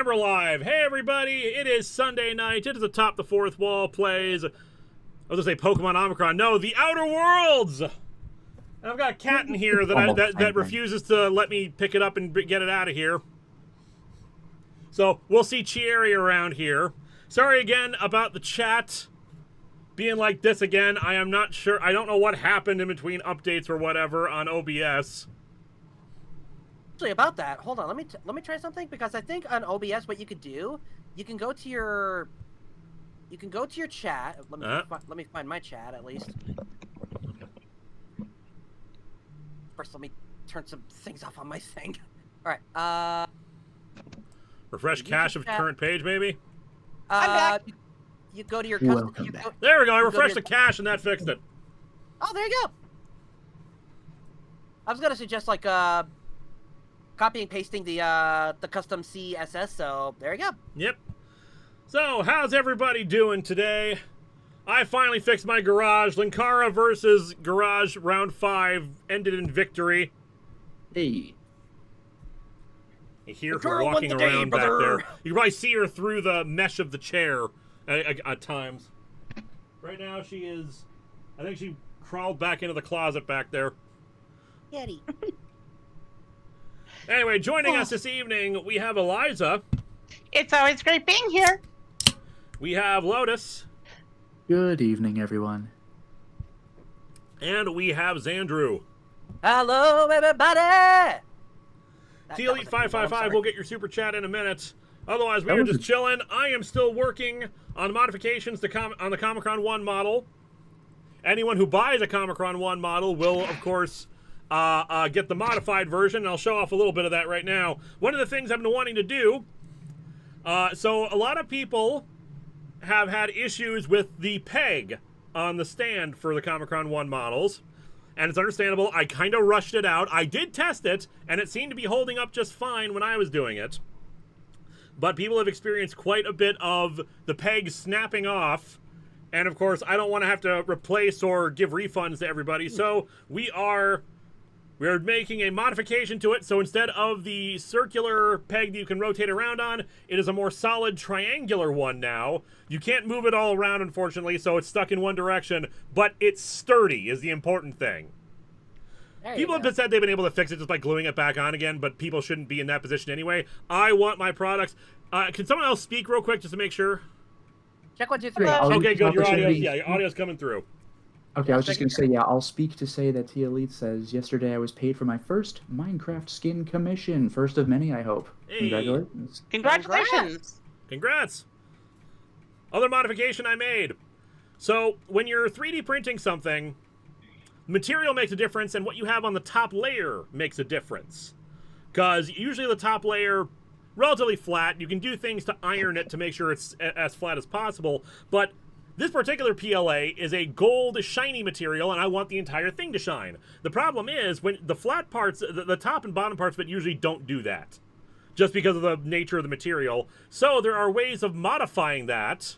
And we're live. Hey everybody, it is Sunday night. It is Atop the Fourth Wall plays, I was gonna say Pokemon Omicron. No, the Outer Worlds! And I've got a cat in here that refuses to let me pick it up and get it out of here. So, we'll see Chieri around here. Sorry again about the chat being like this again. I am not sure. I don't know what happened in between updates or whatever on OBS. Actually, about that, hold on. Let me try something, because I think on OBS what you could do, you can go to your chat. Let me find my chat at least. First, let me turn some things off on my thing. All right. Refresh cache of current page, maybe. I'm back. You go to your custom. There we go. I refreshed the cache and that fixed it. Oh, there you go. I was gonna suggest like copying and pasting the custom CSS. So there you go. Yep. So how's everybody doing today? I finally fixed my garage. Linkara versus Garage round 5 ended in victory. Hey. You hear her walking around back there. You can probably see her through the mesh of the chair at times. Right now she is, I think she crawled back into the closet back there. Yeti. Anyway, joining us this evening, we have Eliza. It's always great being here. We have Lotus. Good evening, everyone. And we have Xandrew. Hello, everybody! T-Elite555 will get your super chat in a minute. Otherwise, we are just chilling. I am still working on modifications on the Comicon One model. Anyone who buys a Comicon One model will, of course, get the modified version. And I'll show off a little bit of that right now. One of the things I've been wanting to do, so a lot of people have had issues with the peg on the stand for the Comicon One models. And it's understandable. I kind of rushed it out. I did test it, and it seemed to be holding up just fine when I was doing it. But people have experienced quite a bit of the peg snapping off. And, of course, I don't want to have to replace or give refunds to everybody. So we're making a modification to it. So instead of the circular peg that you can rotate around on, it is a more solid triangular one now. You can't move it all around, unfortunately, so it's stuck in one direction. But it's sturdy is the important thing. People have said they've been able to fix it just by gluing it back on again, but people shouldn't be in that position anyway. I want my products. Can someone else speak real quick just to make sure? Check 1, 2, 3. Okay, good. Your audio's coming through. Okay, I was just going to say, yeah, I'll speak to say that T-Elite says, yesterday I was paid for my first Minecraft skin commission. First of many, I hope. Hey. Congratulations. Congratulations. Congrats. Other modification I made. So, when you're 3D printing something, material makes a difference, and what you have on the top layer makes a difference. Because usually the top layer, relatively flat, you can do things to iron it to make sure it's as flat as possible, but this particular PLA is a gold shiny material, and I want the entire thing to shine. The problem is, when the flat parts, the top and bottom parts of it usually don't do that, just because of the nature of the material. So there are ways of modifying that,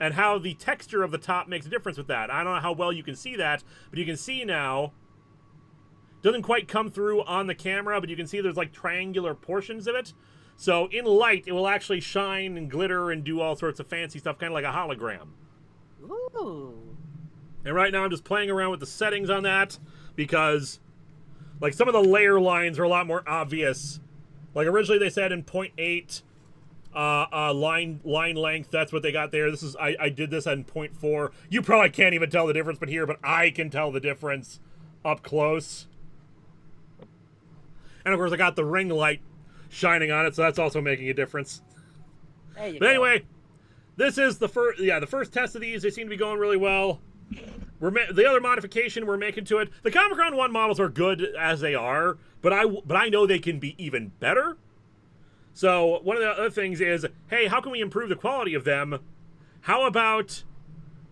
and how the texture of the top makes a difference with that. I don't know how well you can see that, but you can see now, doesn't quite come through on the camera, but you can see there's like triangular portions of it. So in light, it will actually shine and glitter and do all sorts of fancy stuff, kind of like a hologram. Ooh. And right now I'm just playing around with the settings on that because, like, some of the layer lines are a lot more obvious. Like, originally they said in 0.8 line length, that's what they got there. This is, I did this in 0.4. You probably can't even tell the difference but I can tell the difference up close. And of course I got the ring light shining on it, so that's also making a difference. But anyway, this is the first test of these. They seem to be going really well. The other modification we're making to it, the Comicon One models are good as they are, but I know they can be even better. So one of the other things is, hey, how can we improve the quality of them? How about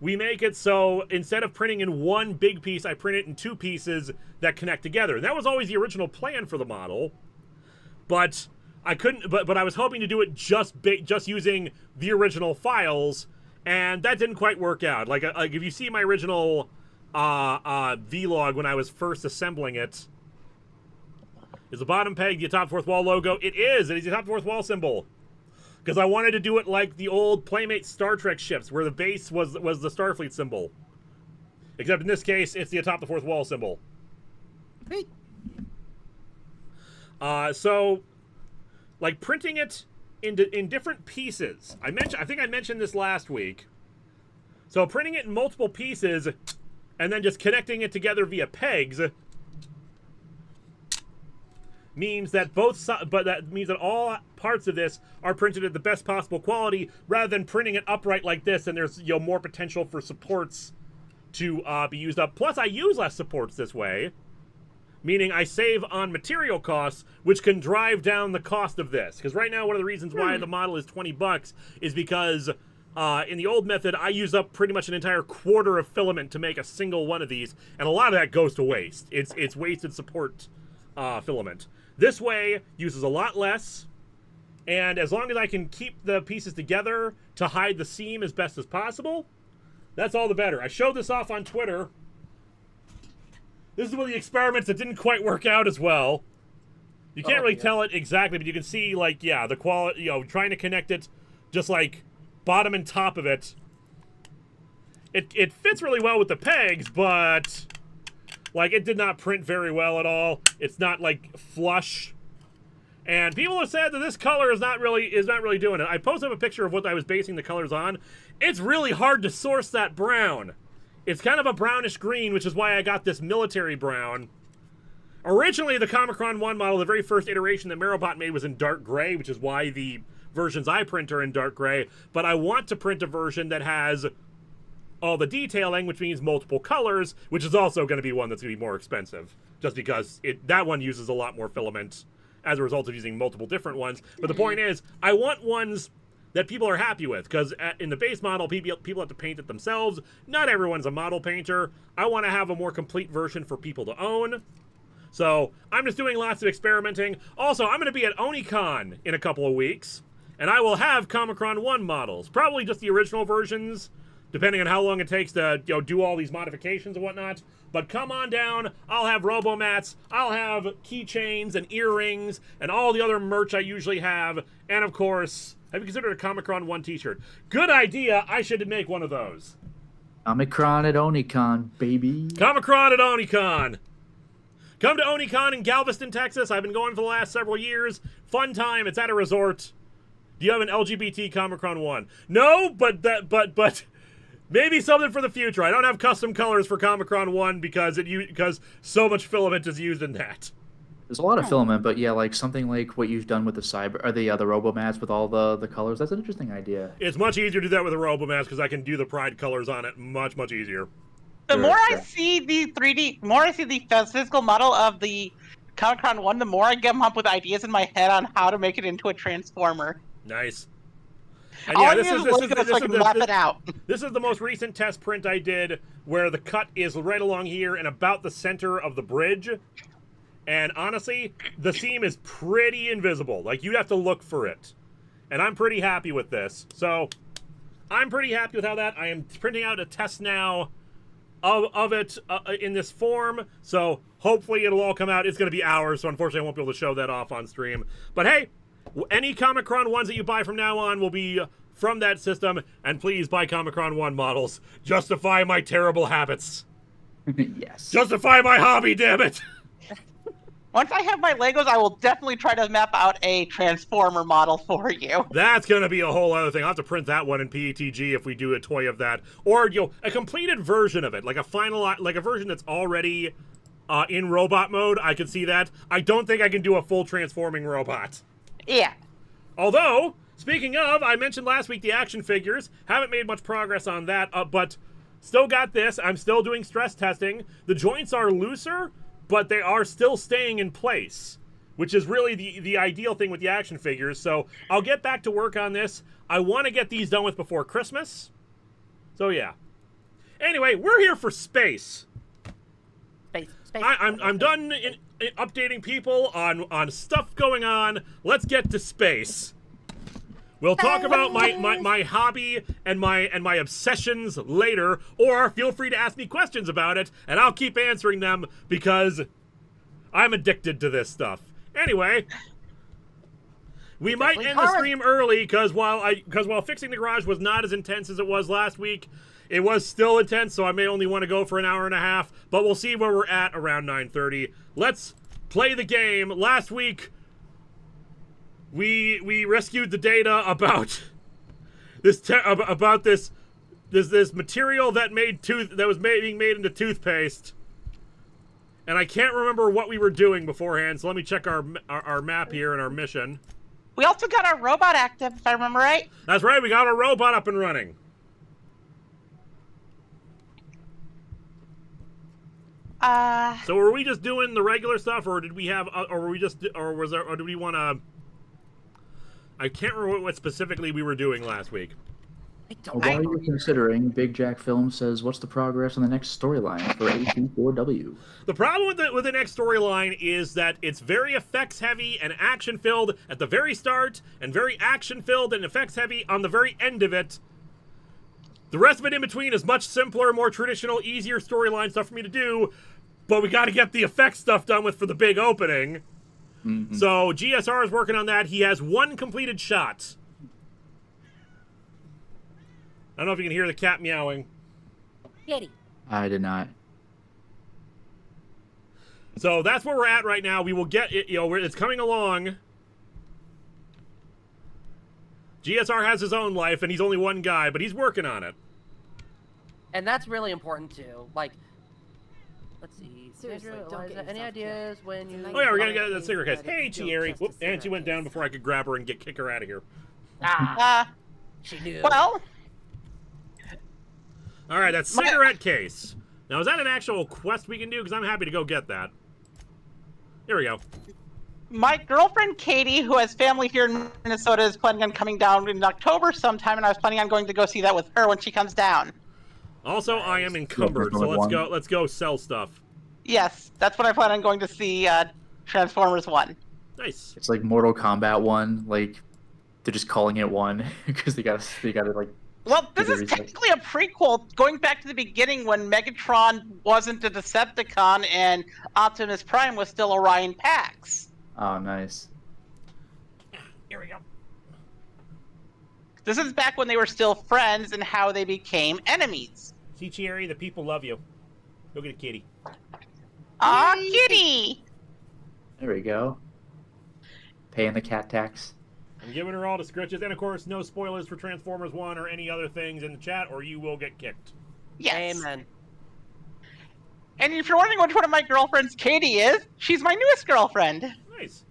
we make it so instead of printing in one big piece, I print it in 2 pieces that connect together. And that was always the original plan for the model. But I couldn't. But I was hoping to do it just using the original files, and that didn't quite work out. Like if you see my original vlog when I was first assembling it, is the bottom peg the Atop Fourth Wall logo? It is. It is the Atop Fourth Wall symbol. because I wanted to do it like the old Playmate Star Trek ships, where the base was the Starfleet symbol. Except in this case, it's the atop the fourth wall symbol. Sweet. So, like printing it in different pieces. I think I mentioned this last week. So printing it in multiple pieces, and then just connecting it together via pegs, means that all parts of this are printed at the best possible quality, rather than printing it upright like this, and there's more potential for supports to be used up. Plus, I use less supports this way, meaning I save on material costs, which can drive down the cost of this. Because right now, one of the reasons why the model is $20 is because in the old method, I use up pretty much an entire quarter of filament to make a single one of these, and a lot of that goes to waste. It's wasted support filament. This way uses a lot less, and as long as I can keep the pieces together to hide the seam as best as possible, that's all the better. I showed this off on Twitter. This is one of the experiments that didn't quite work out as well. You can't really tell it exactly, but you can see, like, yeah, the quality, trying to connect it just like bottom and top of it. It fits really well with the pegs, but like it did not print very well at all. It's not like flush. And people have said that this color is not really doing it. I posted up a picture of what I was basing the colors on. It's really hard to source that brown. It's kind of a brownish green, which is why I got this military brown. Originally, the Comicon One model, the very first iteration that Marobot made, was in dark gray, which is why the versions I print are in dark gray. But I want to print a version that has all the detailing, which means multiple colors, which is also going to be one that's going to be more expensive, just because that one uses a lot more filament as a result of using multiple different ones. But the point is, I want ones that people are happy with, because in the base model, people have to paint it themselves. Not everyone's a model painter. I want to have a more complete version for people to own. So I'm just doing lots of experimenting. Also, I'm going to be at Onicon in a couple of weeks, and I will have Comicon One models, probably just the original versions, depending on how long it takes to do all these modifications and whatnot. But come on down. I'll have RoboMats. I'll have keychains and earrings and all the other merch I usually have. And of course, have you considered a Comicon One t-shirt? Good idea. I should make one of those. Comicron at Onicon, baby. Comicron at Onicon. Come to Onicon in Galveston, Texas. I've been going for the last several years. Fun time. It's at a resort. Do you have an LGBT Comicon One? No, but maybe something for the future. I don't have custom colors for Comicon One because so much filament is used in that. There's a lot of filament, but yeah, like something like what you've done with the the RoboMats with all the colors. That's an interesting idea. It's much easier to do that with the RoboMats because I can do the Pride colors on it much easier. The more I see the 3D, more I see the physical model of the Comicon One, the more I come up with ideas in my head on how to make it into a transformer. Nice. And yeah, this is the most recent test print I did, where the cut is right along here and about the center of the bridge. And honestly, the seam is pretty invisible. Like, you'd have to look for it. And I'm pretty happy with this. So, I'm pretty happy with how that. I am printing out a test now of it in this form. So, hopefully it'll all come out. It's going to be hours, so unfortunately I won't be able to show that off on stream. But hey, any Comicron Ones that you buy from now on will be from that system. And please buy Comicron One models. Justify my terrible habits. Yes. Justify my hobby, damn it. Once I have my Legos, I will definitely try to map out a Transformer model for you. That's going to be a whole other thing. I'll have to print that one in PETG if we do a toy of that. Or, a completed version of it, like a version that's already in robot mode. I can see that. I don't think I can do a full transforming robot. Yeah. Although, speaking of, I mentioned last week the action figures. Haven't made much progress on that, but still got this. I'm still doing stress testing. The joints are looser, but they are still staying in place, which is really the ideal thing with the action figures. So I'll get back to work on this. I want to get these done with before Christmas. So yeah. Anyway, we're here for space. Space. I'm done in updating people on stuff going on. Let's get to space. We'll talk about my hobby and my obsessions later, or feel free to ask me questions about it, and I'll keep answering them because I'm addicted to this stuff. Anyway, We might end the stream early because while fixing the garage was not as intense as it was last week, it was still intense, so I may only want to go for an hour and a half, but we'll see where we're at around 9:30. Let's play the game. Last week, we rescued the data about this this material that was being made into toothpaste. And I can't remember what we were doing beforehand, so let me check our map here and our mission. We also got our robot active, if I remember right. That's right, we got our robot up and running. So were we just doing the regular stuff, or did we have, or did we want to? I can't remember what specifically we were doing last week. While you're considering, Big Jack Film says, "What's the progress on the next storyline for A24W?" The problem with the next storyline is that it's very effects heavy and action filled at the very start, and very action filled and effects heavy on the very end of it. The rest of it in between is much simpler, more traditional, easier storyline stuff for me to do, but we got to get the effects stuff done with for the big opening. Mm-hmm. So GSR is working on that. He has one completed shot. I don't know if you can hear the cat meowing. Kitty. I did not. So that's where we're at right now. We will get it, it's coming along. GSR has his own life, and he's only one guy, but he's working on it. And that's really important, too. Like, let's see. Seriously, Sandra, don't get Eliza, any yourself ideas when you... Oh, yeah, we're going to get the cigarette case. Hey, Don't Chieri. trust Whoop, a and she went cigarette down case. before I could grab her and kick her out of here. She knew. Well, All right, that's cigarette case. Now, is that an actual quest we can do? Because I'm happy to go get that. Here we go. my girlfriend Katie, who has family here in Minnesota, is planning on coming down in October sometime, and I was planning on going to go see that with her when she comes down. Also, I am encumbered, so let's go sell stuff. Yes, that's what I plan on going to see Transformers 1. Nice. It's like Mortal Kombat 1, like they're just calling it 1 because they gotta like. Well, this is technically a prequel, going back to the beginning when Megatron wasn't a Decepticon and Optimus Prime was still Orion Pax. Oh, nice. Here we go. This is back when they were still friends and how they became enemies. See, Chieri, the people love you. Look at a kitty. Aw, kitty! There we go. Paying the cat tax. I'm giving her all the scritches, and of course, no spoilers for Transformers 1 or any other things in the chat, or you will get kicked. Yes. Amen. And if you're wondering which one of my girlfriends Katie is, she's my newest girlfriend. Nice.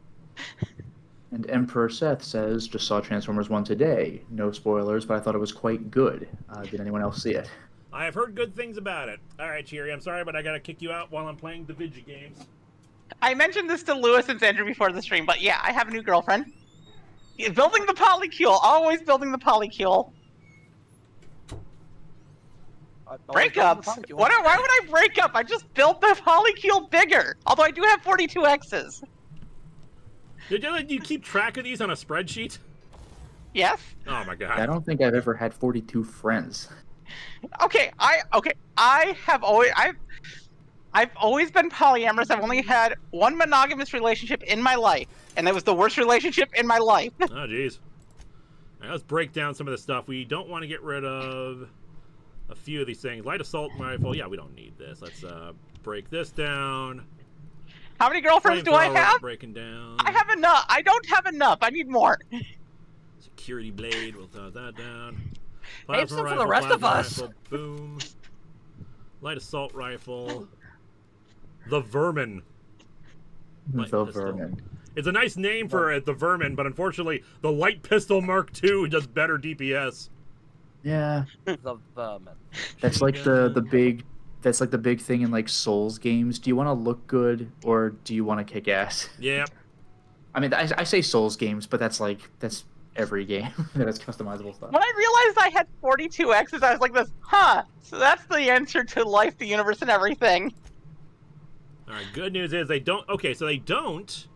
And Emperor Seth says, just saw Transformers 1 today. No spoilers, but I thought it was quite good. Did anyone else see it? I have heard good things about it. All right, Chieri, I'm sorry, but I gotta kick you out while I'm playing the Vigi games. I mentioned this to Lewis and Andrew before the stream, but yeah, I have a new girlfriend. Yeah, building the polycule, always building the polycule. Breakups? Why would I break up? I just built the polycule bigger. Although I do have 42 X's. Did you keep track of these on a spreadsheet? Yes. Oh my god. I don't think I've ever had 42 friends. Okay, I've always been polyamorous. I've only had one monogamous relationship in my life, and it was the worst relationship in my life. Oh jeez. All right, let's break down some of the stuff. We don't want to get rid of a few of these things. Light assault rifle. Yeah, we don't need this. Let's break this down. How many girlfriends do I have? Breaking down. I have enough. I don't have enough. I need more. Security blade. We'll throw that down. Save some for the rest of us. Rifle, boom. Light assault rifle. The Vermin. Light The pistol. Vermin. It's a nice name for it, the Vermin, but unfortunately, the Light Pistol Mark II does better DPS. Yeah. The vermin. That's like the big thing in like Souls games. Do you want to look good or do you want to kick ass? Yeah. I mean, I say Souls games, but that's every game that has customizable stuff. When I realized I had 42 X's, I was like this, huh, so that's the answer to life, the universe, and everything. All right, good news is they don't... Okay, so they don't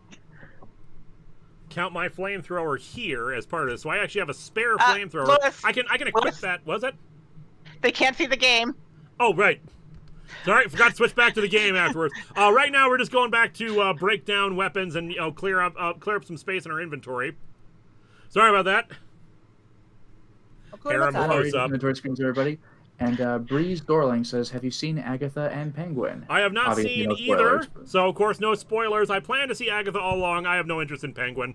count my flamethrower here as part of this, so I actually have a spare flamethrower. Lewis, I can equip Lewis. that. Was it? They can't see the game. Oh, right. Sorry, forgot to switch back to the game afterwards. Right now, we're just going back to break down weapons and clear up some space in our inventory. Sorry about that. Okay, what's that? Close up. Inventory screens, everybody. And Breeze Dorling says, "Have you seen Agatha and Penguin?" I have not Obviously, seen no either, spoilers, but- so of course no spoilers. I plan to see Agatha all along. I have no interest in Penguin.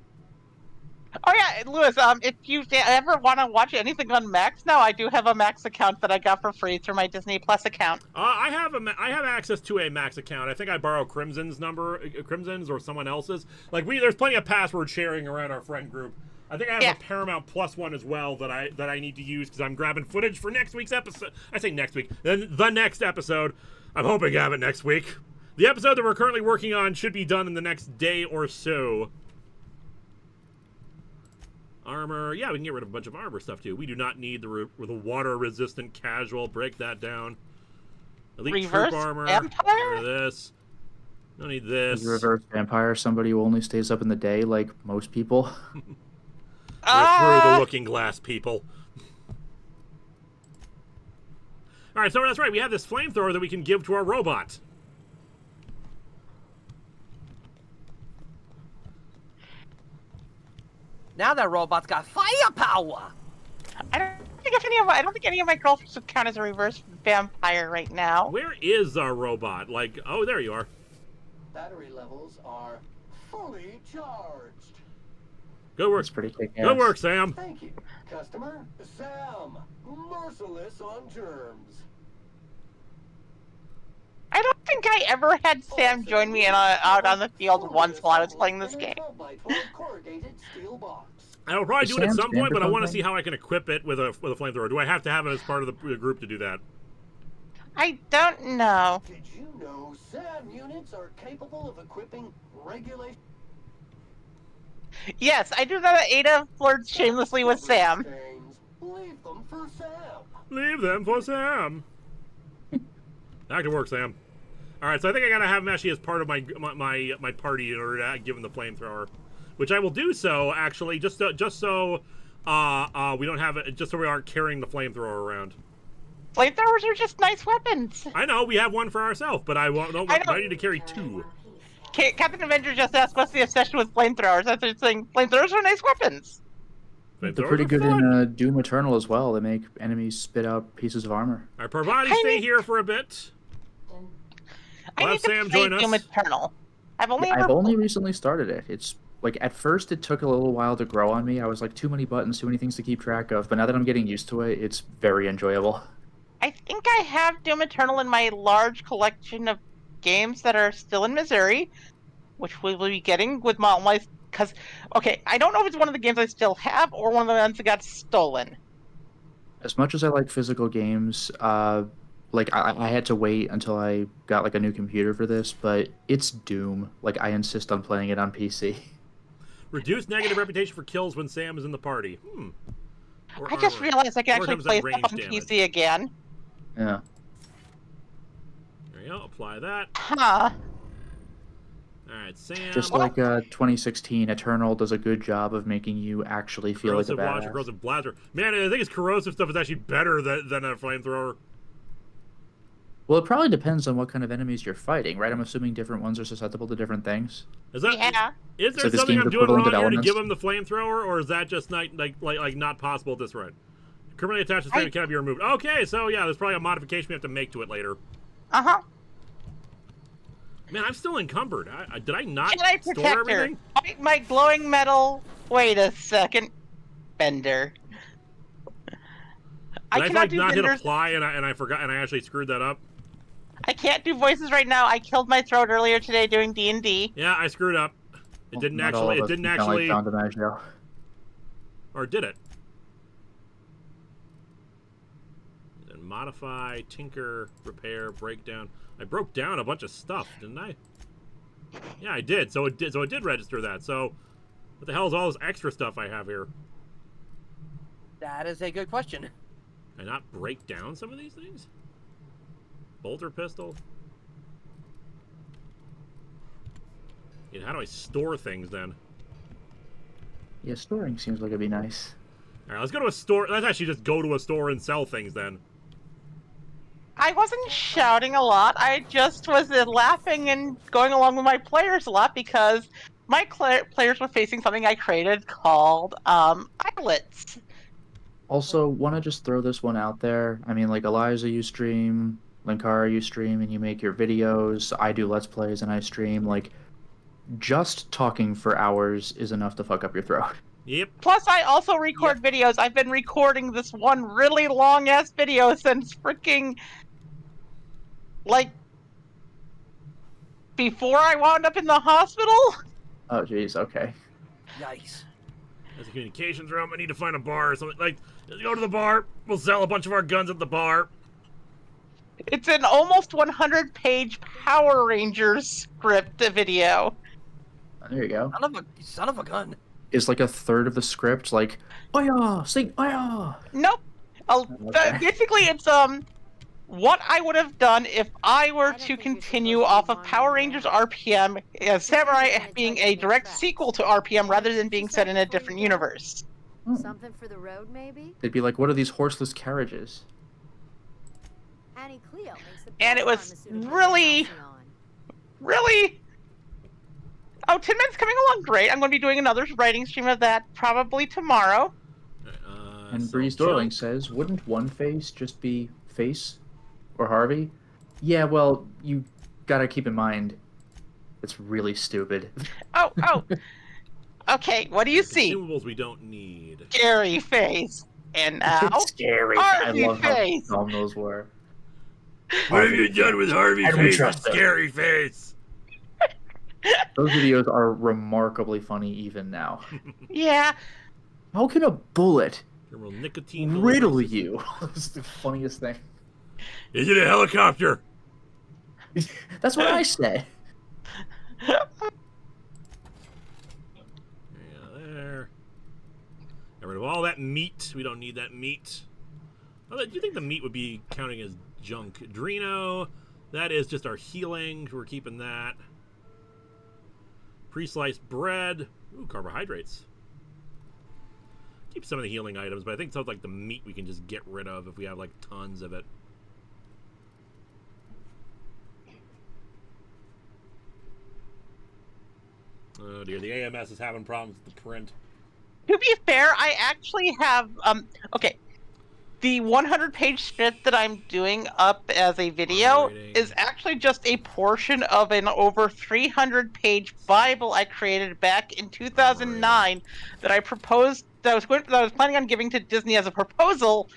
Oh yeah, Lewis. If you ever want to watch anything on Max now, I do have a Max account that I got for free through my Disney Plus account. I have access to a Max account. I think I borrow Crimson's number, Crimson's or someone else's. Like there's plenty of password sharing around our friend group. I think I have a Paramount Plus one as well that I need to use because I'm grabbing footage for next week's episode. I say next week, then the next episode. I'm hoping to have it next week. The episode that we're currently working on should be done in the next day or so. Armor, yeah, we can get rid of a bunch of armor stuff too. We do not need the water-resistant casual. Break that down. Elite Reverse troop armor. vampire? Get rid of this. Don't need this. Is reverse vampire somebody who only stays up in the day, like most people? We're through the looking glass, people. All right, so that's right. We have this flamethrower that we can give to our robot. Now that robot's got firepower. I don't think any of my girlfriends would count as a reverse vampire right now. Where is our robot? Like, oh, there you are. Battery levels are fully charged. Good work. It's pretty kick-ass. Good work, Sam. Thank you, customer. Sam, merciless on germs. I don't think I ever had Sam join me out on the field once while I was playing this game. I will probably do it at Sam's some point, but I want to something? see how I can equip it with a flamethrower. Do I have to have it as part of the group to do that? I don't know. Did you know SAM units are capable of equipping regulation? Yes, I do know that Ada flirts shamelessly with Sam. Leave them for Sam. Leave them for Sam. That could work, Sam. All right, so I think I gotta have him actually as part of my party in order to give him the flamethrower, which I will do so actually just so we don't have it, just so we aren't carrying the flamethrower around. Flamethrowers are just nice weapons. I know we have one for ourselves, but I need to carry two. Captain Avenger just asked, "What's the obsession with flamethrowers?" That's what it's saying. Flamethrowers are nice weapons. They're pretty good in Doom Eternal as well. They make enemies spit out pieces of armor. All right, Parvati, stay here for a bit. I need to Sam play join us. Doom Eternal. I've only recently started it. It's like at first it took a little while to grow on me. I was like, too many buttons, too many things to keep track of. But now that I'm getting used to it, it's very enjoyable. I think I have Doom Eternal in my large collection of games that are still in Missouri, which we will be getting with my. Because, okay, I don't know if it's one of the games I still have or one of the ones that got stolen. As much as I like physical games, like I had to wait until I got like a new computer for this, but it's Doom. Like I insist on playing it on PC. Reduce negative reputation for kills when Sam is in the party. I just realized I can actually comes play that stuff on range PC again. Yeah. There you go. Apply that. Huh. All right, Sam. Just like 2016, Eternal does a good job of making you actually feel like a corrosive launcher, badass. corrosive blaster. Man, I think his corrosive stuff is actually better than a flamethrower. Well, it probably depends on what kind of enemies you're fighting, right? I'm assuming different ones are susceptible to different things. Is that? Yeah. Is there So this something game's I'm doing equivalent wrong to here to elements? give him the flamethrower, or is that just not like not possible at this rate? Currently attached to standard cannot be removed. Okay, so yeah, there's probably a modification we have to make to it later. Uh-huh. Man, I'm still encumbered. Did I not Can I store protect her? everything? My glowing metal. Wait a second. Bender. Did I cannot like do not hit benders. apply and I forgot and I actually screwed that up? I can't do voices right now. I killed my throat earlier today doing D&D. Yeah, I screwed up. It didn't Not all actually. of It us didn't can count actually. like Don DiMaggio. Or did it? Then modify, tinker, repair, breakdown. I broke down a bunch of stuff, didn't I? Yeah, I did. So it did. So it did register that. So, what the hell is all this extra stuff I have here? That is a good question. Can I not break down some of these things? Bolter pistol. Yeah, how do I store things then? Yeah, storing seems like it'd be nice. All right, let's go to a store. Let's actually just go to a store and sell things then. I wasn't shouting a lot. I just was laughing and going along with my players a lot because my players were facing something I created called islets. Also, want to just throw this one out there. I mean, like Eliza, you stream, Linkara, you stream, and you make your videos. I do Let's Plays and I stream. Like, just talking for hours is enough to fuck up your throat. Yep. Plus, I also record videos. I've been recording this one really long-ass video since freaking, like, before I wound up in the hospital. Oh, jeez, okay. Yikes. There's a communications room. I need to find a bar or something. Like, let's go to the bar. We'll sell a bunch of our guns at the bar. It's an almost 100-page Power Rangers script video. Oh, there you go. Son of a gun. Is like a third of the script like, oh yeah, sing, oh yeah. Nope. Okay. Basically, it's what I would have done if I were to continue off of Power Rangers RPM, Samurai being a direct sequel to RPM rather than being set in a different universe. Something for the road, maybe? They'd be like, what are these horseless carriages? Annie Cleo makes the And it was pharmaceutical really, passing on. really... Oh, Tin Man's coming along great. I'm going to be doing another writing stream of that probably tomorrow. And So Breeze Dorling says, wouldn't One Face just be Face? Or Harvey? Yeah, well, you gotta keep in mind, it's really stupid. Oh. Okay, what do you see? Consumables we don't need. Scary face. And now, It's scary. I Harvey love how Face. dumb those were. What have you done with Harvey I don't Face? trust him. Scary Face. Those videos are remarkably funny even now. yeah, How can a bullet Terminal nicotine. riddle you? That's the funniest thing. Is it a helicopter? That's what I said. Yeah, there. Get rid of all that meat. We don't need that meat. Oh, do you think the meat would be counting as junk? Drino, that is just our healing. We're keeping that. Pre-sliced bread. Ooh, carbohydrates. Keep some of the healing items, but I think it sounds like the meat we can just get rid of if we have like tons of it. Oh dear, the AMS is having problems with the print. to be fair, I actually have, okay, the 100-page script that I'm doing up as a video Alrighty. is actually just a portion of an over 300-page Bible I created back in 2009 that I proposed, that I was planning on giving to Disney as a proposal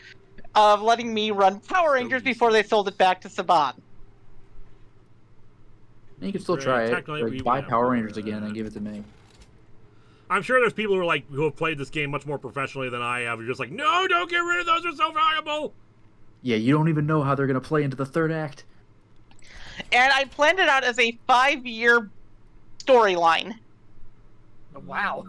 of letting me run Power Rangers before they sold it back to Saban. You can still Right, try it. technically we Like, buy have Power more Rangers of again and that. give it to me. I'm sure there's people who have played this game much more professionally than I have. Who are just like, no, don't get rid of those. They're so valuable. Yeah, you don't even know how they're gonna play into the third act. And I planned it out as a 5-year storyline. Wow.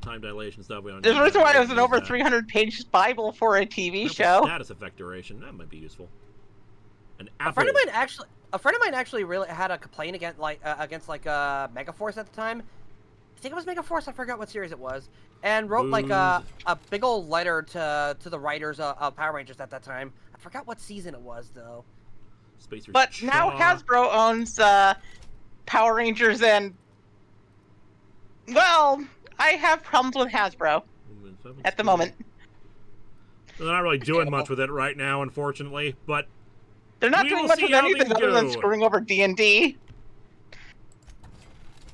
Time dilation stuff. We don't There's a need reason that. why it We was don't an need over that. 300-page Bible for a TV Purple show. Status effect duration. That might be useful. An apple. A friend of mine actually really had a complaint against Megaforce at the time. I think it was Megaforce. I forgot what series it was, and wrote like a big old letter to the writers of Power Rangers at that time. I forgot what season it was though. Spacer's But now Chaw. Hasbro owns Power Rangers, and well, I have problems with Hasbro at the moment. They're not really doing much with it right now, unfortunately. But They're not We doing will much see with how anything things other than go. screwing over D&D.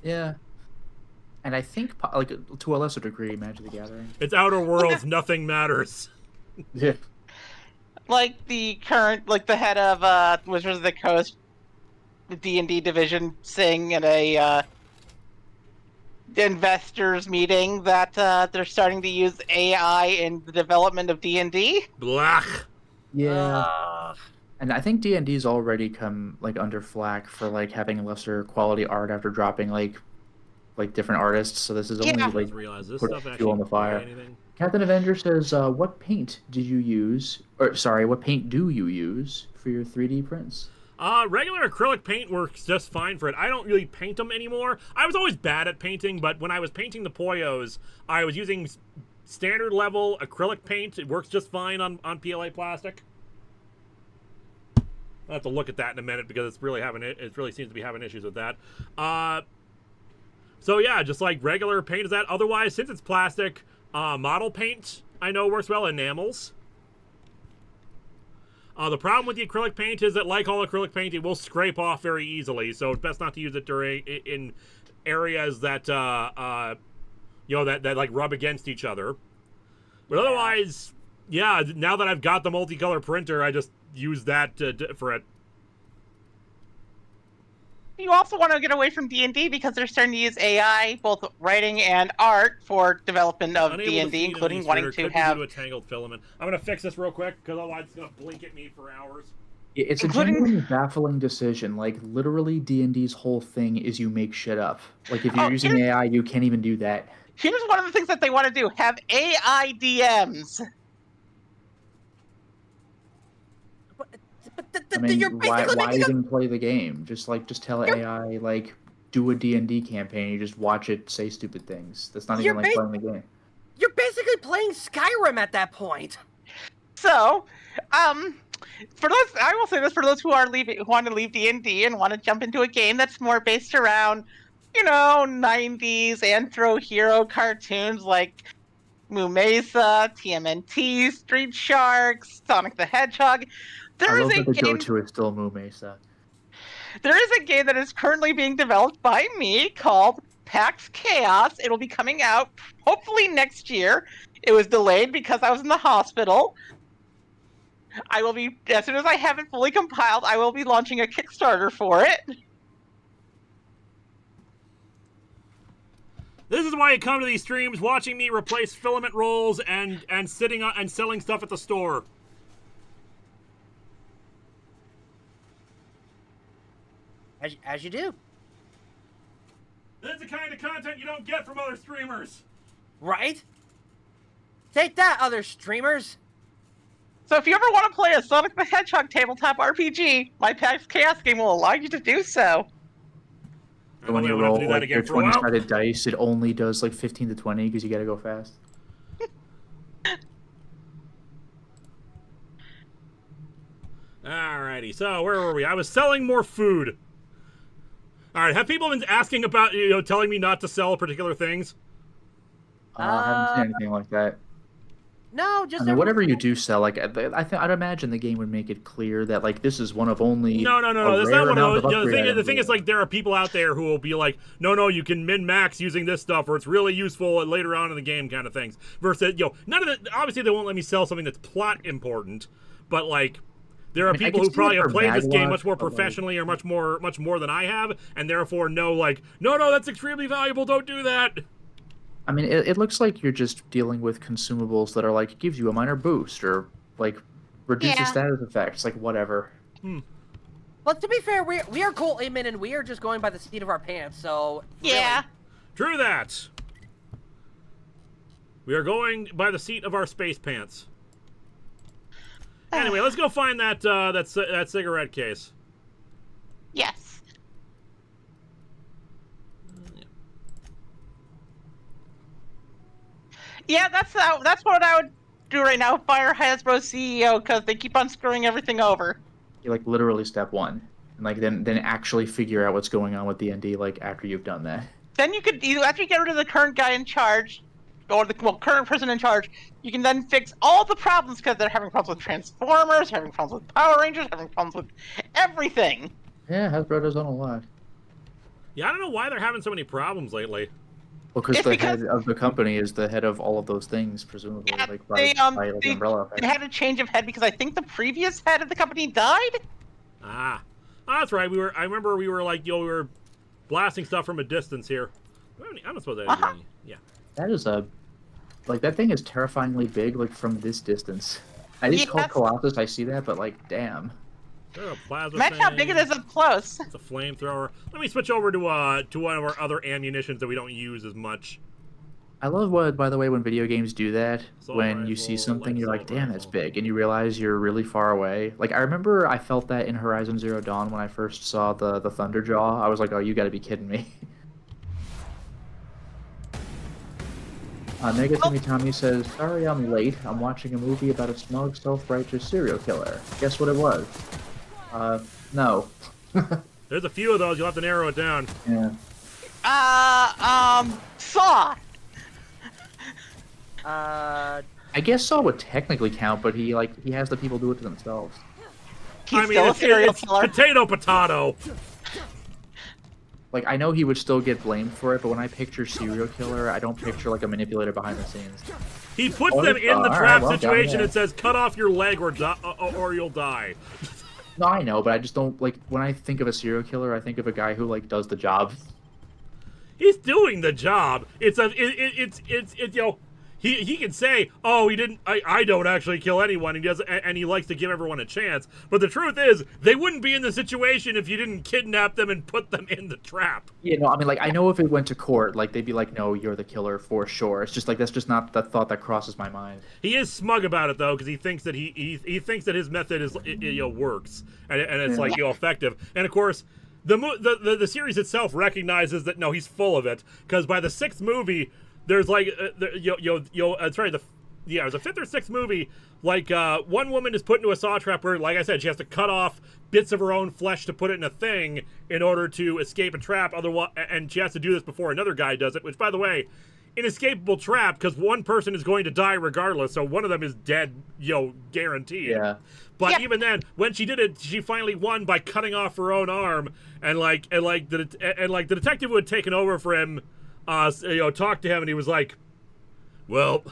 Yeah. And I think, like, to a lesser degree, Magic the Gathering. it's Outer Worlds. Nothing matters. Yeah. Like the current, like the head of Wizards of the Coast, the D&D division, saying in a investors meeting that they're starting to use AI in the development of D&D. Blach. Yeah. And I think D&D's already come, like, under flack for, like, having lesser quality art after dropping, like different artists. So this is only, Yeah. I like, didn't realize this put stuff fuel actually on the fire. anything. Captain Avenger says, what paint did you use? Or, sorry, what paint do you use for your 3D prints? Regular acrylic paint works just fine for it. I don't really paint them anymore. I was always bad at painting, but when I was painting the Poyos, I was using standard level acrylic paint. It works just fine on PLA plastic. I'll have to look at that in a minute because it really seems to be having issues with that. So yeah, just like regular paint is that. Otherwise, since it's plastic, model paint I know works well. Enamels. The problem with the acrylic paint is that, like all acrylic paint, it will scrape off very easily. So it's best not to use it in areas that you know, that like rub against each other. But otherwise, yeah. Now that I've got the multicolor printer, I just use that for it. You also want to get away from D&D because they're starting to use AI, both writing and art, for development of D&D, including wanting to have a tangled filament. I'm gonna fix this real quick because otherwise it's gonna blink at me for hours. It's a genuinely baffling decision. Like, literally, D&D's whole thing is you make shit up. Like, if you're using AI, you can't even do that. Here's one of the things that they want to do: have AI DMs. I mean, You're why basically even play the game? Just tell AI, like, do a D&D campaign. You just watch it say stupid things. That's not even like playing the game. You're basically playing Skyrim at that point. So, for those, I will say this for those who want to leave D&D and want to jump into a game that's more based around, you know, 90s anthro hero cartoons like Moo Mesa, TMNT, Street Sharks, Sonic the Hedgehog. I love that the go-to is still Moo Mesa. There is a game that is currently being developed by me called PAX Chaos. It'll be coming out hopefully next year. It was delayed because I was in the hospital. I will be, as soon as I have it fully compiled, I will be launching a Kickstarter for it. This is why you come to these streams, watching me replace filament rolls and sitting on and selling stuff at the store. As you do. This is the kind of content you don't get from other streamers. Right? Take that, other streamers. So if you ever want to play a Sonic the Hedgehog tabletop RPG, my PAX Chaos game will allow you to do so. When you roll like your 20-sided dice, it only does like 15 to 20 because you gotta go fast. Alrighty, so where were we? I was selling more food. Alright, have people been asking about, you know, telling me not to sell particular things? I haven't seen anything like that. No, just I mean, whatever you do sell, like I'd imagine the game would make it clear that like this is one of only. No. That's not one of those. You know, the thing is, like, there are people out there who will be like, no, you can min max using this stuff, or it's really useful later on in the game, kind of things. Versus, you know, none of it. Obviously, they won't let me sell something that's plot important, but like. There are people who probably have played this game much more professionally or much more than I have, and therefore know, like, no, that's extremely valuable, don't do that. I mean, it looks like you're just dealing with consumables that are like, it gives you a minor boost, or like, reduces status effects, like, whatever. But to be fair, we are cool, Aidman, and we are just going by the seat of our pants, so... Yeah. Really. True that. We are going by the seat of our space pants. Anyway, let's go find that cigarette case. Yes. Yeah, that's what I would do right now. Fire Hasbro CEO because they keep on screwing everything over. You like literally step one, and like then actually figure out what's going on with D&D like after you've done that. Then you could after you get rid of the current guy in charge, or the current person in charge, you can then fix all the problems because they're having problems with Transformers, having problems with Power Rangers, having problems with everything. Yeah, Hasbro does on a lot. Yeah, I don't know why they're having so many problems lately. Well, because the head of the company is the head of all of those things, presumably, Yeah, like by they umbrella effect. They had a change of head because I think the previous head of the company died. Ah, that's right. I remember we were like, we were blasting stuff from a distance here. I'm not supposed to. Yeah. That is that thing is terrifyingly big, like from this distance. I think it's called Colossus. I see that, but like, damn. Imagine how big it is up close. It's a flamethrower. Let me switch over to one of our other ammunitions that we don't use as much. I love by the way, when video games do that, when you see something, you're like, damn, that's big, and you realize you're really far away. Like, I remember I felt that in Horizon Zero Dawn when I first saw the Thunderjaw. I was like, oh, you gotta be kidding me. Negatimi Tommy says, sorry I'm late. I'm watching a movie about a smug, self-righteous serial killer. Guess what it was? No. There's a few of those. You'll have to narrow it down. Yeah. Saw. I guess Saw would technically count, but he has the people do it to themselves. He's I mean, still a serial it's killer. potato. Like, I know he would still get blamed for it, but when I picture serial killer, I don't picture like a manipulator behind the scenes. He puts Oh, them in the all trap right, well, situation yeah. and says, "Cut off your leg or you'll die." No, I know, but I just don't like when I think of a serial killer, I think of a guy who like does the job. He's doing the job. It's you know, he can say, "Oh, he didn't. I don't actually kill anyone." He does, and he likes to give everyone a chance. But the truth is, they wouldn't be in the situation if you didn't kidnap them and put them in the trap. Yeah, no, I mean, like, I know if it went to court, like, they'd be like, no, you're the killer for sure. It's just like, that's just not the thought that crosses my mind. He is smug about it though, because he thinks that he thinks that his method is works and it's like effective. And of course, the series itself recognizes that no, he's full of it, because by the 6th movie, there's like the 5th or 6th movie, like one woman is put into a saw trap where, like I said, she has to cut off bits of her own flesh to put it in a thing in order to escape a trap. Otherwise, and she has to do this before another guy does it, which, by the way, inescapable trap, because one person is going to die regardless, so one of them is dead, guaranteed. Yeah. But even then, when she did it, she finally won by cutting off her own arm, and the detective who had taken over for him, talked to him, and he was like, "Well,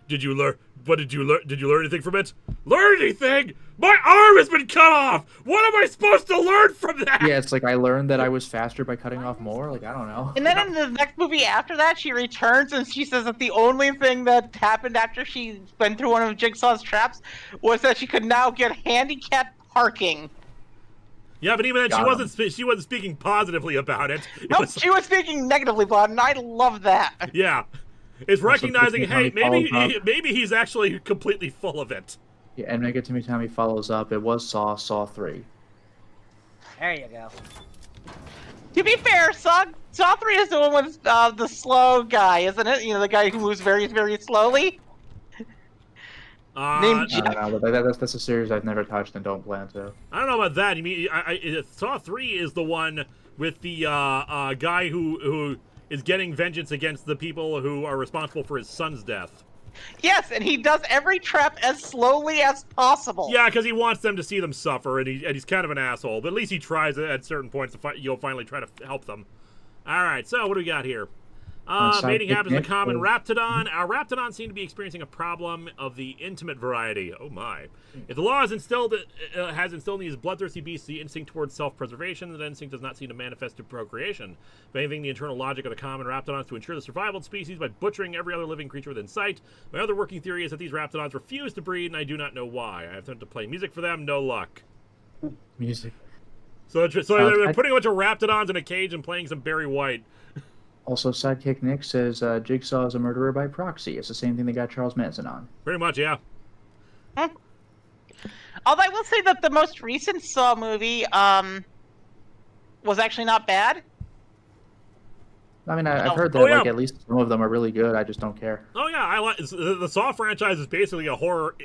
did you learn? What did you learn? Did you learn anything from it? Learn anything? My arm has been cut off. What am I supposed to learn from that?" Yeah, it's like, I learned that I was faster by cutting off more. Like, I don't know. And then in the next movie after that, she returns and she says that the only thing that happened after she went through one of Jigsaw's traps was that she could now get handicapped parking. Yeah, but even then, she wasn't speaking positively about it. Nope, she was speaking negatively about it, and I love that. Yeah, it's recognizing, hey, Timmy maybe he's actually completely full of it. Yeah, and Mega Timmy Tommy follows up. It was Saw 3. There you go. To be fair, Saw 3 is the one with the slow guy, isn't it? You know, the guy who moves very, very slowly? Named I don't know, but that's a series I've never touched and don't plan to. I don't know about that. You mean Saw 3 is the one with the guy who is getting vengeance against the people who are responsible for his son's death. Yes, and he does every trap as slowly as possible. Yeah, because he wants them to see them suffer, and he's kind of an asshole. But at least he tries at certain points to finally try to help them. All right, so what do we got here? Mating happens in the common Raptidon. Our Raptidon seem to be experiencing a problem of the intimate variety. Oh my. If the law has instilled in these bloodthirsty beasts the instinct towards self-preservation, that instinct does not seem to manifest through procreation. If anything, the internal logic of the common Raptidon is to ensure the survival of the species by butchering every other living creature within sight. My other working theory is that these Raptidons refuse to breed, and I do not know why. I have attempted to play music for them, no luck. Music. So they're putting a bunch of Raptidons in a cage and playing some Barry White. Also, Sidekick Nick says Jigsaw is a murderer by proxy. It's the same thing they got Charles Manson on. Pretty much, yeah. Although I will say that the most recent Saw movie was actually not bad. I mean, I've heard that like at least some of them are really good. I just don't care. Oh yeah, I like the Saw franchise is basically a horror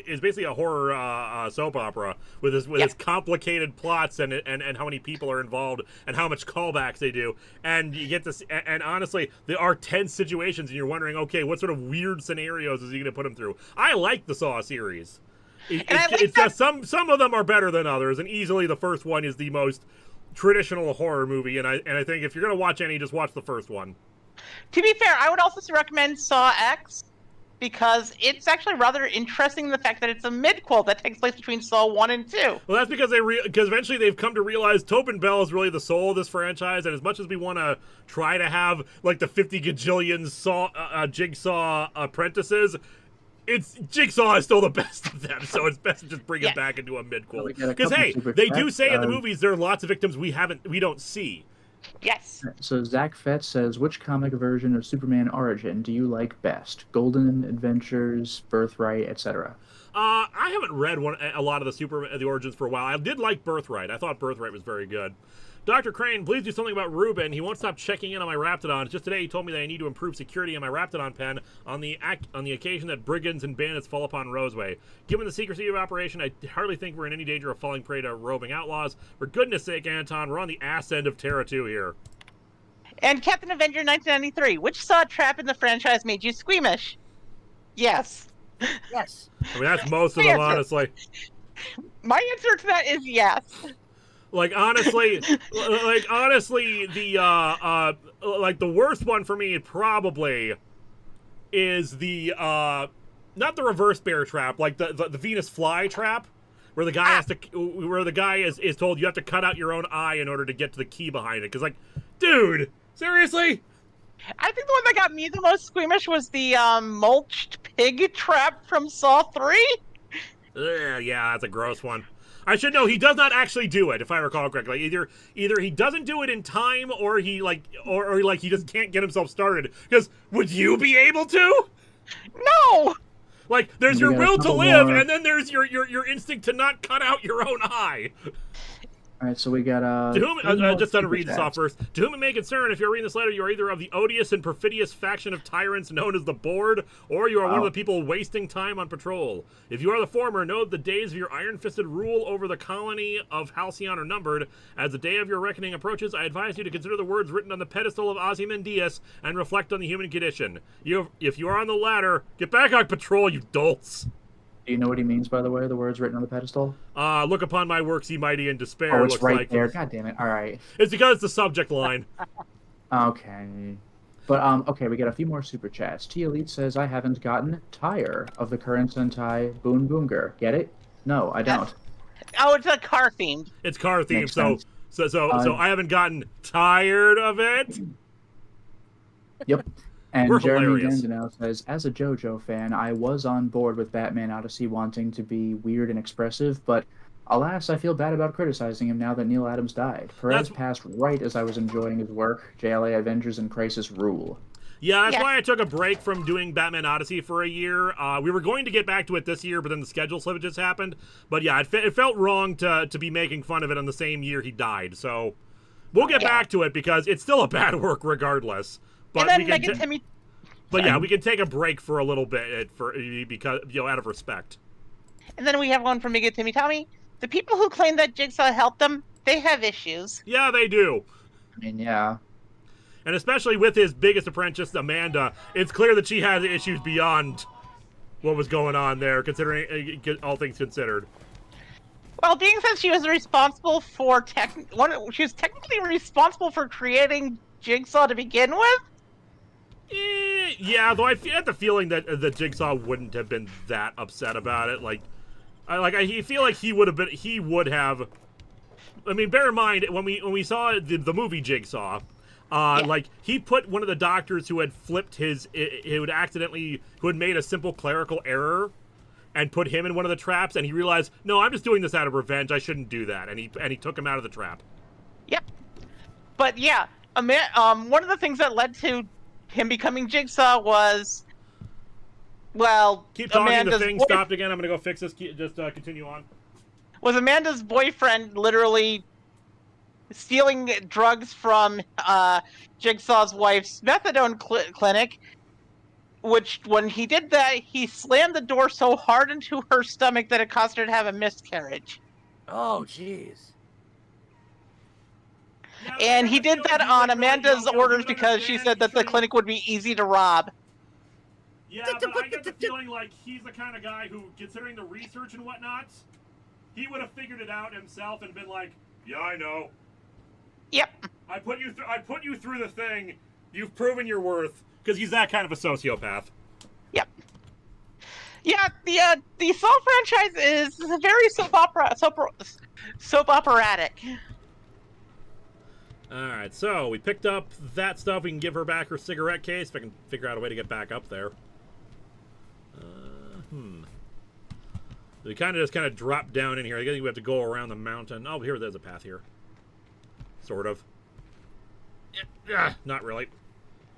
soap opera with its complicated plots and how many people are involved and how much callbacks they do, and you get this, and honestly there are tense situations and you're wondering, okay, what sort of weird scenarios is he going to put them through? I like the Saw series. It's just some of them are better than others, and easily the first one is the most traditional horror movie, and I think if you're gonna watch any, just watch the first one. To be fair, I would also recommend Saw X because it's actually rather interesting in the fact that it's a midquel that takes place between Saw 1 and 2. Well, that's because because eventually they've come to realize Tobin Bell is really the soul of this franchise, and as much as we want to try to have like the 50 gajillion Jigsaw apprentices, Jigsaw is still the best of them, so it's best to just bring it back into a midquel. Because hey, they do say in the movies there are lots of victims we don't see. Yes. So Zach Fett says, which comic version of Superman Origin do you like best? Golden Adventures, Birthright, etc. I haven't read a lot of the Origins for a while. I did like Birthright. I thought Birthright was very good. Dr. Crane, please do something about Ruben. He won't stop checking in on my Raptidons. Just today he told me that I need to improve security in my Raptidon pen on the occasion that brigands and bandits fall upon Roseway. Given the secrecy of operation, I hardly think we're in any danger of falling prey to roving outlaws. For goodness sake, Anton, we're on the ass end of Terra 2 here. And Captain Avenger 1993. Which Saw trap in the franchise made you squeamish? Yes. Yes. I mean, that's most of them, honestly. My answer to that is yes. Like honestly, the like the worst one for me probably is the not the reverse bear trap, like the Venus fly trap, where the guy is told you have to cut out your own eye in order to get to the key behind it. Because like, dude, seriously? I think the one that got me the most squeamish was the mulched pig trap from Saw 3. Yeah, that's a gross one. I should know he does not actually do it, if I recall correctly. Either he doesn't do it in time, or he like, or like he just can't get himself started. Because would you be able to? No. Like, there's your will to live, and then there's your instinct to not cut out your own eye. All right, so we got to whom just to read this off first. To whom it may concern, if you're reading this letter, you are either of the odious and perfidious faction of tyrants known as the Board, or you are one of the people wasting time on patrol. If you are the former, know that the days of your iron-fisted rule over the colony of Halcyon are numbered. As the day of your reckoning approaches, I advise you to consider the words written on the pedestal of Ozymandias and reflect on the human condition. If you are on the latter, get back on patrol, you dolts. Do you know what he means, by the way, the words written on the pedestal? Look upon my works, ye mighty, in despair. Oh, it's looks right like. there. God damn it. All right. It's because it's the subject line. Okay. But, okay, we got a few more super chats. T Elite says, I haven't gotten tired of the current Sentai Boon Boonger. Get it? No, I don't. Oh, it's a car themed. It's car themed, Makes so sense. so I haven't gotten tired of it. Yep. And We're Jeremy hilarious. Dandenau says, as a JoJo fan, I was on board with Batman Odyssey wanting to be weird and expressive, but alas, I feel bad about criticizing him now that Neil Adams died. Perez passed right as I was enjoying his work. JLA Avengers and Crisis rule. Yeah, that's why I took a break from doing Batman Odyssey for a year. We were going to get back to it this year, but then the schedule slippages happened. But yeah, it felt wrong to be making fun of it on the same year he died. So we'll get back to it because it's still a bad work regardless. But and then we can take a break for a little bit because out of respect. And then we have one from Mega Timmy Tommy. The people who claim that Jigsaw helped them, they have issues. Yeah, they do. I mean, yeah. And especially with his biggest apprentice, Amanda, it's clear that she has issues beyond what was going on there, considering all things considered. Well, being said she was responsible for she was technically responsible for creating Jigsaw to begin with. Yeah, though I had the feeling that the Jigsaw wouldn't have been that upset about it. I feel like he would have. I mean, bear in mind when we saw the movie Jigsaw, like he put one of the doctors who had flipped who had made a simple clerical error, and put him in one of the traps, and he realized, no, I'm just doing this out of revenge. I shouldn't do that, and he took him out of the trap. Yep. But yeah, one of the things that led to him becoming Jigsaw was, well, keep talking. Amanda's the thing stopped again. I'm gonna go fix this. Just continue on. Was Amanda's boyfriend literally stealing drugs from Jigsaw's wife's methadone clinic? Which, when he did that, he slammed the door so hard into her stomach that it caused her to have a miscarriage. Oh, jeez. And he did that on Amanda's orders because she said that the clinic would be easy to rob. Yeah, but I get the feeling like he's the kind of guy who, considering the research and whatnot, he would have figured it out himself and been like, yeah, I know. Yep. I put you through the thing. You've proven your worth. Because he's that kind of a sociopath. Yep. Yeah, the Saw franchise is very soap operatic. Alright, so we picked up that stuff. We can give her back her cigarette case if I can figure out a way to get back up there. We kind of drop down in here. I think we have to go around the mountain. Oh, there's a path here. Sort of. Yeah, not really.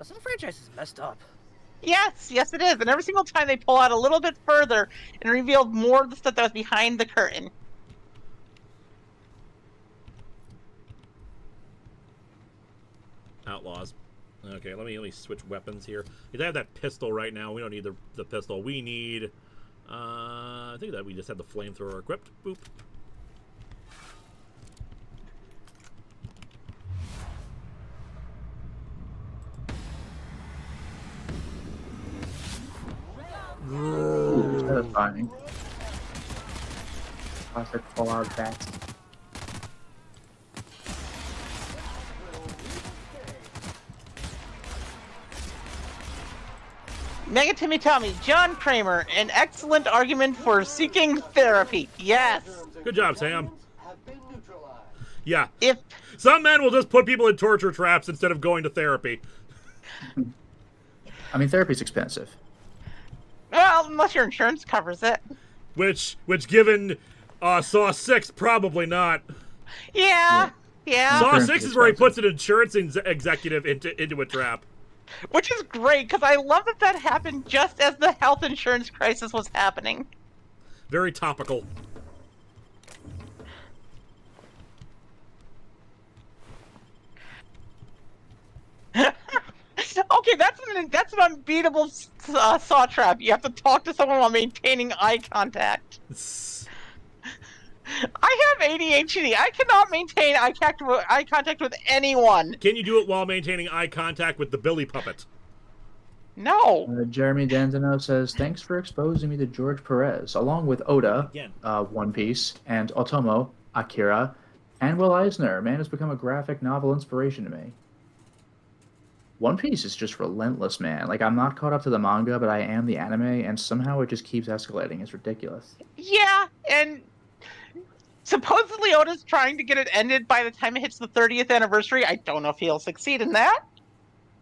Some franchise is messed up. Yes it is. And every single time they pull out a little bit further and reveal more of the stuff that was behind the curtain. Outlaws. Okay, let me switch weapons here. I have that pistol right now. We don't need the pistol. We need... I think that we just have the flamethrower equipped. Boop. terrifying. Classic Fallout bats. Mega Timmy Tommy, John Kramer, an excellent argument for seeking therapy. Yes. Good job, Sam. Have been neutralized. Yeah. If Some men will just put people in torture traps instead of going to therapy. I mean, therapy's expensive. well, unless your insurance covers it. Which given Saw 6, probably not. Yeah. Saw Insurance 6 is is where he puts expensive. an insurance executive into a trap. Which is great, because I love that happened just as the health insurance crisis was happening. Very topical. Okay, that's an unbeatable saw trap. You have to talk to someone while maintaining eye contact. I have ADHD. I cannot maintain eye contact with anyone. Can you do it while maintaining eye contact with the Billy puppet? No. Jeremy Dandino says, thanks for exposing me to George Perez, along with Oda, Again. One Piece, and Otomo, Akira, and Will Eisner. Man has become a graphic novel inspiration to me. One Piece is just relentless, man. Like, I'm not caught up to the manga, but I am the anime, and somehow it just keeps escalating. It's ridiculous. Yeah, and supposedly Oda's trying to get it ended by the time it hits the 30th anniversary. I don't know if he'll succeed in that.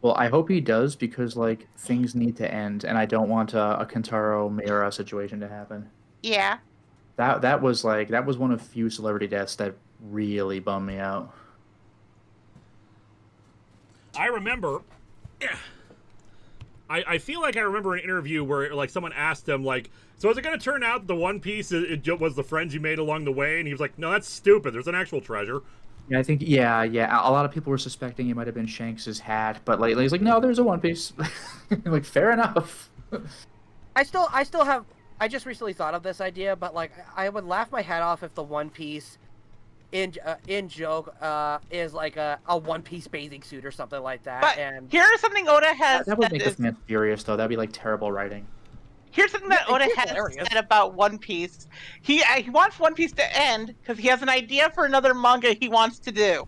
Well, I hope he does, because, like, things need to end, and I don't want a Kentaro Miura situation to happen. Yeah. That was one of few celebrity deaths that really bummed me out. I remember. I feel like I remember an interview where like someone asked him like, so is it going to turn out that the One Piece it was the friends you made along the way? And he was like, no, that's stupid. There's an actual treasure. Yeah, I think yeah. A lot of people were suspecting it might have been Shanks's hat, but like he's like, no, there's a One Piece. Like, fair enough. I still have. I just recently thought of this idea, but like I would laugh my head off if the One Piece in joke is like a One Piece bathing suit or something like that. But and here's something Oda has That would said make the fans furious, though. That'd be like terrible writing. Here's something that Yeah, Oda it's has hilarious. said about One Piece. He wants One Piece to end because he has an idea for another manga he wants to do.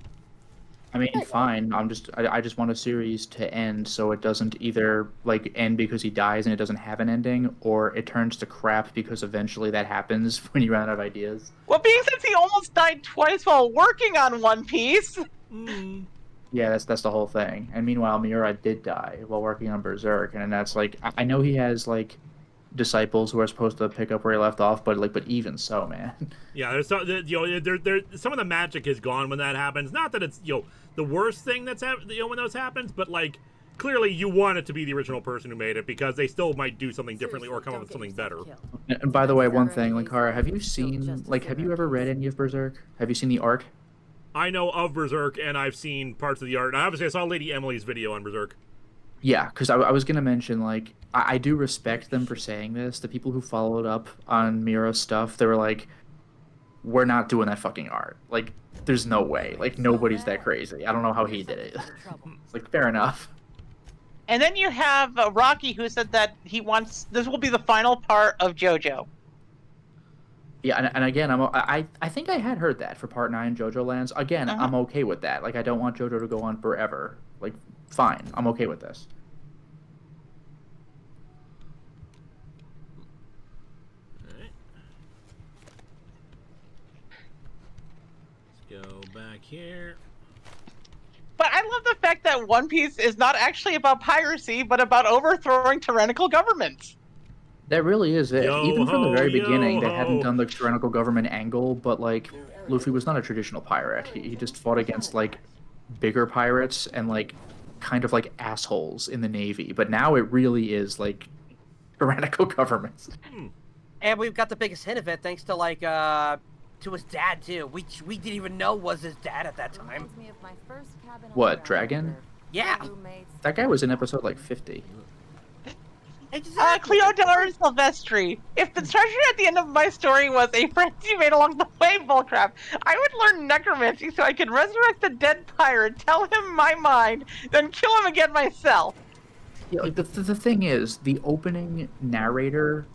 I mean, fine. I just want a series to end so it doesn't either like end because he dies and it doesn't have an ending, or it turns to crap because eventually that happens when you run out of ideas. Well, being since he almost died twice while working on One Piece. Yeah, that's the whole thing. And meanwhile, Miura did die while working on Berserk, and that's like I know he has like disciples who are supposed to pick up where he left off, but even so, man. Yeah, there's some, some of the magic is gone when that happens. Not that it's the worst thing that's when those happens, but like clearly you want it to be the original person who made it because they still might do something differently or come up with something better. And by the way, one thing, Linkara, have you ever read any of Berserk? Have you seen the art? I know of Berserk and I've seen parts of the art. And obviously, I saw Lady Emily's video on Berserk. Yeah, because I was gonna mention like I do respect them for saying this. The people who followed up on Miura's stuff, they were like, "We're not doing that fucking art. Like, there's no way. Like, nobody's that crazy. I don't know how he did it." It's like, fair enough. And then you have Rocky, who said that he wants this will be the final part of JoJo. Yeah, and again, I think I had heard that for Part 9 JoJo Lands. Again, I'm okay with that. Like, I don't want JoJo to go on forever. Like, fine, I'm okay with this. Let's go back here. But I love the fact that One Piece is not actually about piracy, but about overthrowing tyrannical governments. That really is it. Even from the very beginning, they hadn't Yo-ho. done the tyrannical government angle, but like Luffy was not a traditional pirate. He just fought against like bigger pirates and like kind of like assholes in the Navy. But now it really is like tyrannical governments. And we've got the biggest hint of it thanks to like to his dad too. We didn't even know was his dad at that time. Reminds me of my first cabin on What, the Dragon? where Yeah. roommates- That guy was in episode like 50. Exactly. Cleodora Silvestri. If the treasure at the end of my story was a friend you made along the way, bullcrap, I would learn necromancy so I could resurrect the dead pirate, tell him my mind, then kill him again myself. Yeah, like the thing is, the opening narrator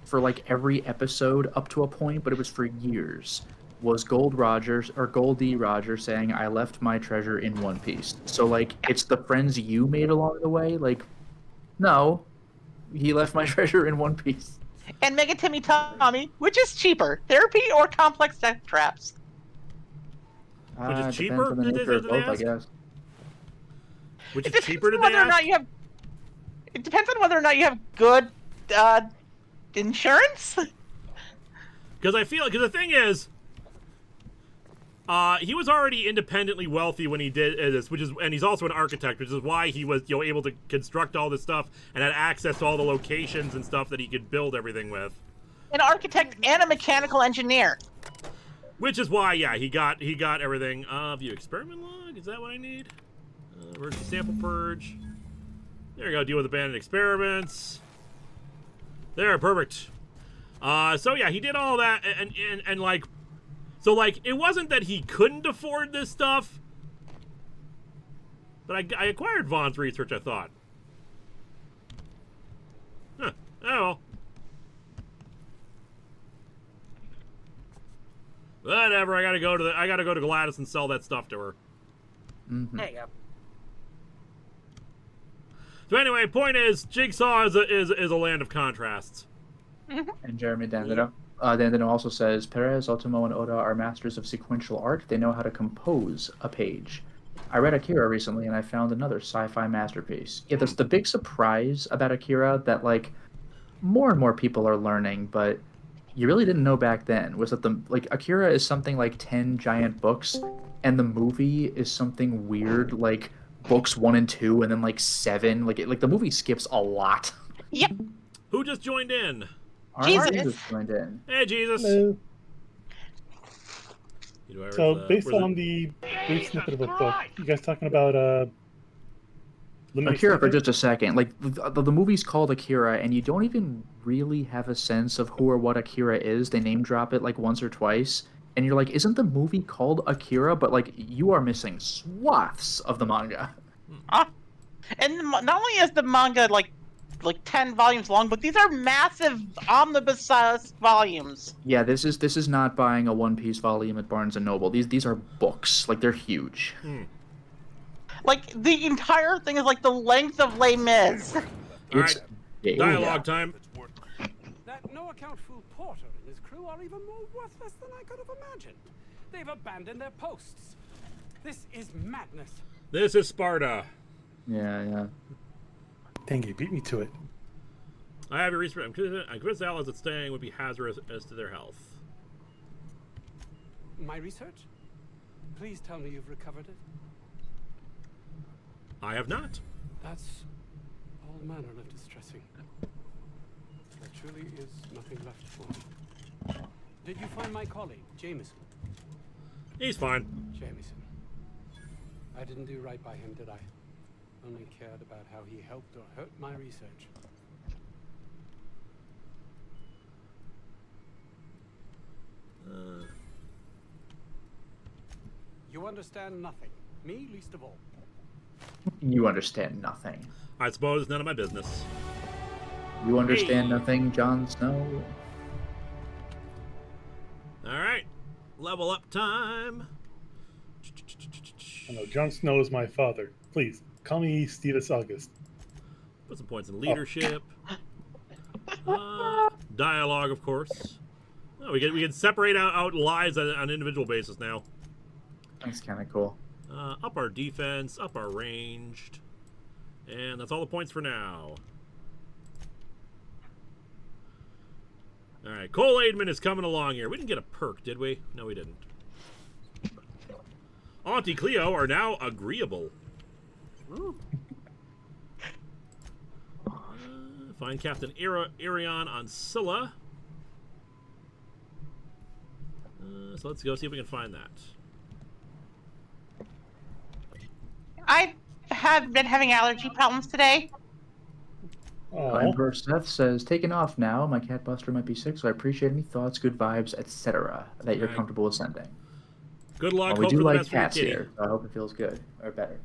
for like every episode up to a point, but it was for years, was Goldie Rogers saying, "I left my treasure in One Piece." So like, it's the friends you made along the way. Like, no, he left my treasure in One Piece. And Mega Timmy Tommy, which is cheaper, therapy or complex sex traps? Which is Depends cheaper? on the nature of both, I guess. Which It is cheaper, did depends they on whether or not ask? you have. It depends on whether or not you have good insurance. Because the thing is, he was already independently wealthy when he did this, and he's also an architect, which is why he was able to construct all this stuff and had access to all the locations and stuff that he could build everything with. An architect and a mechanical engineer. Which is why, yeah, he got everything. View experiment log. Is that what I need? Emergency sample purge. There you go. Deal with abandoned experiments. There, perfect. So yeah, he did all that, and like, so like, it wasn't that he couldn't afford this stuff, but I acquired Vaughn's research. I thought. Huh. Oh well. Whatever. I gotta go to Gladys and sell that stuff to her. Mm-hmm. There you go. So anyway, point is, Jigsaw is a land of contrasts. And Jeremy Dandino. Dandino also says, Perez, Otomo, and Oda are masters of sequential art. They know how to compose a page. I read Akira recently, and I found another sci-fi masterpiece. Yeah, that's the big surprise about Akira that, like, more and more people are learning, but you really didn't know back then, was that Akira is something like 10 giant books, and the movie is something weird, like books 1 and 2, and then like 7. Like the movie skips a lot. Yep. Who just joined in? Jesus. Just joined in. Hey, Jesus. Hello. So, based where's on the brief snippet of a book, you guys talking about Akira for just a second. Like the movie's called Akira, and you don't even really have a sense of who or what Akira is. They name drop it like once or twice, and you're like, "Isn't the movie called Akira?" But like, you are missing swaths of the manga. And not only is the manga like 10 volumes long, but these are massive omnibus volumes. Yeah, this is not buying a One Piece volume at Barnes and Noble. These are books. Like, they're huge. Like, the entire thing is like the length of Les Mis. Alright, dialogue time. That no account fool Porter and his crew are even more worthless than I could have imagined. They've abandoned their posts. This is madness. This is Sparta. Yeah. Dang, you beat me to it. I have your research. I'm convinced the allies that staying would be hazardous as to their health. My research? Please tell me you've recovered it. I have not. That's all manner of distressing. There truly is nothing left for me. Did you find my colleague, Jameson? He's fine. Jameson. I didn't do right by him, did I? Only cared about how he helped or hurt my research. You understand nothing. Me least of all. You understand nothing. I suppose it's none of my business. You understand nothing, Jon Snow? Alright. Level up time. I know, Jon Snow is my father. Please, call me Stevus August. Put some points in leadership. Dialogue, of course. Oh, we can separate out lives on an individual basis now. That's kind of cool. Up our defense, up our ranged. And that's all the points for now. Alright, Cole Aidman is coming along here. We didn't get a perk, did we? No, we didn't. Auntie Cleo are now agreeable. Find Captain Irion on Scylla. So let's go see if we can find that. I have been having allergy problems today. Emperor Seth says, taking off now. My cat Buster might be sick, so I appreciate any thoughts, good vibes, etc. that you're comfortable with sending. Good luck. We Hope do for the like best for your cats kitty. here, so I hope it feels good, or better.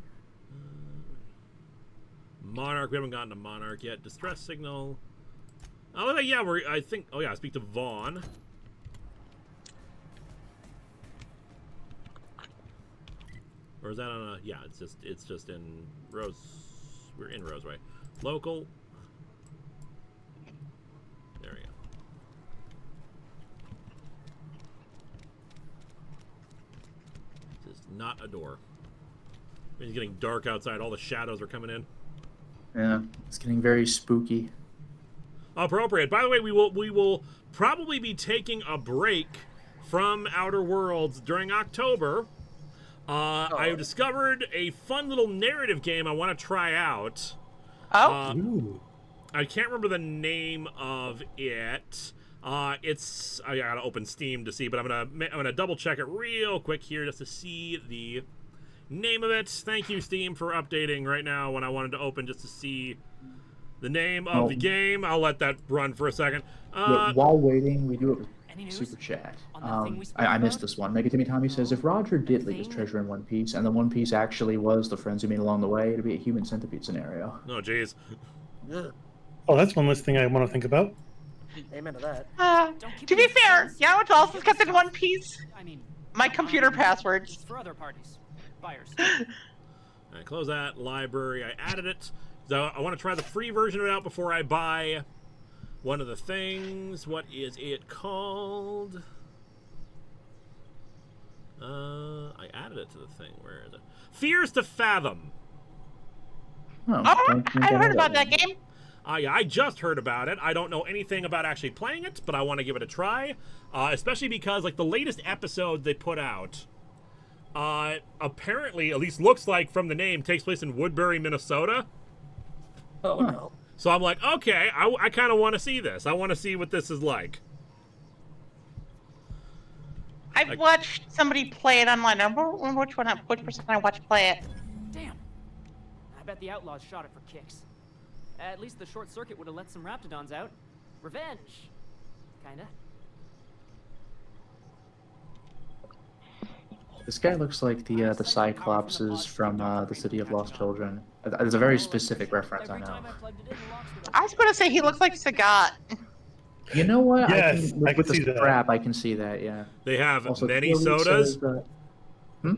Monarch. We haven't gotten to Monarch yet. Distress signal. Oh yeah, I think. Oh yeah, I speak to Vaughn. Or is that on a? Yeah, it's just in Rose. We're in Roseway. Local. There we go. This is not a door. It's getting dark outside. All the shadows are coming in. Yeah, it's getting very spooky. Appropriate. By the way, we will probably be taking a break from Outer Worlds during October. I have discovered a fun little narrative game I want to try out. Oh. I can't remember the name of it. I gotta open Steam to see, but I'm gonna double check it real quick here just to see the name of it. Thank you, Steam, for updating right now when I wanted to open just to see the name of the game. I'll let that run for a second. While waiting, we do have a super chat. I missed this one. Mega Timmy Tommy says, if Roger did leave his treasure in One Piece, and the One Piece actually was the friends he made along the way, it'd be a human centipede scenario. Oh, jeez. Oh, that's one less thing I want to think about. Amen to that. To be fair, you know what else is kept in one piece? My computer passwords. For other parties, buyers. I close that library. I added it. So I want to try the free version of it out before I buy one of the things. What is it called? I added it to the thing. Where is it? Fears to Fathom. Oh, I heard about that game. Yeah, I just heard about it. I don't know anything about actually playing it, but I want to give it a try. Especially because, like, the latest episode they put out, apparently, at least looks like from the name, takes place in Woodbury, Minnesota. Oh, no. So I'm like, okay, I kind of want to see this. I want to see what this is like. I've watched somebody play it online. I don't remember which person I watched play it. Damn. I bet the Outlaws shot it for kicks. At least the short circuit would have let some Raptidons out. Revenge. Kinda. This guy looks like the Cyclopses from the City of Lost Children. It's a very specific reference, I know. I was going to say he looks like Sagat. You know what? Yes, I can with see the that. strap, I can see that, yeah. They have Also, many Elite sodas. says,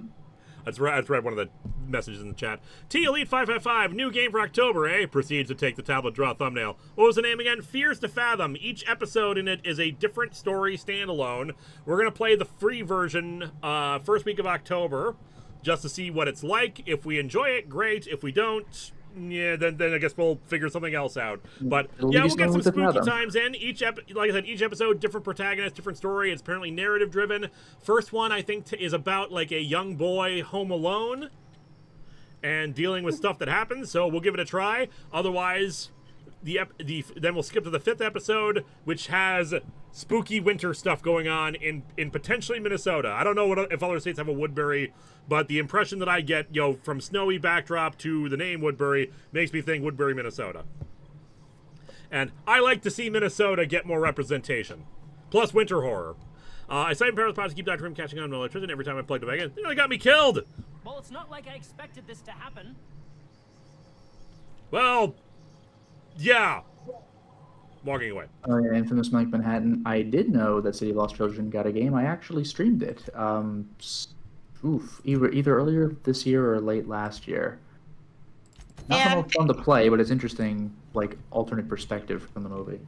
That's read one of the messages in the chat. T Elite 555, new game for October, eh? Proceeds to take the tablet, draw a thumbnail. What was the name again? Fears to Fathom. Each episode in it is a different story standalone. We're going to play the free version first week of October just to see what it's like. If we enjoy it, great. If we don't, yeah, then I guess we'll figure something else out. But yeah, we'll get some spooky times in. Like I said, each episode, different protagonist, different story. It's apparently narrative driven. First one, I think, is about like a young boy home alone and dealing with stuff that happens. So we'll give it a try. Otherwise, then we'll skip to the 5th episode, which has spooky winter stuff going on in potentially Minnesota. I don't know if other states have a Woodbury, but the impression that I get, from snowy backdrop to the name Woodbury makes me think Woodbury, Minnesota. And I like to see Minnesota get more representation. Plus winter horror. I cite in Paris to keep Dr. Rim catching on my electricity every time I plug the bag in. They nearly got me killed! Well, it's not like I expected this to happen. Well, yeah. Walking away. Infamous Mike Manhattan. I did know that City of Lost Children got a game. I actually streamed it. Either earlier this year or late last year. Not the most fun to play, but it's interesting, like, alternate perspective from the movie.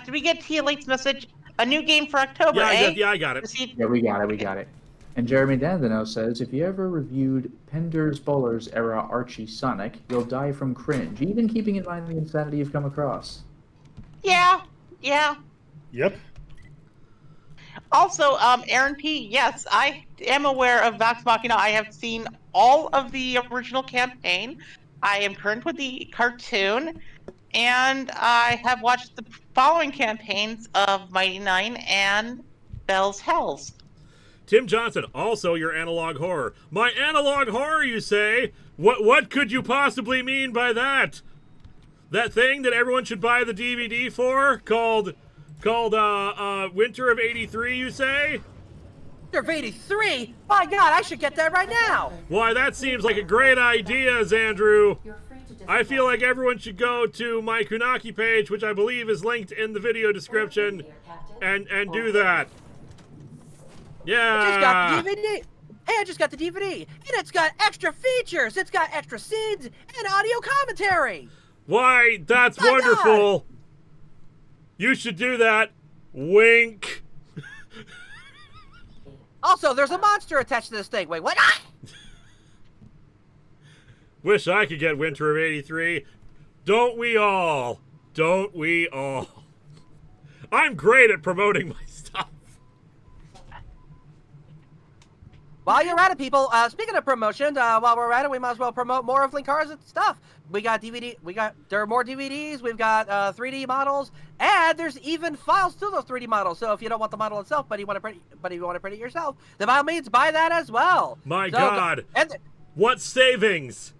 Did we get Tia Late's message? A new game for October, Yeah, I got it. Yeah, we got it. And Jeremy Dandino says, if you ever reviewed Pender's Bowlers era Archie Sonic, you'll die from cringe, even keeping in mind the insanity you've come across. Yeah. Yep. Also, Aaron P., yes, I am aware of Vox Machina. I have seen all of the original campaign. I am current with the cartoon, and I have watched the following campaigns of Mighty Nine and Bell's Hells. Tim Johnson, also your analog horror. My analog horror, you say? What could you possibly mean by that? That thing that everyone should buy the DVD for, called Winter of '83, you say? Winter of '83? My God, I should get that right now. Why, that seems like a great idea, Xandrew. I feel like everyone should go to my Kunaki page, which I believe is linked in the video description, and do that. Yeah. I just got the DVD. Hey, I just got the DVD, and it's got extra features. It's got extra scenes and audio commentary. Why, that's wonderful. You should do that. Wink. Also, there's a monster attached to this thing. Wait, what? Ah! Wish I could get Winter of '83. Don't we all? Don't we all? I'm great at promoting my stuff. While you're at it, people, speaking of promotion, while we're at it, we might as well promote more of Linkara's stuff. We got there are more DVDs, we've got 3D models, and there's even files to those 3D models. So if you don't want the model itself, but you want to print it yourself, then by all means, buy that as well. My God. What savings?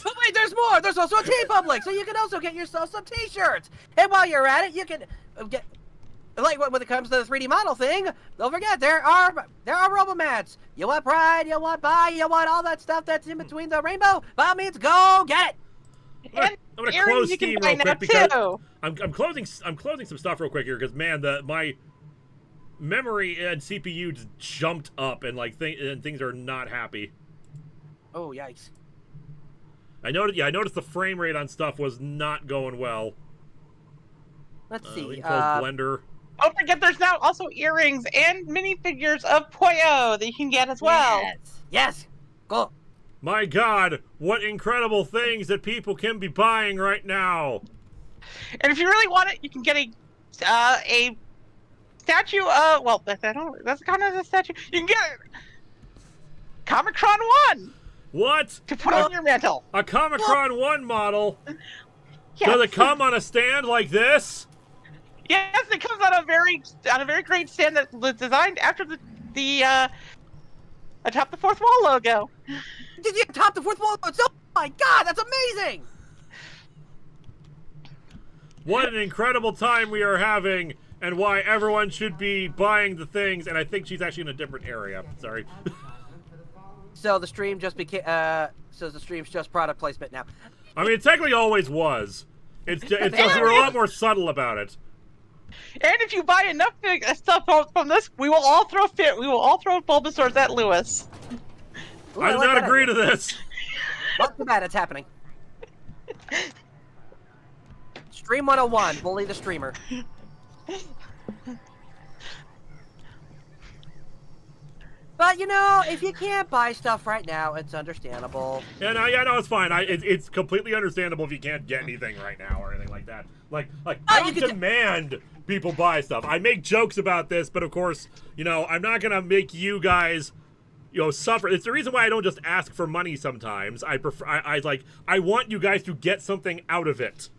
But wait, there's more. There's also a TeePublic, so you can also get yourself some T-shirts. And while you're at it, you can get, like when it comes to the 3D model thing, don't forget there are RoboMats. You want Pride, you want Buy, you want all that stuff that's in between the rainbow. By all means, go get it. I'm gonna close Steam real quick because I'm closing some stuff real quick here because man, my memory and CPU just jumped up and like things are not happy. Oh yikes! I noticed the frame rate on stuff was not going well. Let's see. Close Blender. Don't forget, there's now also earrings and minifigures of Poyo that you can get as well. Yes. Cool. My God, what incredible things that people can be buying right now. And if you really want it, you can get a statue of, well, that's kind of a statue. You can get Comicon One. What? To put on your mantle. A Comicon One model? Yes. Does it come on a stand like this? Yes, it comes on a very great stand that was designed after the Atop the Fourth Wall logo. Did you Atop the Fourth Wall? Oh my God, that's amazing! What an incredible time we are having, and why everyone should be buying the things. And I think she's actually in a different area. Sorry. So the stream just became. So the stream's just product placement now. I mean, it technically always was. It's just we were a lot more subtle about it. And if you buy enough stuff from this, we will all throw Bulbasaurs at Lewis. Ooh, I do not agree to this. Not too bad, it's happening. Stream 101, bully the streamer. But you know, if you can't buy stuff right now, it's understandable. Yeah, no, it's fine. It's completely understandable if you can't get anything right now or anything like that. Like I don't demand people buy stuff. I make jokes about this, but of course, you know, I'm not gonna make you guys, you know, suffer. It's the reason why I don't just ask for money sometimes. I want you guys to get something out of it.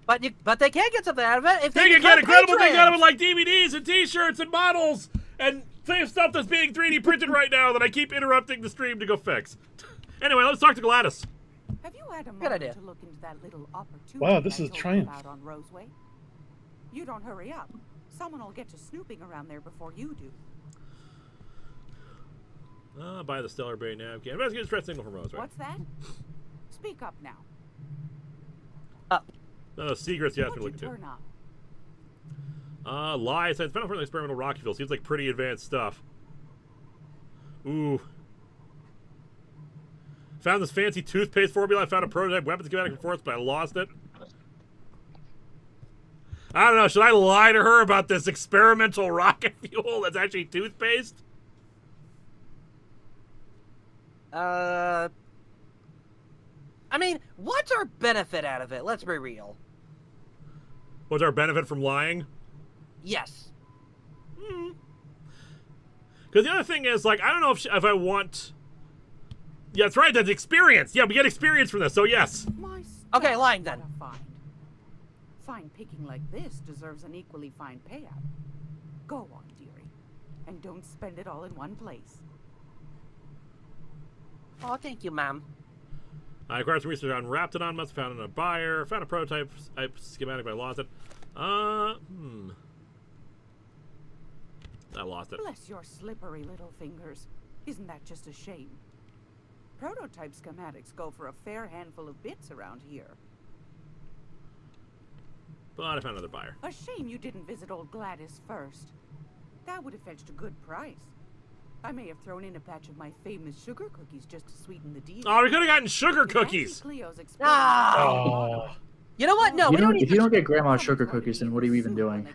But they can get something out of it if they can get incredible things out of it, like DVDs and T-shirts and models and stuff that's being 3D printed right now that I keep interrupting the stream to go fix. Anyway, let's talk to Gladys. Have you had a moment to look into that little opportunity? Wow, this is a triumph. Out on Roseway? You don't hurry up. Someone will get to snooping around there before you do. Buy the Stellar Bay nav. Okay, investigate the stress signal from Roseway. What's that? Speak up now. No, secrets you have to look into. Turn up? Lies. It's been for an experimental rocky field. Seems like pretty advanced stuff. Ooh. Found this fancy toothpaste formula. I found a prototype weapon to go back and forth, but I lost it. I don't know. Should I lie to her about this experimental rocket fuel that's actually toothpaste? I mean, what's our benefit out of it? Let's be real. What's our benefit from lying? Yes. Because the other thing is, like, I don't know if I want... Yeah, that's right, that's experience. Yeah, we get experience from this, so yes. Okay, lying then. Fine picking like this deserves an equally fine payout. Go on, dearie. And don't spend it all in one place. Oh, thank you, Mom. I acquired some research on Raptidon, must have found a buyer. Found a prototype schematic, but I lost it. I lost it. Bless your slippery little fingers. Isn't that just a shame? Prototype schematics go for a fair handful of bits around here. But I found another buyer. A shame you didn't visit old Gladys first. That would have fetched a good price. I may have thrown in a batch of my famous sugar cookies just to sweeten the deal. Oh, we could have gotten sugar cookies. Oh. You know what? No, You we don't don't, need if you the don't get grandma's sugar cookies, then what are you even doing?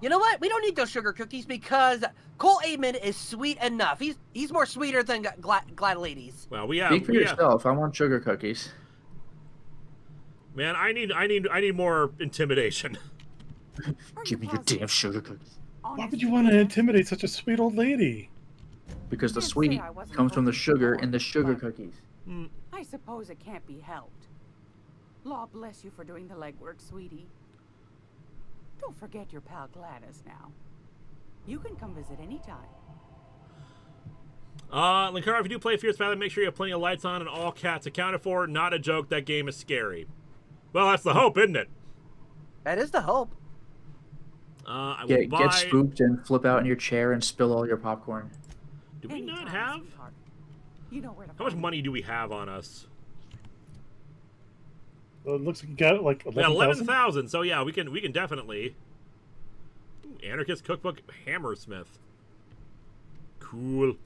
You know what? We don't need those sugar cookies because Cole Aidman is sweet enough. He's more sweeter than Glad Ladies. Well, we have. Speak for yourself. I want sugar cookies. Man, I need more intimidation. Give me your damn sugar cookies. Why would you want to intimidate such a sweet old lady? Because the sweet comes from the sugar in the sugar cookies. I suppose it can't be helped. Law bless you for doing the legwork, sweetie. Don't forget your pal Gladys now. You can come visit anytime. Linkara, if you do play Fierce Valley, make sure you have plenty of lights on and all cats accounted for. Not a joke, that game is scary. Well, that's the hope, isn't it? That is the hope. I will buy... Get spooked and flip out in your chair and spill all your popcorn. Do we not have... You know where to How much money do we have on us? Well, it looks like you got like 11,000. 11,000. So yeah, we can definitely. Ooh, Anarchist Cookbook Hammersmith. Cool.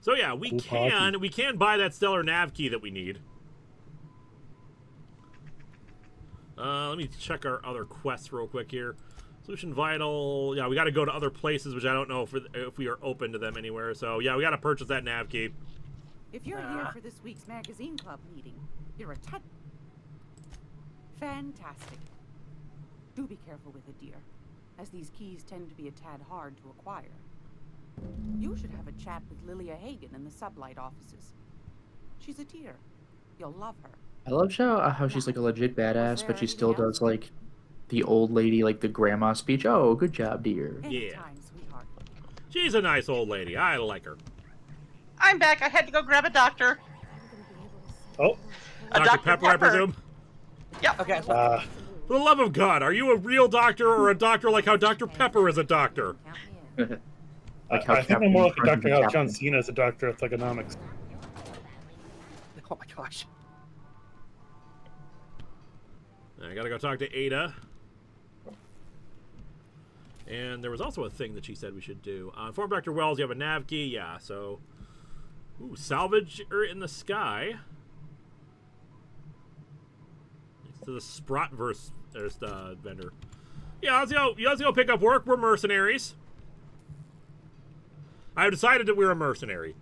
So yeah, we can buy that stellar nav key that we need. Let me check our other quests real quick here. Solution Vital. Yeah, we got to go to other places, which I don't know if we are open to them anywhere. So yeah, we got to purchase that nav key. If you're here for this week's magazine club meeting, you're a fantastic. Do be careful with it, dear, as these keys tend to be a tad hard to acquire. You should have a chat with Lilia Hagen in the sublight offices. She's a dear. You'll love her. I love how she's like a legit badass, but she still does like the old lady, like the grandma speech. Oh, good job, dear. Yeah. She's a nice old lady. I like her. I'm back. I had to go grab a doctor. Oh. Dr. Pepper, I presume? Yep. Okay. For the love of God, are you a real doctor or a doctor like how Dr. Pepper is a doctor? Like how I think I'm more like a doctor how Captain. John Cena is a doctor of thugonomics. Oh my gosh. I gotta go talk to Ada. And there was also a thing that she said we should do. Inform Dr. Wells, you have a nav key? Yeah, so... Ooh, salvage in the sky. Next to the Sprotverse vendor. Yeah, let's go pick up work. We're mercenaries. I have decided that we're a mercenary.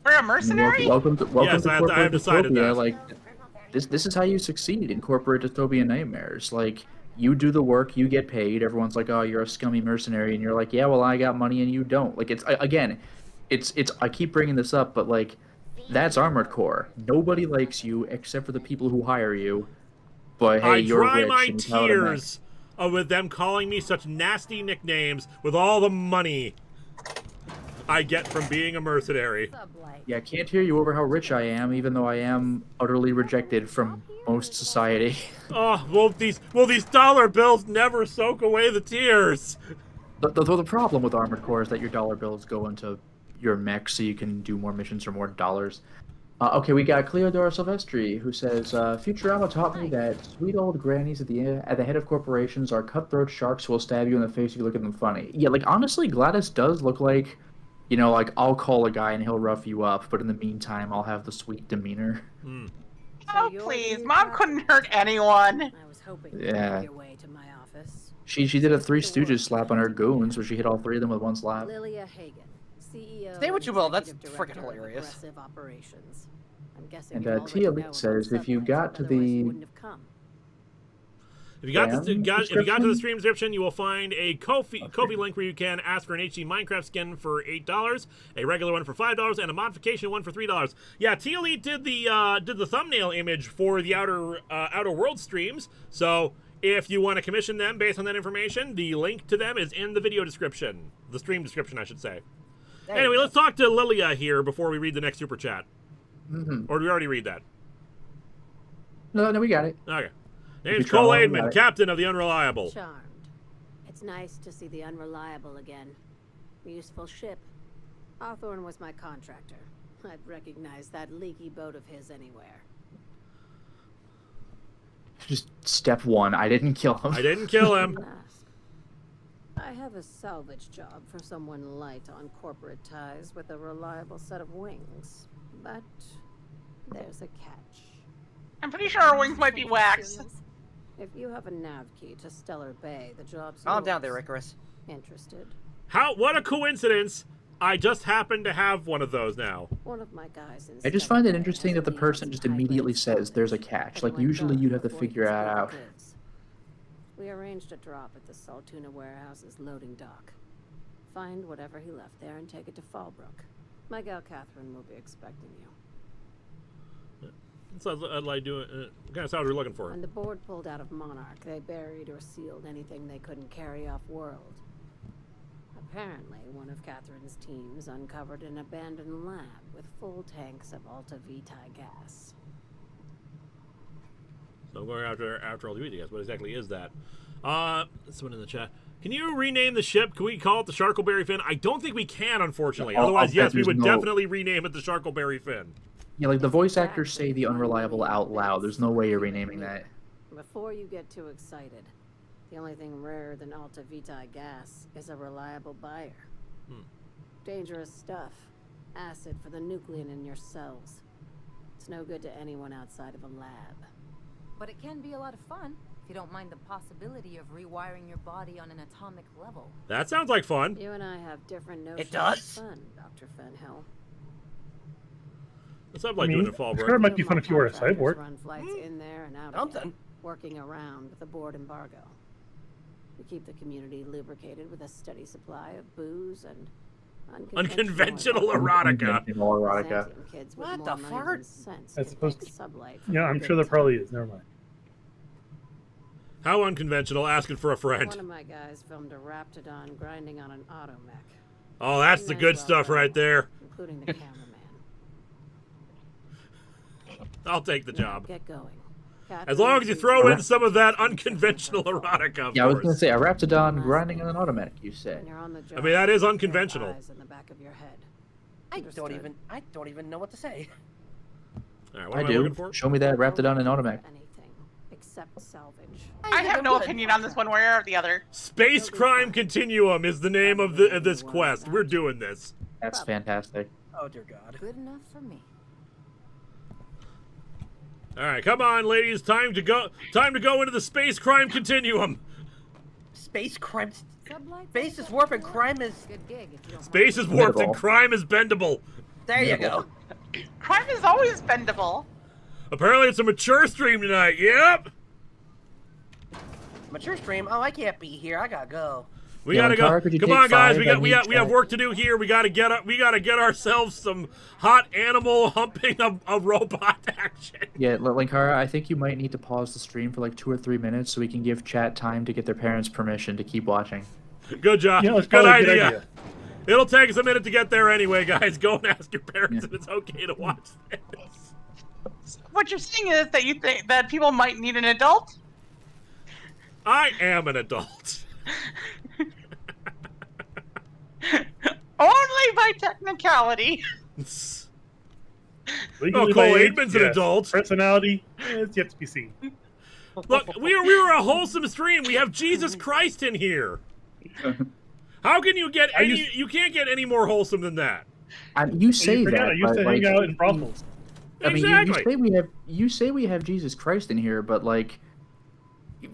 We're a mercenary? Welcome to Yes, I have decided dystopia. that. Like, this is how you succeed in corporate dystopian nightmares. Like, you do the work, you get paid. Everyone's like, "Oh, you're a scummy mercenary," and you're like, "Yeah, well, I got money and you don't." Like, it's again, it's. I keep bringing this up, but like, that's Armored Core. Nobody likes you except for the people who hire you. But hey, you're rich. I dry my and you tell them that. tears with them calling me such nasty nicknames with all the money I get from being a mercenary. Yeah, I can't hear you over how rich I am, even though I am utterly rejected from most society. Oh, will these dollar bills never soak away the tears? The problem with Armored Core is that your dollar bills go into your mech so you can do more missions for more dollars. Okay, we got Cleodora Silvestri, who says, Futurama taught me that sweet old grannies at the head of corporations are cutthroat sharks who will stab you in the face if you look at them funny. Yeah, like, honestly, Gladys does look like, you know, like, I'll call a guy and he'll rough you up, but in the meantime, I'll have the sweet demeanor. Oh, please. Mom couldn't hurt anyone. I was hoping Yeah. to make your way to my office. She did a Three Stooges slap on her goons, where she hit all three of them with one slap. Lilia Hagen, CEO. Say what you will, that's Executive freaking Director of hilarious. Aggressive Operations. I'm guessing And you already Tia know Lee says, about if you subtypes, got to otherwise you the wouldn't have come. If you got to the description? stream description, you will find a Ko-fi link where you can ask for an HD Minecraft skin for $8, a regular one for $5, and a modification one for $3. Yeah, Tia Lee did the thumbnail image for the Outer World streams. So if you want to commission them based on that information, the link to them is in the video description, the stream description, I should say. Anyway, let's talk to Lilia here before we read the next super chat. Or do we already read that? No, we got it. Okay. Name's Cole Aidman, captain of the Unreliable. Charmed. It's nice to see the Unreliable again. Useful ship. Hawthorne was my contractor. I'd recognize that leaky boat of his anywhere. Just step one. I didn't kill him. I didn't kill him. I have a salvage job for someone light on corporate ties with a reliable set of wings. But there's a catch. I'm pretty sure our wings might be wax. If you have a nav key to Stellar Bay, the job's Calm yours. down there, Icarus. Interested? What a coincidence! I just happen to have one of those now. One of my guys in I just find it interesting that the person just immediately says there's a catch. Like, usually you'd have to figure it out. We arranged a drop at the Saltuna warehouse's loading dock. Find whatever he left there and take it to Fallbrook. My gal Catherine will be expecting you. Sounds like doing what kind of sound we're looking for. When the board pulled out of Monarch, they buried or sealed anything they couldn't carry off-world. Apparently, one of Catherine's teams uncovered an abandoned lab with full tanks of Alta Vitae gas. So I'm going after all the Vitae gas. What exactly is that? Someone in the chat. Can you rename the ship? Can we call it the Sharkleberry Fin? I don't think we can, unfortunately. Otherwise, yes, we would definitely rename it the Sharkleberry Fin. Yeah, like the voice actors say the unreliable out loud. There's no way you're renaming that. Before you get too excited, the only thing rarer than Alta Vitae gas is a reliable buyer. Dangerous stuff. Acid for the nuclein in your cells. It's no good to anyone outside of a lab. But it can be a lot of fun if you don't mind the possibility of rewiring your body on an atomic level. That sounds like fun. You and I have different notions does? of fun, Dr. Fenhill. What's up like doing it Fallbrook? Sure, it might be fun if you were a cyborg. Run flights in there and out Something. again, working around the board embargo. We keep the community lubricated with a steady supply of booze and Unconventional erotica. Kids with What more the money fart? than sense As can opposed take to- sublight for Yeah, a I'm good sure there time. probably is. Never mind. How unconventional, asking for a One friend. of my guys filmed a Raptidon grinding on an automech, Oh, that's the good stuff right there. including the cameraman. I'll take the job. Get going. As long as you throw in some of that unconventional erotica, of Yeah, I was course. gonna say a Raptidon grinding on an automatic. You said. When you're on the job, I mean, that is keep unconventional. eyes in the back of your head. I don't even know what to say. All right, what I am I looking do. for? Show me that Raptidon and automatic. Anything except salvage. I have no opinion on this one way or the other. Space Crime Continuum is the name of this quest. We're doing this. That's fantastic. Oh dear God. Good enough for me. All right, come on, ladies. Time to go into the Space Crime Continuum. Space crime. Sublight Space is warp and crime is. good gig if you don't Space is warped and crime is bendable. There you go. Crime is always bendable. Apparently, it's a mature stream tonight. Yep. Mature stream. Oh, I can't be here. I gotta go. We Yeah, gotta Linkara, go. could you Come take on, guys. 5? We have work to do here. We gotta get ourselves some hot animal humping a robot action. Yeah, Linkara, I think you might need to pause the stream for like 2 or 3 minutes so we can give chat time to get their parents' permission to keep watching. Good job. Yeah, that's Good probably a idea. good idea. It'll take us a minute to get there anyway, guys. Go and ask your parents if it's okay to watch this. What you're saying is that you think that people might need an adult? I am an adult. Only by technicality. Legally Cole by age, Aidman's an yes. adult. Personality, it's yet to be seen. Look, we were a wholesome stream. We have Jesus Christ in here. How can you get any? You can't get any more wholesome than that. You say You forget that, I used but, to like, hang out in brothels. I mean, Exactly. you say we have Jesus Christ in here, but like,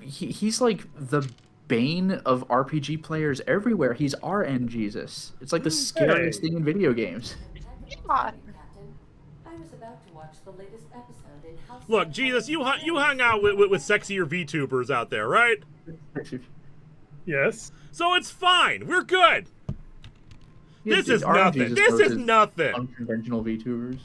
he's like the bane of RPG players everywhere. He's RN Jesus. It's like the scariest thing in video games. God. Look, Jesus, you hung out with sexier VTubers out there, right? Yes. So it's fine. We're good. This is RN nothing. Jesus This is versus nothing. Unconventional VTubers.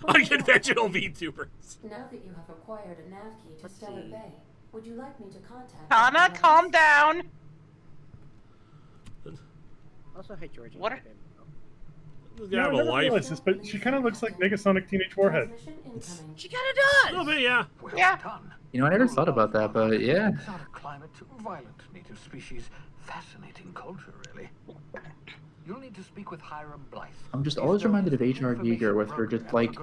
Unconventional VTubers. Now that you have acquired a nav key to Stellar Bay, would you like me to contact Anna, calm down. Also, hey Georgie. What? This Yeah, guy I have a never life. realized this, but she kind of looks like Negasonic Teenage Warhead. She kind of A does. little bit, yeah. Yeah. You know, I never thought about that, but yeah. Not a climate, violent native species. Fascinating culture, really. You'll need to speak with Hiram Blythe. I'm just always reminded of H.R. Giger with her just like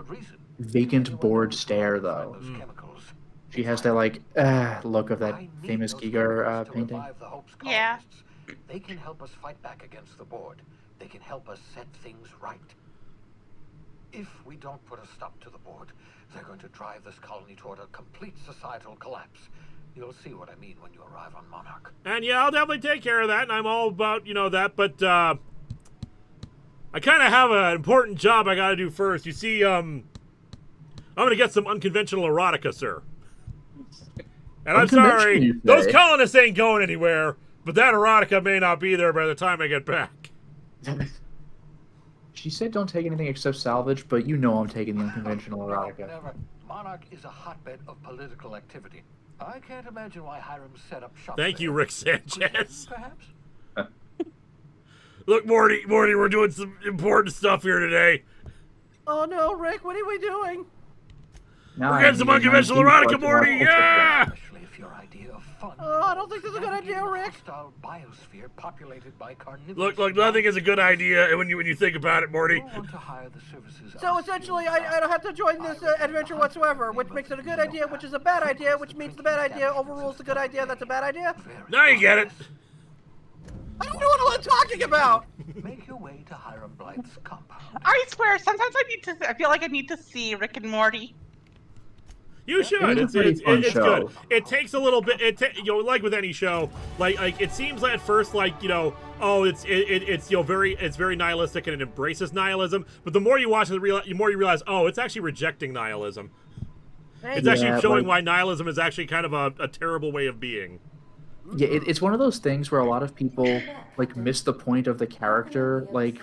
vacant bored stare though. She has that like look of that famous Giger painting. Yeah. They can help us fight back against the board. They can help us set things right. If we don't put a stop to the board, they're going to drive this colony toward a complete societal collapse. You'll see what I mean when you arrive on Monarch. And yeah, I'll definitely take care of that, and I'm all about, you know, that, but I kind of have an important job I gotta do first. You see, I'm gonna get some unconventional erotica, sir. And I'm sorry, those colonists ain't going anywhere, but that erotica may not be there by the time I get back. She said don't take anything except salvage, but you know I'm taking the unconventional erotica. Never. Monarch is a hotbed of political activity. I can't imagine why Hiram set up shop. Thank you, Rick Sanchez. Perhaps. Look, Morty, we're doing some important stuff here today. Oh no, Rick, what are we doing? We're getting some unconventional erotica, Morty, yeah! Oh, I don't think this is a good idea, Rick. Biosphere populated by Look, nothing is a good idea when you think about it, Morty. So essentially, I don't have to join this adventure whatsoever, which makes it a good idea, which is a bad idea, which means the bad idea overrules the good idea that's a bad idea. Now you get it. I don't know what I'm talking about. Make your way to Hiram Blythe's compound. I swear, sometimes I feel like I need to see Rick and Morty. You should. It's good. It takes a little bit. You know, like with any show, like it seems like at first, like, you know, oh, it's you know, very nihilistic and it embraces nihilism. But the more you watch it, the more you realize, oh, it's actually rejecting nihilism. It's actually showing why nihilism is actually kind of a terrible way of being. Yeah, it's one of those things where a lot of people like miss the point of the character. Like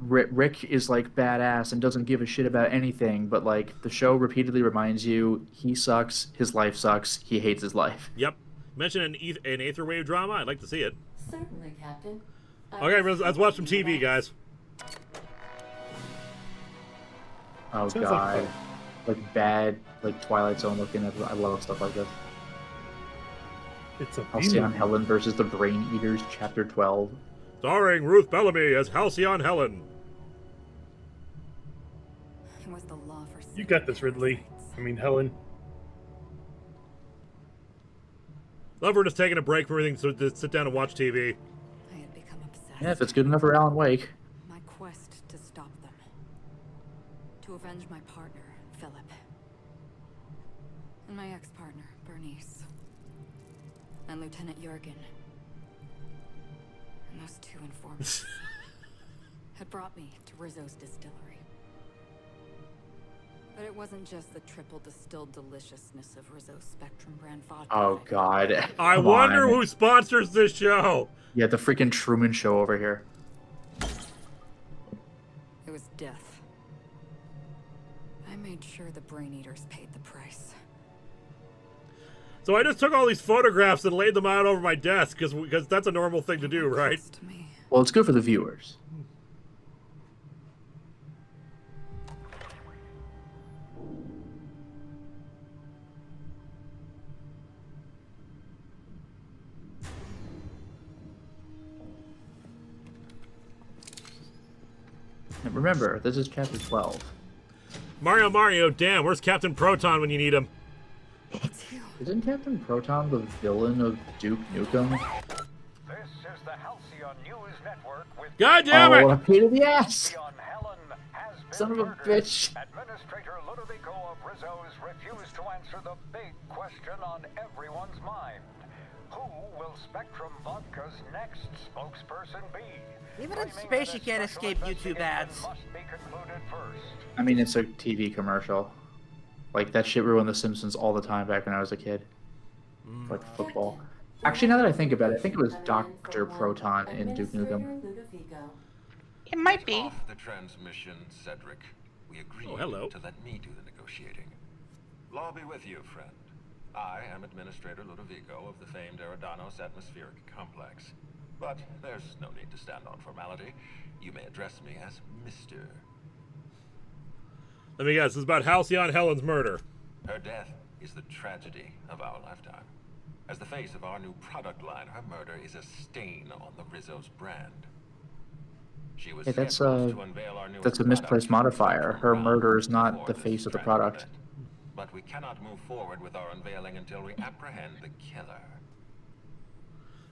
Rick is like badass and doesn't give a shit about anything, but like the show repeatedly reminds you he sucks, his life sucks, he hates his life. Yep. Mention an Aetherwave drama. I'd like to see it. Certainly, Captain. Okay, let's watch some TV, guys. Oh god, like bad, like Twilight Zone looking. I love stuff like this. It's a Halcyon Helen versus the Brain Eaters, Chapter 12. Starring Ruth Bellamy as Halcyon Helen. It was the law for You got this, Ridley. I mean, Helen. Love her just taking a break from everything so to sit down and watch TV. I had become obsessed. Yeah, if it's good enough for Alan Wake. My quest to stop them. To avenge my partner, Philip. And my ex-partner, Bernice. And Lieutenant Jurgen. And those two informants had brought me to Rizzo's distillery. But it wasn't just the triple distilled deliciousness of Rizzo's Spectrum brand vodka. Oh god. I wonder who sponsors this show. Yeah, the freaking Truman Show over here. It was death. I made sure the Brain Eaters paid the price. So I just took all these photographs and laid them out over my desk because that's a normal thing to do, right? Well, it's good for the viewers. And remember, this is Chapter 12. Mario, damn, where's Captain Proton when you need him? Isn't Captain Proton the villain of Duke Nukem? This is the Halcyon News Network with God damn it! Oh, a pain in the ass! Son of a bitch! Administrator Ludovico of Rizzo's refused to answer the big question on everyone's mind. Who will Spectrum Vodka's next spokesperson be? Even in space, you can't escape YouTube ads. Must be concluded first. I mean, it's a TV commercial. Like, that shit ruined The Simpsons all the time back when I was a kid. Like football. Actually, now that I think about it, I think it was Dr. Proton in Duke Nukem. It might be. Off the transmission, Cedric. We agreed to let me do the negotiating. Law be with you, friend. I am Administrator Ludovico of the famed Eridanos Atmospheric Complex. But there's no need to stand on formality. You may address me as Mr. Let me guess, this is about Halcyon Helen's murder. Her death is the tragedy of our lifetime. As the face of our new product line, her murder is a stain on the Rizzo's brand. She was Hey, that's scheduled to unveil our newest a misplaced product modifier. a Her round murder is not before the this face of the dreaded product. event. But we cannot move forward with our unveiling until we apprehend the killer.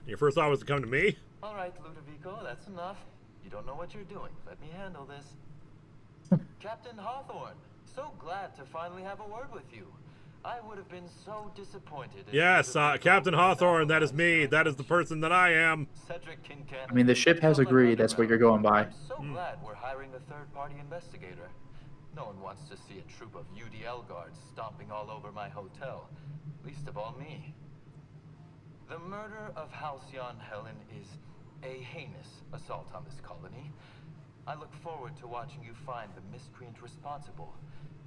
Your first thought was to come to me? All right, Ludovico, that's enough. You don't know what you're doing. Let me handle this. Captain Hawthorne, so glad to finally have a word with you. I would have been so disappointed. Yes, Captain Hawthorne, that is me. That is the person that I am. Cedric Kincannon. I mean, the ship has agreed that's what you're going by. I'm so glad we're hiring a third-party investigator. No one wants to see a troop of UDL guards stomping all over my hotel. Least of all me. The murder of Halcyon Helen is a heinous assault on this colony. I look forward to watching you find the miscreant responsible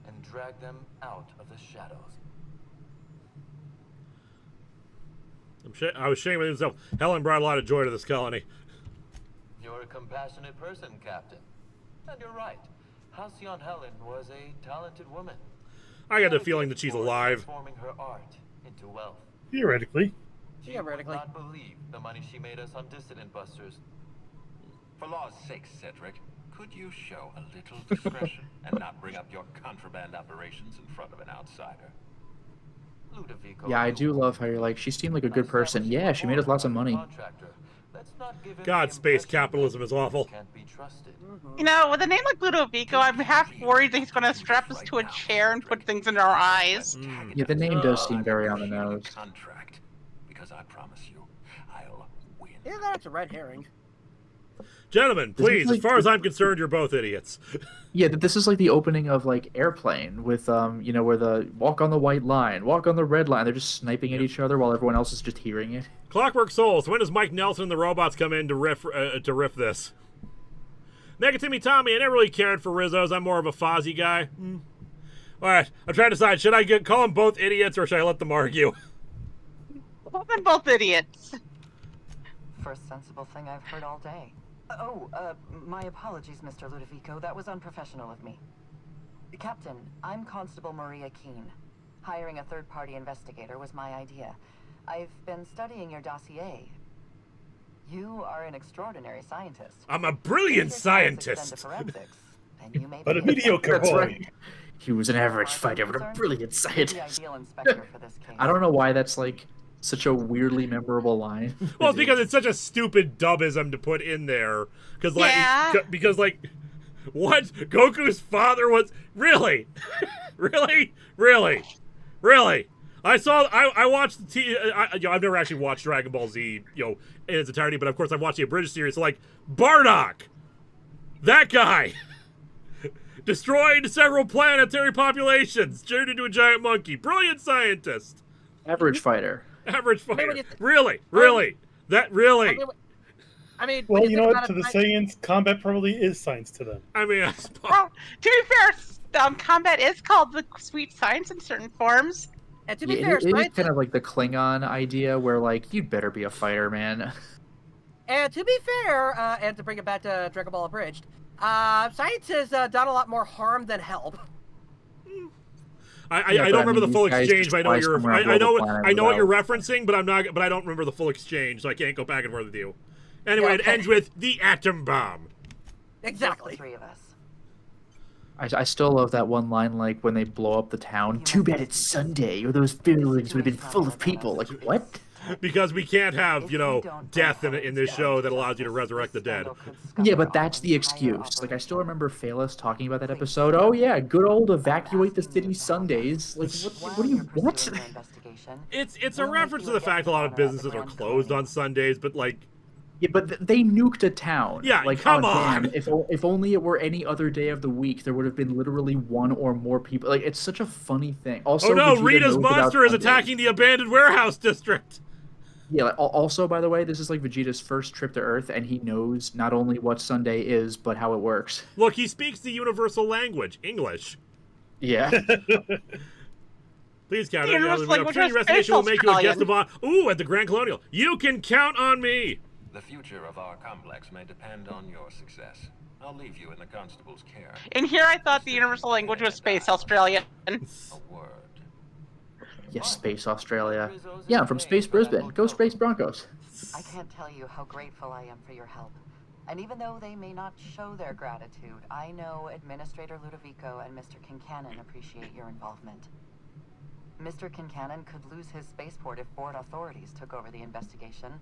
and drag them out of the shadows. I was ashamed of himself. Helen brought a lot of joy to this colony. You're a compassionate person, Captain. And you're right. Halcyon Helen was a talented woman. I got the feeling that she's alive. Transforming her art into wealth. Theoretically. You would not believe the money she made us on Dissident Busters. For law's sake, Cedric, could you show a little discretion and not bring up your contraband operations in front of an outsider? Ludovico, Yeah, I do love how you're like, she seemed like a good person. Yeah, she made us lots of money. God, space capitalism is awful. You know, with a name like Ludovico, I'm half worried that he's going to strap us to a chair and put things in our eyes. Yeah, the name does seem very on the nose. Contract, because I promise you, I'll win. Yeah, that's a red herring. Gentlemen, please, as far as I'm concerned, you're both idiots. Yeah, this is like the opening of like Airplane with you know, where the walk on the white line, walk on the red line. They're just sniping at each other while everyone else is just hearing it. Clockwork Souls. When does Mike Nelson and the robots come in to riff this? Megatimi Tommy. I never really cared for Rizzo's. I'm more of a Fozzie guy. All right, I'm trying to decide. Should I call them both idiots or should I let them argue? Well, they're both idiots. First sensible thing I've heard all day. My apologies, Mr. Ludovico. That was unprofessional of me. Captain, I'm Constable Maria Keene. Hiring a third-party investigator was my idea. I've been studying your dossier. You are an extraordinary scientist. I'm a brilliant scientist. But a mediocre boy. Right. He was an average fighter, but a brilliant scientist. I don't know why that's like such a weirdly memorable line. Well, it's because it's such a stupid dubism to put in there. Because like, what? Goku's father was really, really. I watched I've never actually watched Dragon Ball Z, in its entirety, but of course I've watched the abridged series. So like Bardock, that guy, destroyed several planetary populations, turned into a giant monkey. Brilliant scientist. Average fighter. Really. I mean, well, you know what? To the Saiyans, combat probably is science to them. I mean, well, to be fair, combat is called the sweet science in certain forms. And to be fair, it is kind of like the Klingon idea, where like you'd better be a fighter, man. And to be fair, and to bring it back to Dragon Ball Abridged, science has done a lot more harm than help. I don't remember the full exchange, but I know what you're referencing, but I don't remember the full exchange, so I can't go back and forth with you. Anyway, It ends with the atom bomb. Exactly. The three of us. I still love that one line, like when they blow up the town. Too bad it's Sunday, or those buildings would have been full of people. Like what? Because we can't have, death in this show that allows you to resurrect the dead. Yeah, but that's the excuse. Like, I still remember Phalos talking about that episode. Oh, yeah, good old evacuate the city Sundays. Like, what do you... What? It's a reference to the fact a lot of businesses are closed on Sundays, but, like... Yeah, but they nuked a town. Yeah, like, come on! Damn, if only it were any other day of the week, there would have been literally one or more people. Like, it's such a funny thing. Also, oh no, Rita's monster is attacking the abandoned warehouse district! Yeah, also, by the way, this is like Vegeta's first trip to Earth, and he knows not only what Sunday is, but how it works. Look, he speaks the universal language, English. Yeah. Please, Captain. The investigation will make you a guest of honor. Ooh, at the Grand Colonial. You can count on me. The future of our complex may depend on your success. I'll leave you in the constable's care. In here, I thought the universal language was Space Australian. A word. Yes, Space Australia. Yeah, I'm from Space Brisbane. Go Space Broncos. I can't tell you how grateful I am for your help. And even though they may not show their gratitude, I know Administrator Ludovico and Mr. Kincannon appreciate your involvement. Mr. Kincannon could lose his spaceport if board authorities took over the investigation,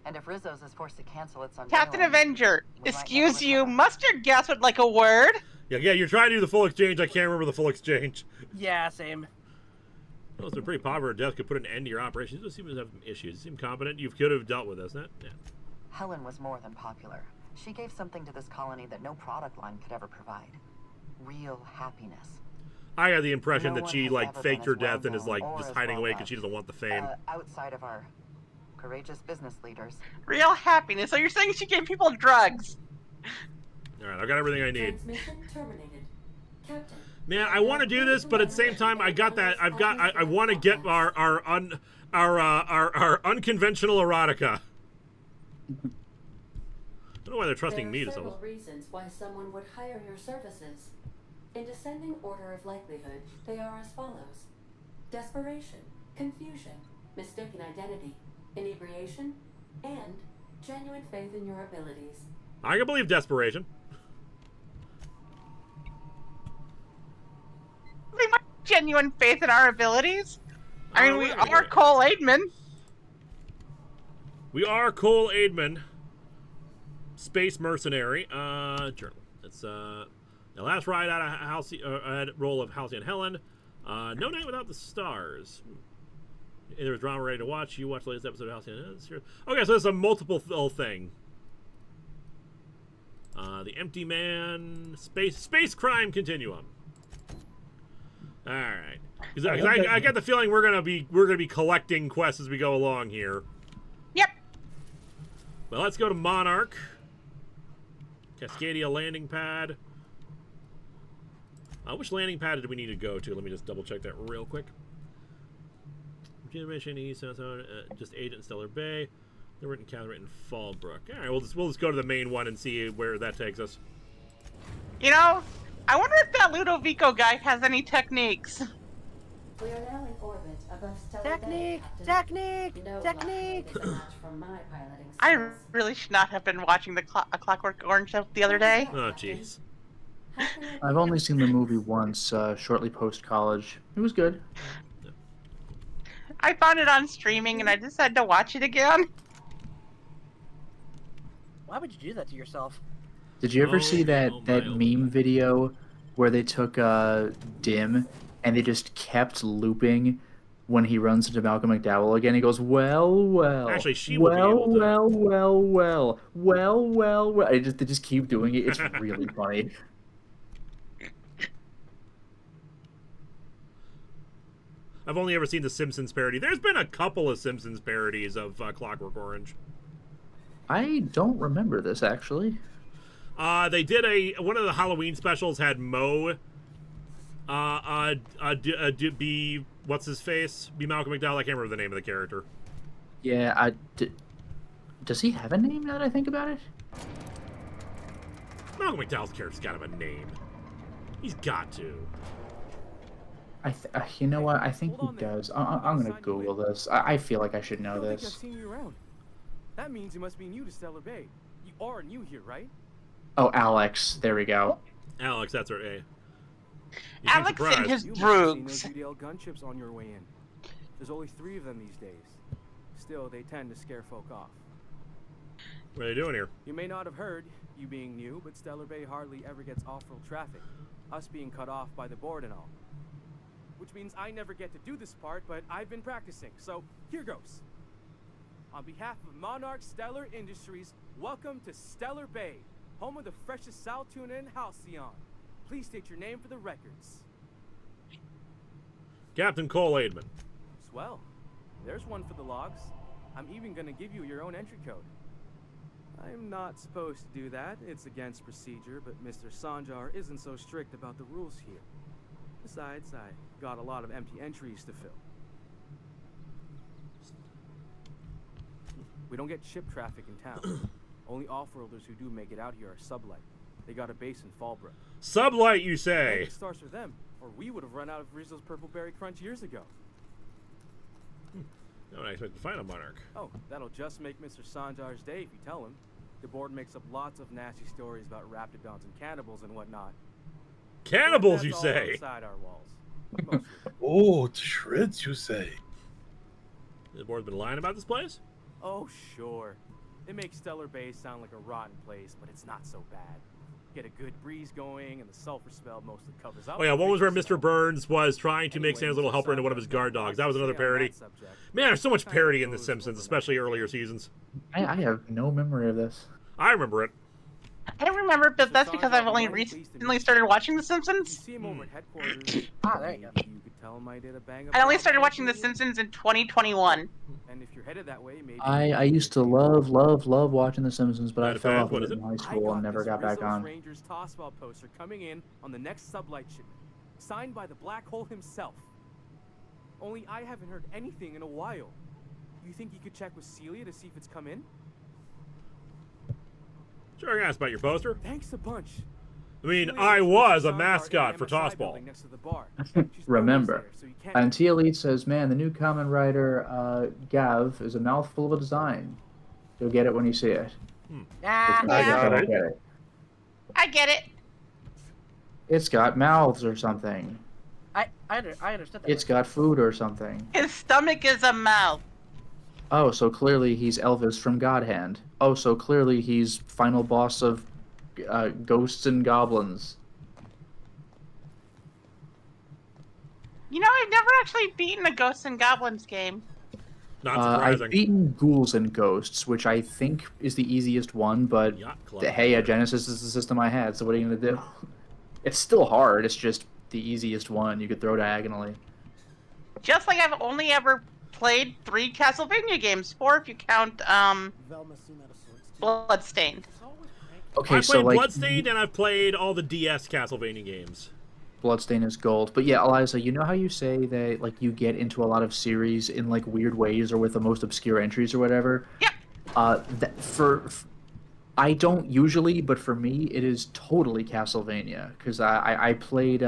and if Rizzo's is forced to cancel its Captain Avenger, excuse you, Mustard Gas would like a word. Yeah, you're trying to do the full exchange. I can't remember the full exchange. Yeah, same. Well, it's been pretty popular. Death could put an end to your operations. You don't seem to have some issues. You seem competent. You could have dealt with this, isn't it? Yeah. Helen was more than popular. She gave something to this colony that no product line could ever provide. Real happiness. I had the impression that she, like, faked her death and is, like, just hiding away because she doesn't want the fame. Outside of our courageous business leaders. Real happiness. So you're saying she gave people drugs? All right, I've got everything I need. Transmission terminated. Captain. Man, I want to do this, but at the same time, I want to get our unconventional erotica. I don't know why they're trusting me to There are sell several reasons why someone would hire your services. In descending order of likelihood, they are as follows: desperation, confusion, mistaken identity, inebriation, and genuine faith in your abilities. I can believe desperation. We have genuine faith in our abilities. I mean, we are Cole Aidman. We are Cole Aidman, space mercenary. Journal. It's the last ride out of role of Halcyon Helen. No Night Without the Stars. There was drama ready to watch. You watched the latest episode of Halcyon. Okay, so it's a multiple thing. The Empty Man, space crime continuum. All right, because I get the feeling we're gonna be collecting quests as we go along here. Yep. Well, let's go to Monarch. Cascadia landing pad. Which landing pad did we need to go to? Let me just double check that real quick. Mission East, just Agent Stellar Bay. The written encounter in Fallbrook. All right, we'll just go to the main one and see where that takes us. You know, I wonder if that Ludovico guy has any techniques. We are now in orbit above Stellar Technique, Bay, technique, no technique. is a match for my piloting skills. I really should not have been watching the Clockwork Orange the other day. Oh, jeez. I've only seen the movie once, shortly post-college. It was good. I found it on streaming and I decided to watch it again. Why would you do that to yourself? Did you ever see that meme video where they took Dim and they just kept looping when he runs into Malcolm McDowell again? He goes, well. Actually, she would be able to. well. They just keep doing it. It's really funny. I've only ever seen the Simpsons parody. There's been a couple of Simpsons parodies of Clockwork Orange. I don't remember this, actually. They did one of the Halloween specials had Mo be what's his face? Be Malcolm McDowell. I can't remember the name of the character. Yeah, does he have a name now that I think about it? Malcolm McDowell's character's got to have a name. He's got to. You know what? I think he does. I'm gonna Google this. I feel like I should know I don't think I've this. seen you around. That means you must be new to Stellar Bay. You are new here, right? Oh, Alex. There we go. Alex, that's right. Hey. Alex and his You drugs. must have seen those UDL gunships on your way in. There's only 3 of them these days. Still, they tend to scare folk off. What are they doing here? You may not have heard, you being new, but Stellar Bay hardly ever gets off-road traffic. Us being cut off by the board and all. Which means I never get to do this part, but I've been practicing, so here goes. On behalf of Monarch Stellar Industries, welcome to Stellar Bay, home of the freshest sal tuna in Halcyon. Please state your name for the records. Captain Cole Aidman. Swell. There's one for the logs. I'm even gonna give you your own entry code. I'm not supposed to do that. It's against procedure, but Mr. Sanjar isn't so strict about the rules here. Besides, I got a lot of empty entries to fill. We don't get ship traffic in town. Only off-worlders who do make it out here are Sublight. They got a base in Fallbrook. Sublight, you say? It starts with them, or we would have run out of Rizzo's Purple Berry Crunch years ago. No one expected to find a Monarch. Oh, that'll just make Mr. Sanjar's day if you tell him. The board makes up lots of nasty stories about raptidons and cannibals and whatnot. Cannibals, But you that's all say? outside our walls. Mostly. Oh, to shreds, you say? The board's been lying about this place? Oh, sure. It makes Stellar Bay sound like a rotten place, but it's not so bad. Get a good breeze going, and the sulfur smell mostly covers up. Oh yeah, one was where Mr. Burns was trying to make Santa's little helper into one of his guard dogs. That was another parody. Man, there's so much parody in The Simpsons, especially earlier seasons. I have no memory of this. I remember it. I don't remember, but that's because I've only recently started watching The Simpsons. See him over at headquarters. Ah, there you go. You could tell him I did a bang up. I only started watching The Simpsons in 2021. And if you're headed that way, maybe. I used to love watching The Simpsons, but I fell off what of is it it? in high school and never got back on. Rangers tossball poster coming in on the next sublight shipment, signed by the Black Hole himself. Only I haven't heard anything in a while. You think you could check with Celia to see if it's come in? Sure, I asked about your poster. Thanks a bunch. I mean, I was a mascot for Tossball. Remember, Until Elite says, man, the new Kamen Rider Gav is a mouthful of a design. You'll get it when you see it. Ah, I got it. I get it. It's got mouths or something. I understood that. It's got food or something. His stomach is a mouth. Oh, so clearly he's Elvis from God Hand. Oh, so clearly he's final boss of Ghosts and Goblins. You know, I've never actually beaten a Ghosts and Goblins game. Not surprising. I've beaten Ghouls and Ghosts, which I think is the easiest one, but hey, a Genesis is the system I had, so what are you going to do? It's still hard, it's just the easiest one you could throw diagonally. Just like I've only ever played 3 Castlevania games, 4 if you count Bloodstained. Okay, I've so played like Bloodstained and I've played all the DS Castlevania games. Bloodstain is gold. But yeah, Eliza, you know how you say that like you get into a lot of series in like weird ways or with the most obscure entries or whatever? Yeah. I don't usually, but for me it is totally Castlevania because I played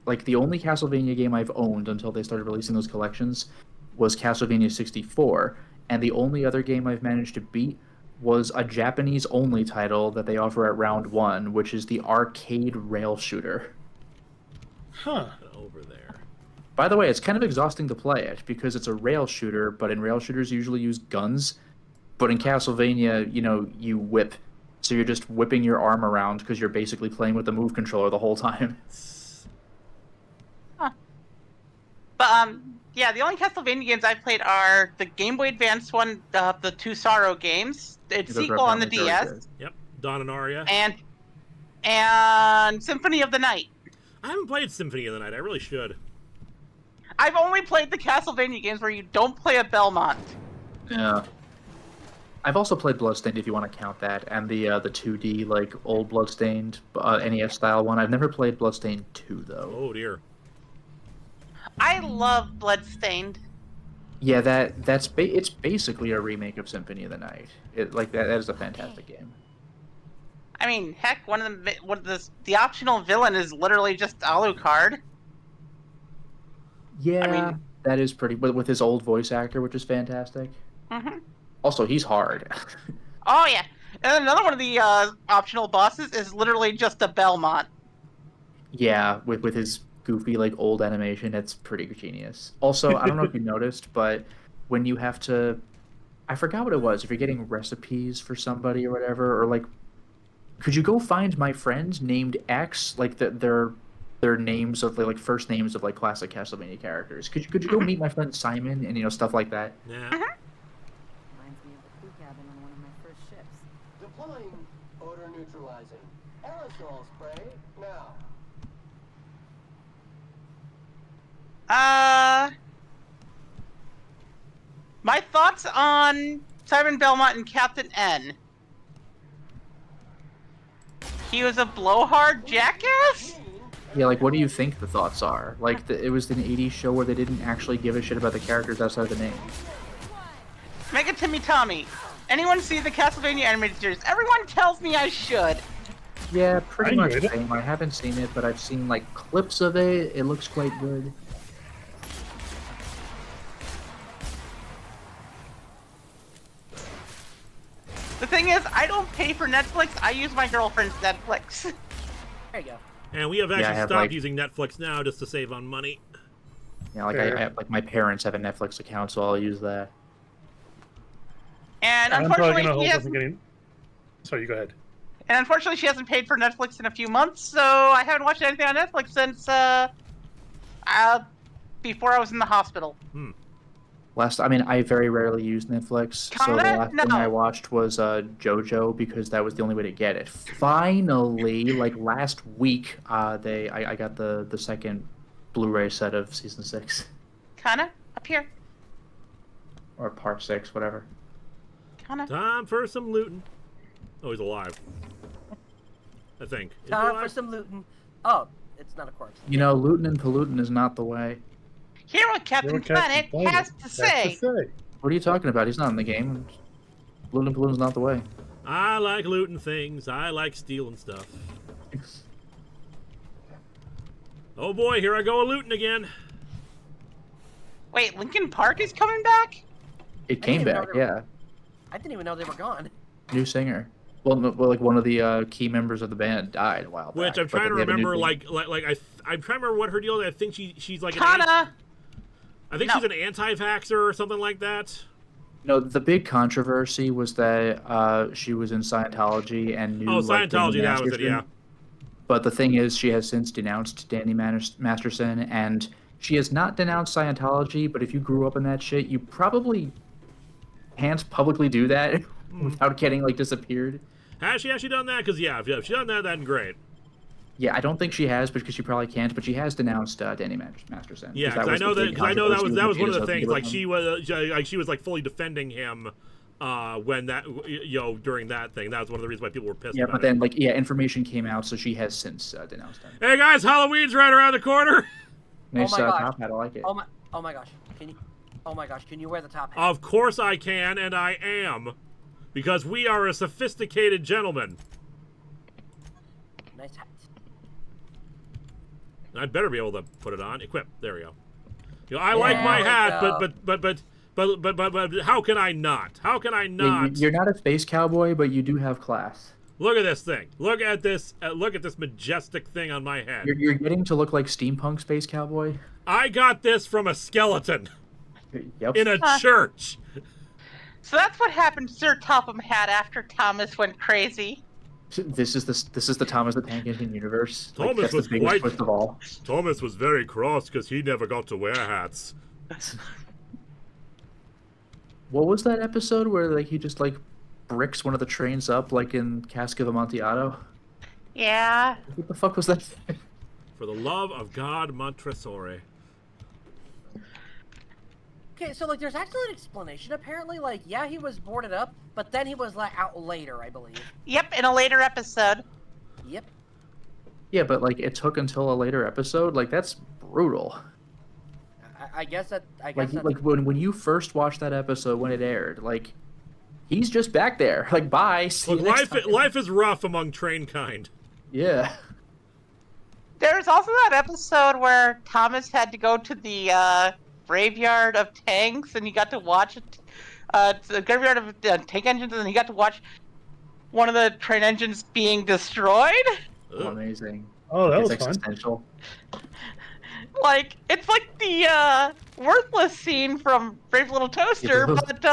like the only Castlevania game I've owned until they started releasing those collections was Castlevania 64, and the only other game I've managed to beat was a Japanese-only title that they offer at Round 1, which is the arcade rail shooter. Huh. Over there. By the way, it's kind of exhausting to play it, because it's a rail shooter, but in rail shooters you usually use guns. But in Castlevania, you know, you whip. So you're just whipping your arm around, because you're basically playing with the move controller the whole time. Huh. But, yeah, the only Castlevania games I've played are the Game Boy Advance one, the 2 Sorrow games, its sequel on the DS. Yep, Dawn and Aria. And Symphony of the Night. I haven't played Symphony of the Night. I really should. I've only played the Castlevania games where you don't play a Belmont. Yeah. I've also played Bloodstained, if you want to count that, and the 2D, like, old Bloodstained NES-style one. I've never played Bloodstained 2, though. Oh, dear. I love Bloodstained. Yeah, it's basically a remake of Symphony of the Night. That is a fantastic game. I mean, heck, the optional villain is literally just Alucard. Yeah, I mean, that is pretty. But with his old voice actor, which is fantastic. Mm-hmm. Also, he's hard. Oh yeah, and another one of the optional bosses is literally just a Belmont. Yeah, with his goofy like old animation, it's pretty genius. Also, I don't know if you noticed, but when you have to, I forgot what it was. If you're getting recipes for somebody or whatever, or like, could you go find my friend named X? Like their names of like first names of like classic Castlevania characters. Could you go meet my friend Simon and stuff like that? Yeah. Reminds me of the crew cabin on one of my first ships. Deploying odor neutralizing. Aerosol spray now. My thoughts on Simon Belmont and Captain N. He was a blowhard jackass? Yeah, like, what do you think the thoughts are? Like, it was an 80s show where they didn't actually give a shit about the characters outside of the name. Mega Timmy Tommy. Anyone see the Castlevania animated series? Everyone tells me I should. Yeah, pretty much the same. I haven't seen it, but I've seen, like, clips of it. It looks quite good. The thing is, I don't for Netflix, I use my girlfriend's Netflix. There you go. And we have actually have, stopped like- using Netflix now just to save on money. Yeah, like I like my parents have a Netflix account, so I'll use that. And I'm probably unfortunately, gonna hold she off hasn't. on getting. Sorry, you go ahead. And unfortunately, she hasn't paid for Netflix in a few months, so I haven't watched anything on Netflix since before I was in the hospital. I very rarely use Netflix, so the last thing I watched was JoJo because that was the only way to get it. Finally, like last week, I got the second Blu-ray set of season 6 Kana, up here. or part 6, whatever. Kana. Time for some looting. Oh, he's alive. I think. Is he Time alive? for some looting. Oh, it's not a corpse. You know, looting and polluting is not the way. Hear what Captain Planet has to say. What are you talking about? He's not in the game. Looting and polluting is not the way. I like looting things. I like stealing stuff. Oh boy, here I go looting again. Wait, Linkin Park is coming back? It came back, yeah. I didn't even know they were gone. New singer. Well, like one of the key members of the band died a while back. Which I'm but trying to they have a new remember, thing. I'm trying to remember what her deal is. I think she's like Kana. I think she's an anti-vaxxer or something like that. No, the big controversy was that she was in Scientology and knew. Oh, like, Scientology, Danny that was it, Masterson. yeah. But the thing is, she has since denounced Danny Masterson, and she has not denounced Scientology. But if you grew up in that shit, you probably can't publicly do that without getting like disappeared. Has she actually done that? Because yeah, if she's done that, then great. Yeah, I don't think she has because she probably can't, but she has denounced Danny Masterson. Yeah, because I know that was one of the things. Like she was like fully defending him when that during that thing. That was one of the reasons why people were pissed. Yeah, about but then information came out, so she has since denounced him. Hey guys, Halloween's right around the corner. Nice oh my gosh. top hat, I like it. Oh my gosh. Can you wear the top hat? Of course I can, and I am, because we are a sophisticated gentleman. Nice hat. I'd better be able to put it on. Equip. There we go. I like my hat, but how can I not? How can I not? You're not a space cowboy, but you do have class. Look at this thing. Look at this. Look at this majestic thing on my head. You're getting to look like steampunk space cowboy. I got this from a skeleton. Yep. In a church. So that's what happened to Sir Topham Hatt after Thomas went crazy. This is the Thomas the Tank Engine universe. Thomas was the biggest quite. twist of all. Thomas was very cross because he never got to wear hats. What was that episode where like he just like bricks one of the trains up like in Cask of Amontillado? Yeah. What the fuck was that? For the love of God, Montresore. Okay, so like there's actually an explanation apparently. Like, yeah, he was boarded up, but then he was let out later, I believe. Yep, in a later episode. Yep. Yeah, but like it took until a later episode. Like that's brutal. I guess that. Like when you first watched that episode when it aired, like he's just back there. Like bye. See Look, you next time. life is rough among train kind. Yeah. There's also that episode where Thomas had to go to the graveyard of tanks, and you got to watch it. The graveyard of tank engines, and you got to watch one of the train engines being destroyed. Oh, amazing. Oh, that It's was fun. existential. Like it's like the worthless scene from Brave Little Toaster, but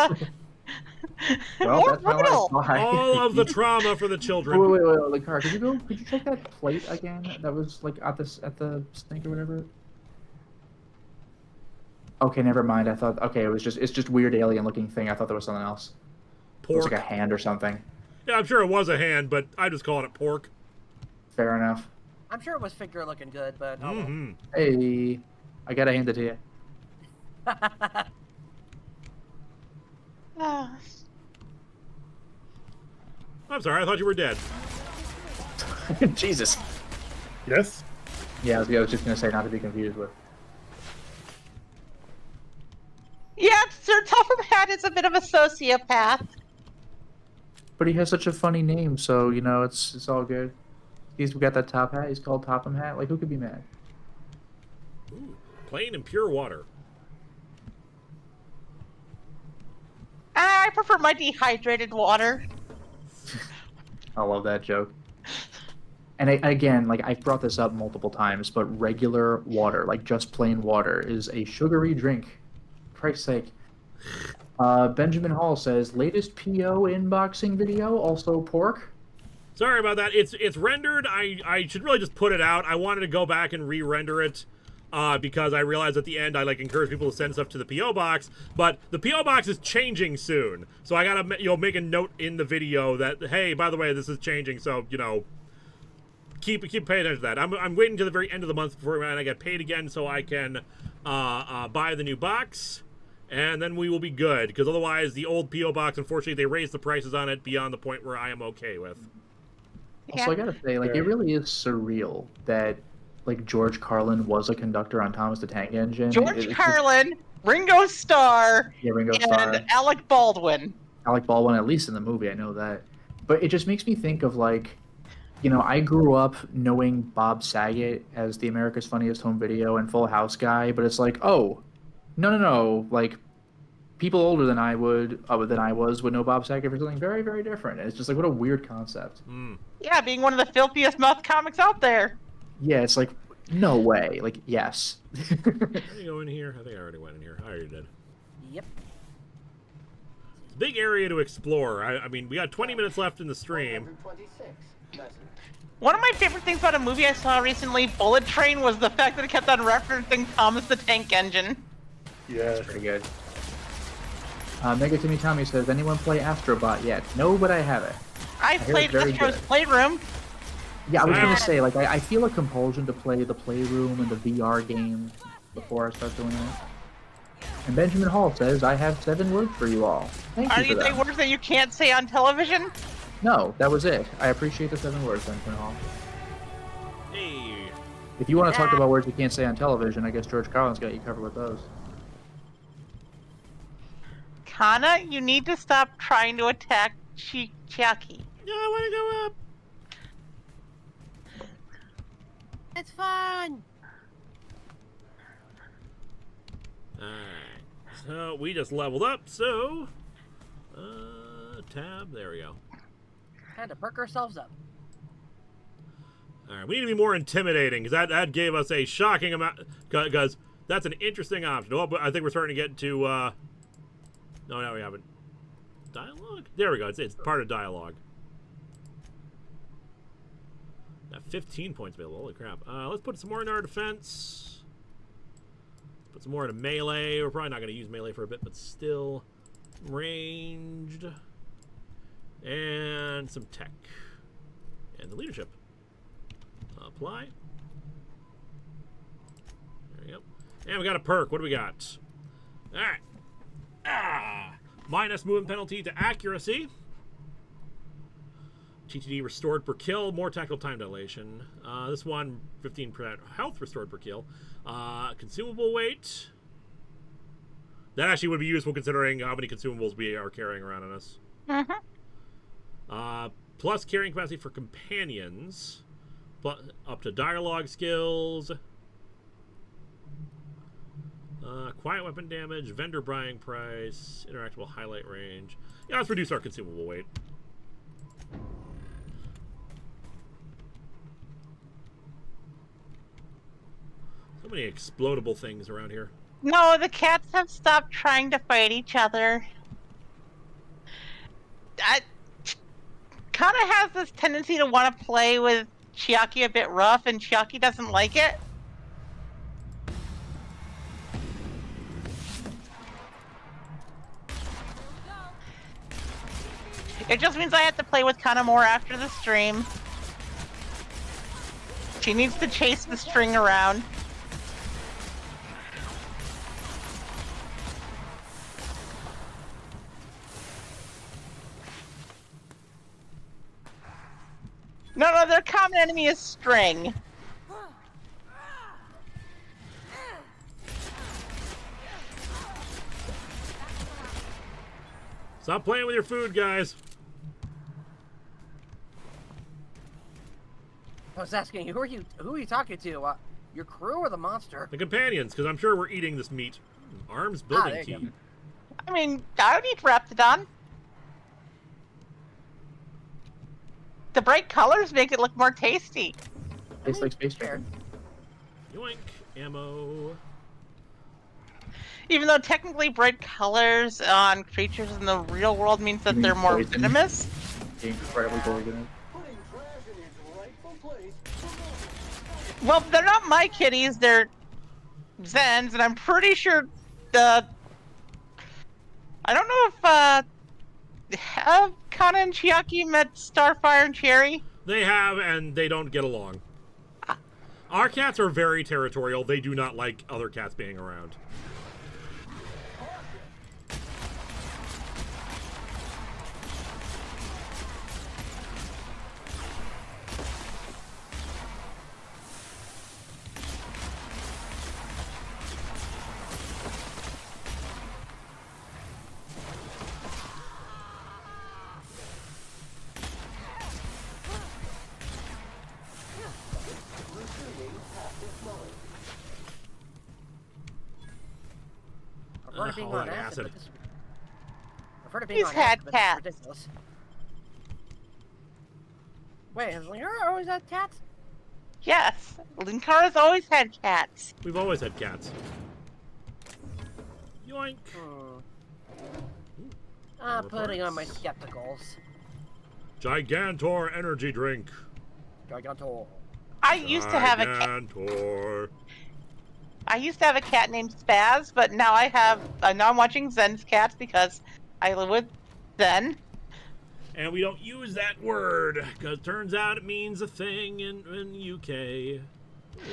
Well, more that's how I brutal. fly. All of the trauma for the children. Wait, Linkara, could you check that plate again? That was like at the sink or whatever. Okay, never mind. I thought it's just weird alien looking thing. I thought there was something else. It was Pork. like a hand or something. Yeah, I'm sure it was a hand, but I'm just calling it pork. Fair enough. I'm sure it was figure looking good, but oh well. Hey, I gotta hand it to you. I'm sorry, I thought you were dead. Jesus. Yes? Yeah, I was just gonna say not to be confused with. Yeah, Sir Topham Hatt is a bit of a sociopath. But he has such a funny name, so you know it's all good. He's got that top hat. He's called Topham Hat. Like who could be mad? Ooh, plain and pure water. I prefer my dehydrated water. I love that joke. And again, like I've brought this up multiple times, but regular water, like just plain water, is a sugary drink. For Christ's sake. Benjamin Hall says, latest PO unboxing video, also pork. Sorry about that. It's rendered. I should really just put it out. I wanted to go back and re-render it because I realized at the end I like encourage people to send stuff to the PO box, but the PO box is changing soon. So I gotta make a note in the video that, hey, by the way, this is changing. So keep paying attention to that. I'm waiting to the very end of the month before I get paid again so I can buy the new box. And then we will be good, because otherwise the old P.O. box, unfortunately, they raised the prices on it beyond the point where I am okay with. Also, I gotta say, like, it really is surreal that, like, George Carlin was a conductor on Thomas the Tank Engine. George Carlin, Ringo Starr, Ringo and Starr. Alec Baldwin. Alec Baldwin, at least in the movie, I know that. But it just makes me think of, like, I grew up knowing Bob Saget as the America's Funniest Home Video and Full House guy, but it's like, oh, no, like, people older than I was would know Bob Saget for something very, very different. And it's just like, what a weird concept. Yeah, being one of the filthiest mouth comics out there. Yeah, it's like, no way. Like, yes. Can you go in here? I think I already went in here. I already did. Yep. It's a big area to explore. I mean, we got 20 minutes left in the stream. One of my favorite things about a movie I saw recently, Bullet Train, was the fact that it kept on referencing Thomas the Tank Engine. Yeah. That's pretty good. Mega Timmy Tommy says, anyone play Astrobot yet? No, but I haven't. I played Astro's Playroom. Yeah, I was going to say, like, I feel a compulsion to play the Playroom and the VR game before I start doing it. And Benjamin Hall says, I have 7 words for you all. Thank you for that. Are they words that you can't say on television? No, that was it. I appreciate the 7 words, Benjamin Hall. Hey. If you want to talk about words you can't say on television, I guess George Carlin's got you covered with those. Kana, you need to stop trying to attack Chiaki. No, I want to go up. It's fun. Alright. So, we just leveled up, so... tab, there we go. Time to perk ourselves up. Alright, we need to be more intimidating, because that gave us a shocking amount... Because that's an interesting option. Oh, but I think we're starting to get to, No, we haven't. Dialogue? There we go. It's part of dialogue. Got 15 points available. Holy crap. Let's put some more in our defense. Put some more into melee. We're probably not going to use melee for a bit, but still ranged. And some tech. And the leadership. Apply. There we go. And we got a perk. What do we got? Alright. Minus movement penalty to accuracy. TTD restored per kill. More tactical time dilation. This one, 15% health restored per kill. Consumable weight. That actually would be useful considering how many consumables we are carrying around on us. Plus carrying capacity for companions. Plus, up to dialogue skills. Quiet weapon damage, vendor buying price, interactable highlight range. Yeah, let's reduce our consumable weight. So many explodable things around here. No, the cats have stopped trying to fight each other. Kana has this tendency to want to play with Chiaki a bit rough, and Chiaki doesn't like it. It just means I have to play with Kana more after the stream. She needs to chase the string around. No, their common enemy is string. Stop playing with your food, guys. I was asking, who are you talking to? Your crew or the monster? The companions, because I'm sure we're eating this meat. Arms building key. I mean, I would eat Raptidon. The bright colors make it look more tasty. Tastes like space chicken. Yoink, ammo. Even though technically bright colors on creatures in the real world means that they're more venomous. Incredibly poisonous. Well, they're not my kitties, they're Zen's, and I'm pretty sure the... I don't know if, have Kana and Chiaki met Starfire and Cherry? They have, and they don't get along. Our cats are very territorial. They do not like other cats being around. Acid. He's had cats. Ridiculous. Wait, has Linkara always had cats? Yes, Linkara's always had cats. We've always had cats. Yoink. I'm putting on my skepticals. Gigantor energy drink. Gigantor. I used to have a cat. Gigantor. I used to have a cat named Spaz, but now I have. Now I'm watching Zen's cats because I live with Zen. And we don't use that word because turns out it means a thing in UK.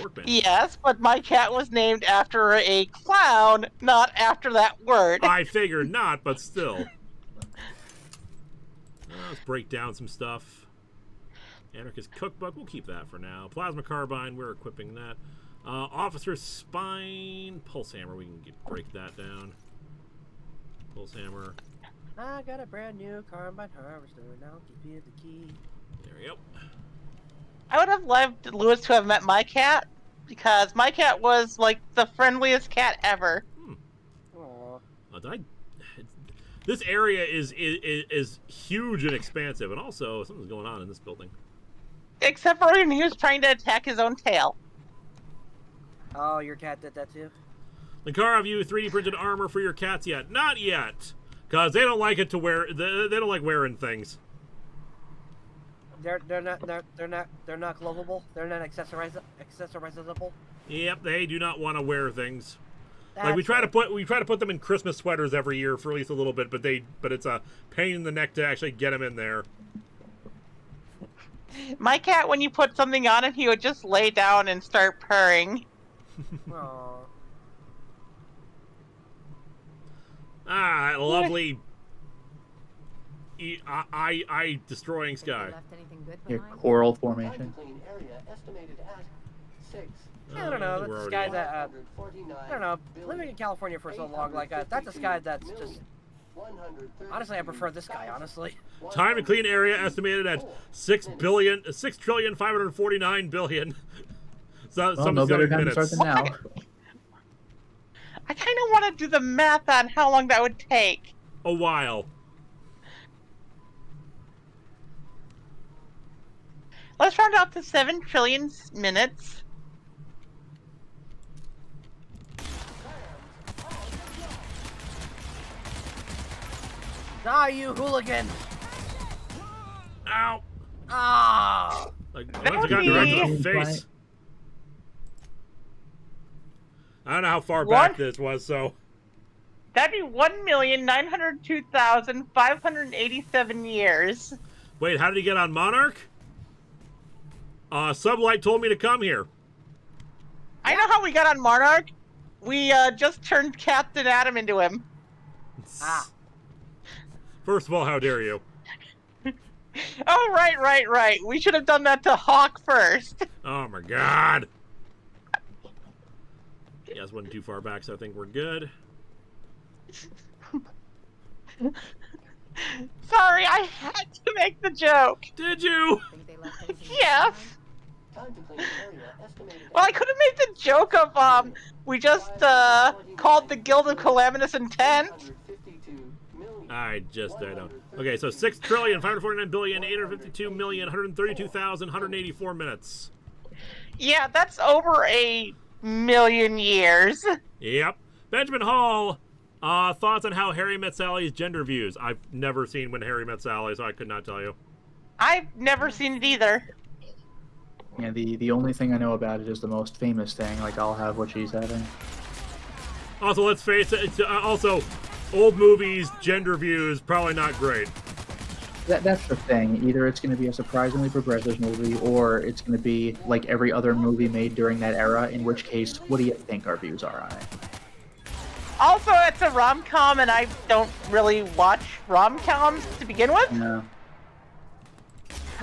Workbench. Yes, but my cat was named after a clown, not after that word. I figured not, but still. Let's break down some stuff. Anarchist Cookbook, we'll keep that for now. Plasma Carbine, we're equipping that. Officer's Spine, Pulse Hammer, we can break that down. Pulse Hammer. I got a brand new Carbine Harvester, and I'll give you the key. There we go. I would have loved Lewis to have met my cat, because my cat was like the friendliest cat ever. This area is huge and expansive, and also something's going on in this building. Except for when he was trying to attack his own tail. Oh, your cat did that too? Linkara, have you 3D printed armor for your cats yet? Not yet, because they don't like it to wear. They don't like wearing things. They're not globable. They're not accessorizable. Yep, they do not want to wear things. Like we try to put them in Christmas sweaters every year for at least a little bit, but it's a pain in the neck to actually get them in there. My cat, when you put something on him, he would just lay down and start purring. Ah, lovely. I destroying sky. Your coral formation. I don't know. That's a sky that I don't know. Living in California for so long, like that's a sky that's just. Honestly, I prefer this guy. Honestly. Time to clean area estimated at 6,549 billion. So, well, no better time to start than now. I kind of want to do the math on how long that would take. A while. Let's round out to 7 trillion minutes. Die, you hooligan! Ow! Ah! Like, I got directed in the face. I don't know how far back this was, so. That'd be 1,902,587 years. Wait, how did he get on Monarch? Sublight told me to come here. I know how we got on Monarch. We just turned Captain Atom into him. First of all, how dare you? Oh, right. We should have done that to Hawk first. Oh my god. You guys wasn't too far back, so I think we're good. Sorry, I had to make the joke. Did you? Yes. Well, I could have made the joke of, we just, called the Guild of Calamitous Intent. I don't. Okay, so 6,549,852,132,184 minutes. Yeah, that's over a million years. Yep. Benjamin Hall, thoughts on how Harry Met Sally's gender views? I've never seen When Harry Met Sally, so I could not tell you. I've never seen it either. Yeah, the only thing I know about it is the most famous thing. Like, I'll have what she's having. Also, let's face it. Also, old movies, gender views, probably not great. That's the thing. Either it's going to be a surprisingly progressive movie, or it's going to be like every other movie made during that era, in which case, what do you think our views are on it? Also, it's a rom-com, and I don't really watch rom-coms to begin with. No.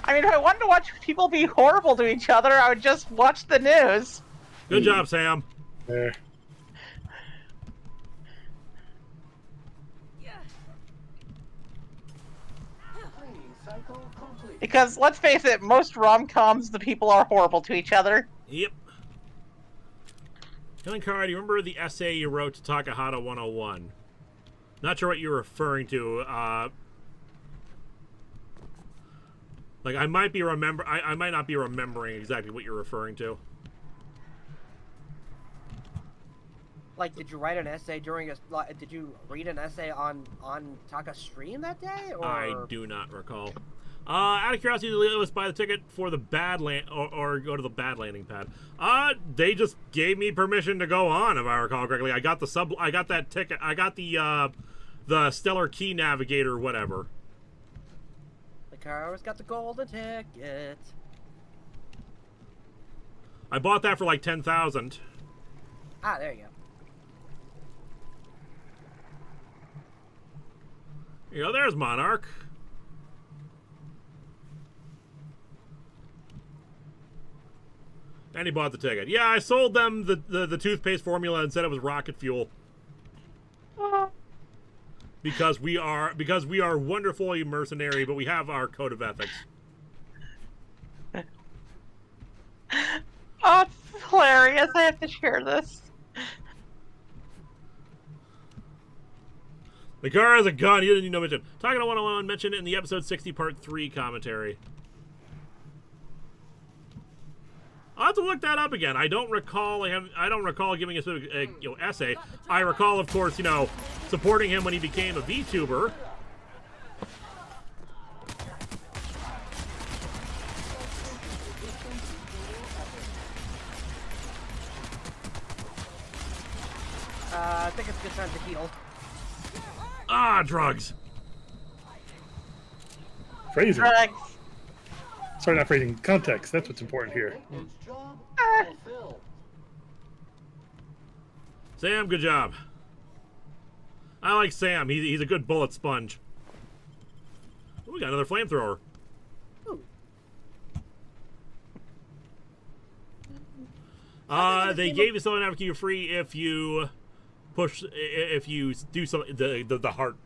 I mean, if I wanted to watch people be horrible to each other, I would just watch the news. Good job, Sam. There. Because, let's face it, most rom-coms, the people are horrible to each other. Yep. Linkara, do you remember the essay you wrote to Takahata 101? Not sure what you're referring to. Like, I might not be remembering exactly what you're referring to. Like, did you write an essay during did you read an essay on Taka's stream that day? Or? I do not recall. Out of curiosity, let's buy the ticket for the bad or go to the bad landing pad. They just gave me permission to go on, if I recall correctly. I got that ticket. I got the Stellar Key Navigator, whatever. The car's got the golden ticket. I bought that for like 10,000. Ah, there you go. You know, there's Monarch. And he bought the ticket. Yeah, I sold them the toothpaste formula and said it was rocket fuel. Because we are wonderfully mercenary, but we have our code of ethics. Oh, it's hilarious. I have to share this. The car has a gun. You didn't even know mention. Talking to 101 mentioned it in the episode 60 part 3 commentary. I'll have to look that up again. I don't recall giving a specific essay. I recall, of course, supporting him when he became a VTuber. I think it's a good time to heal. Ah, drugs. Phrasing. Drugs. Sorry, not phrasing. Context. That's what's important here. Sam, good job. I like Sam. He's a good bullet sponge. Ooh, we got another flamethrower. They gave you Solar Navigator free if you do something. The heart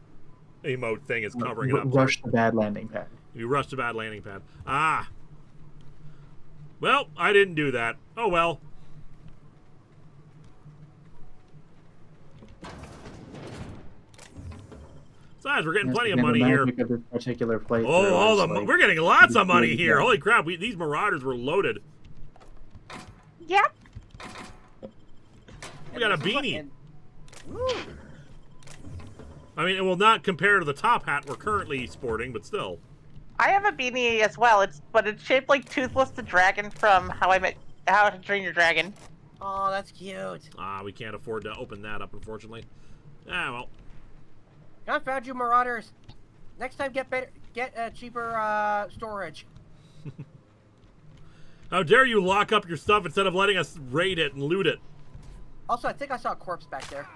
emote thing is covering it up. Rush the bad landing pad. You rushed the bad landing pad. Ah. Well, I didn't do that. Oh well. Besides, we're getting plenty of money here. Of this particular playthrough we're getting lots of money here. Holy crap! These Marauders were loaded. Yep. We got a beanie. I mean, it will not compare to the top hat we're currently sporting, but still. I have a beanie as well. It's shaped like Toothless the Dragon from How to Train Your Dragon. Oh, that's cute. Ah, we can't afford to open that up, unfortunately. Ah, well. Confound you, Marauders. Next time, get cheaper storage. How dare you lock up your stuff instead of letting us raid it and loot it? Also, I think I saw a corpse back there.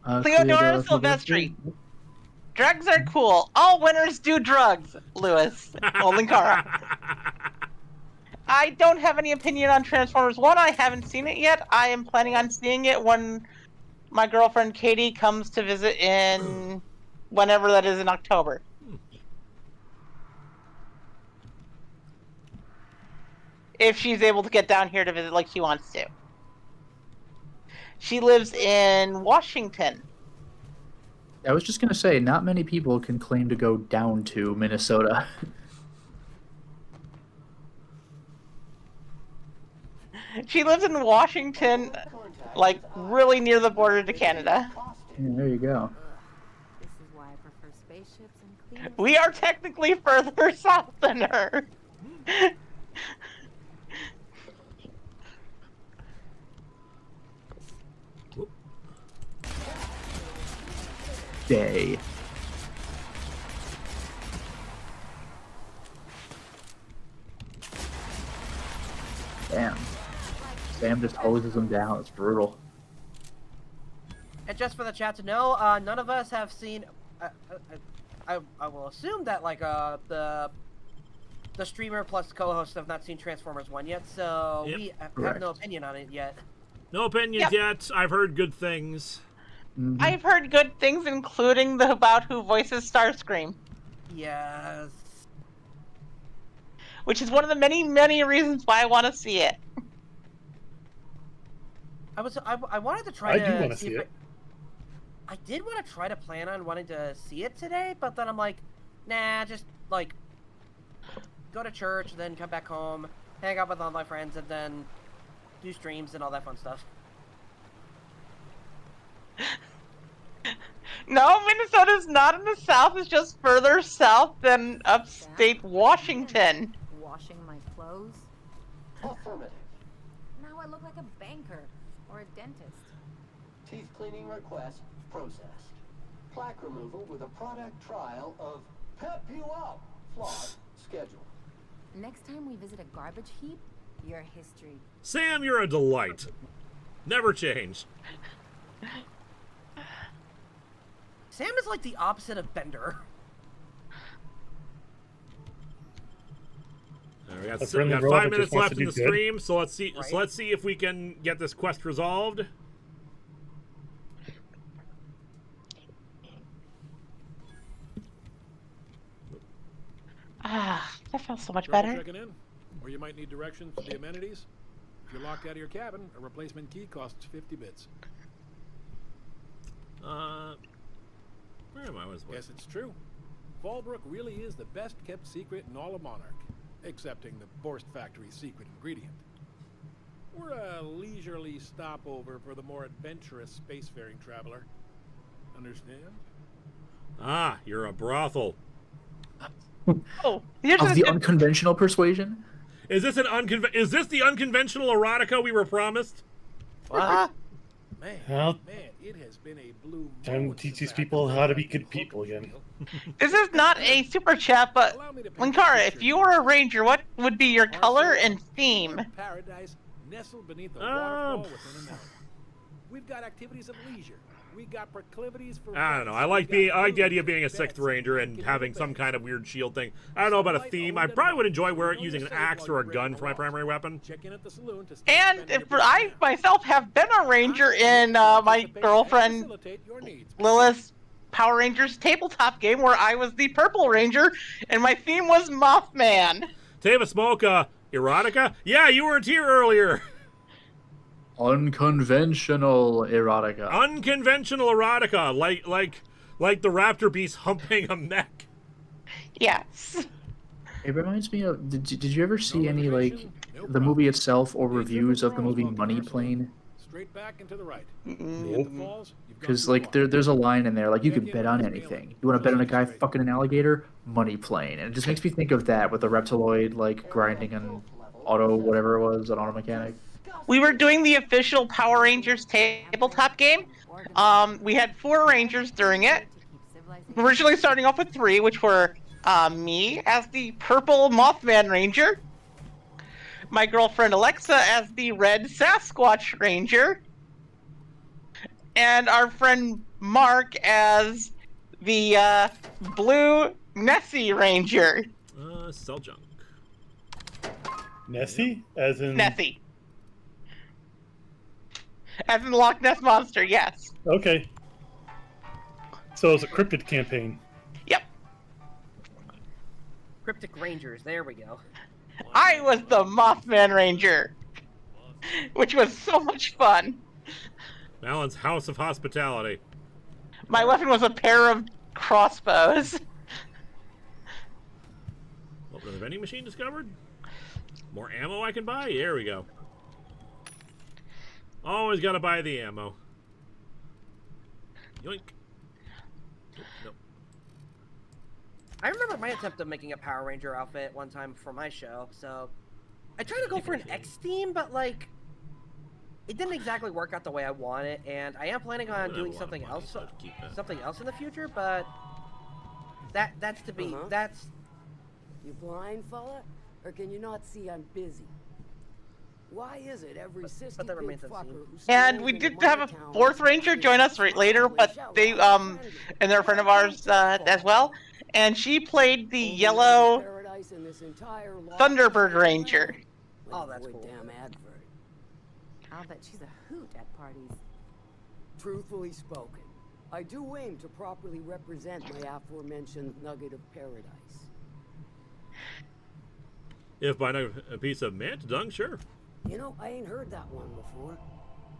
Theodora Silvestri. Drugs are cool. All winners do drugs, Lewis. Linkara. I don't have any opinion on Transformers 1. I haven't seen it yet. I am planning on seeing it when my girlfriend Katie comes to visit in whenever that is in October. If she's able to get down here to visit like she wants to. She lives in Washington. I was just gonna say, not many people can claim to go down to Minnesota. She lives in Washington, like really near the border to Canada. Yeah, there you go. This is why I prefer spaceships and clean. We are technically further south than her. Day. Damn. Sam just hoses him down. It's brutal. And just for the chat to know, none of us have seen. I will assume that like the streamer plus co-host have not seen Transformers 1 yet, so Yep. we have Correct. no opinion on it yet. No opinions yet. I've heard good things. I've heard good things, including about who voices Starscream. Yes. Which is one of the many, many reasons why I want to see it. I wanted to try I to do want to see see if it. I did want to try to plan on wanting to see it today, but then I'm like, nah, just like go to church, then come back home, hang out with all my friends, and then do streams and all that fun stuff. No, Minnesota's not in the south. It's just further south than upstate Washington. Washing my clothes? Affirmative. Now I look like a banker or a dentist. Teeth cleaning request processed. Plaque removal with a product trial of Pep You Up flawed schedule. Next time we visit a garbage heap, your history. Sam, you're a delight. Never change. Sam is like the opposite of Bender. We got, A friendly we got robot 5 that minutes just wants left to in the do good. stream, so let's see. Right. So let's see if we can get this quest resolved. Ah, that felt so much Trouble better. checking in? Or you might need directions to the amenities? If you're locked out of your cabin, a replacement key costs 50 bits. Where am I? Guess it's true. Fallbrook really is the best kept secret in all of Monarch, excepting the Borst Factory's secret ingredient. We're a leisurely stopover for the more adventurous spacefaring traveler. Understand? Ah, you're a brothel. Oh, here's Of the unconventional persuasion? Is this the unconventional erotica we were promised? What? Man, Well, man, it has been a blue time to moment teach since these I people had how to to be good people again. This is not a super chat, but Linkara, if you were a ranger, what would be your color and theme? Paradise nestled beneath a waterfall within an hour. We've got activities of leisure. We got proclivities for. I don't know. I like the idea of being a sixth ranger and having some kind of weird shield thing. I don't know about a theme. I probably would enjoy using an axe or a gun for my primary weapon. Check in at the saloon to And I myself have been a ranger in my girlfriend Lilith's Power Rangers tabletop game where I was the purple ranger and my theme was Mothman. Tava Smoke, erotica? Yeah, you weren't here earlier. Unconventional erotica. Unconventional erotica, like the raptor beast humping a mech. Yes. It reminds me of. Did you ever see any like the movie itself or reviews of the movie Money Plane? Straight back and to the right. Because like there's a line in there like you can bet on anything. You want to bet on a guy fucking an alligator? Money Plane, and it just makes me think of that with the Reptiloid like grinding an auto whatever it was, an auto mechanic. We were doing the official Power Rangers tabletop game. We had 4 rangers during it. Originally starting off with 3, which were me as the purple Mothman Ranger, my girlfriend Alexa as the red Sasquatch Ranger, and our friend Mark as the blue Nessie Ranger. Sell junk. Nessie? As in... Nessie. As in the Loch Ness Monster, yes. Okay. So it's a cryptid campaign. Yep. Cryptic Rangers, there we go. I was the Mothman Ranger, which was so much fun. Alan's House of Hospitality. My weapon was a pair of crossbows. What, another vending machine discovered? More ammo I can buy? There we go. Always gotta buy the ammo. Yoink. Nope. I remember my attempt of making a Power Ranger outfit one time for my show, so I tried to go for an X theme, but like it didn't exactly work out the way I want it, and I am planning on doing something else in the future, but that's to be that's. You blind fella, or can you not see I'm busy? Why is it every sister big fucker who And we did have a fourth ranger join us right later, but they and they're a friend of ours as well, and she played the yellow Thunderbird Ranger. Oh, that's cool. Damn advert. I'll bet she's a hoot at parties. Truthfully spoken, I do aim to properly represent my aforementioned nugget of paradise. If by a piece of mant dung, sure. You know, I ain't heard that one before.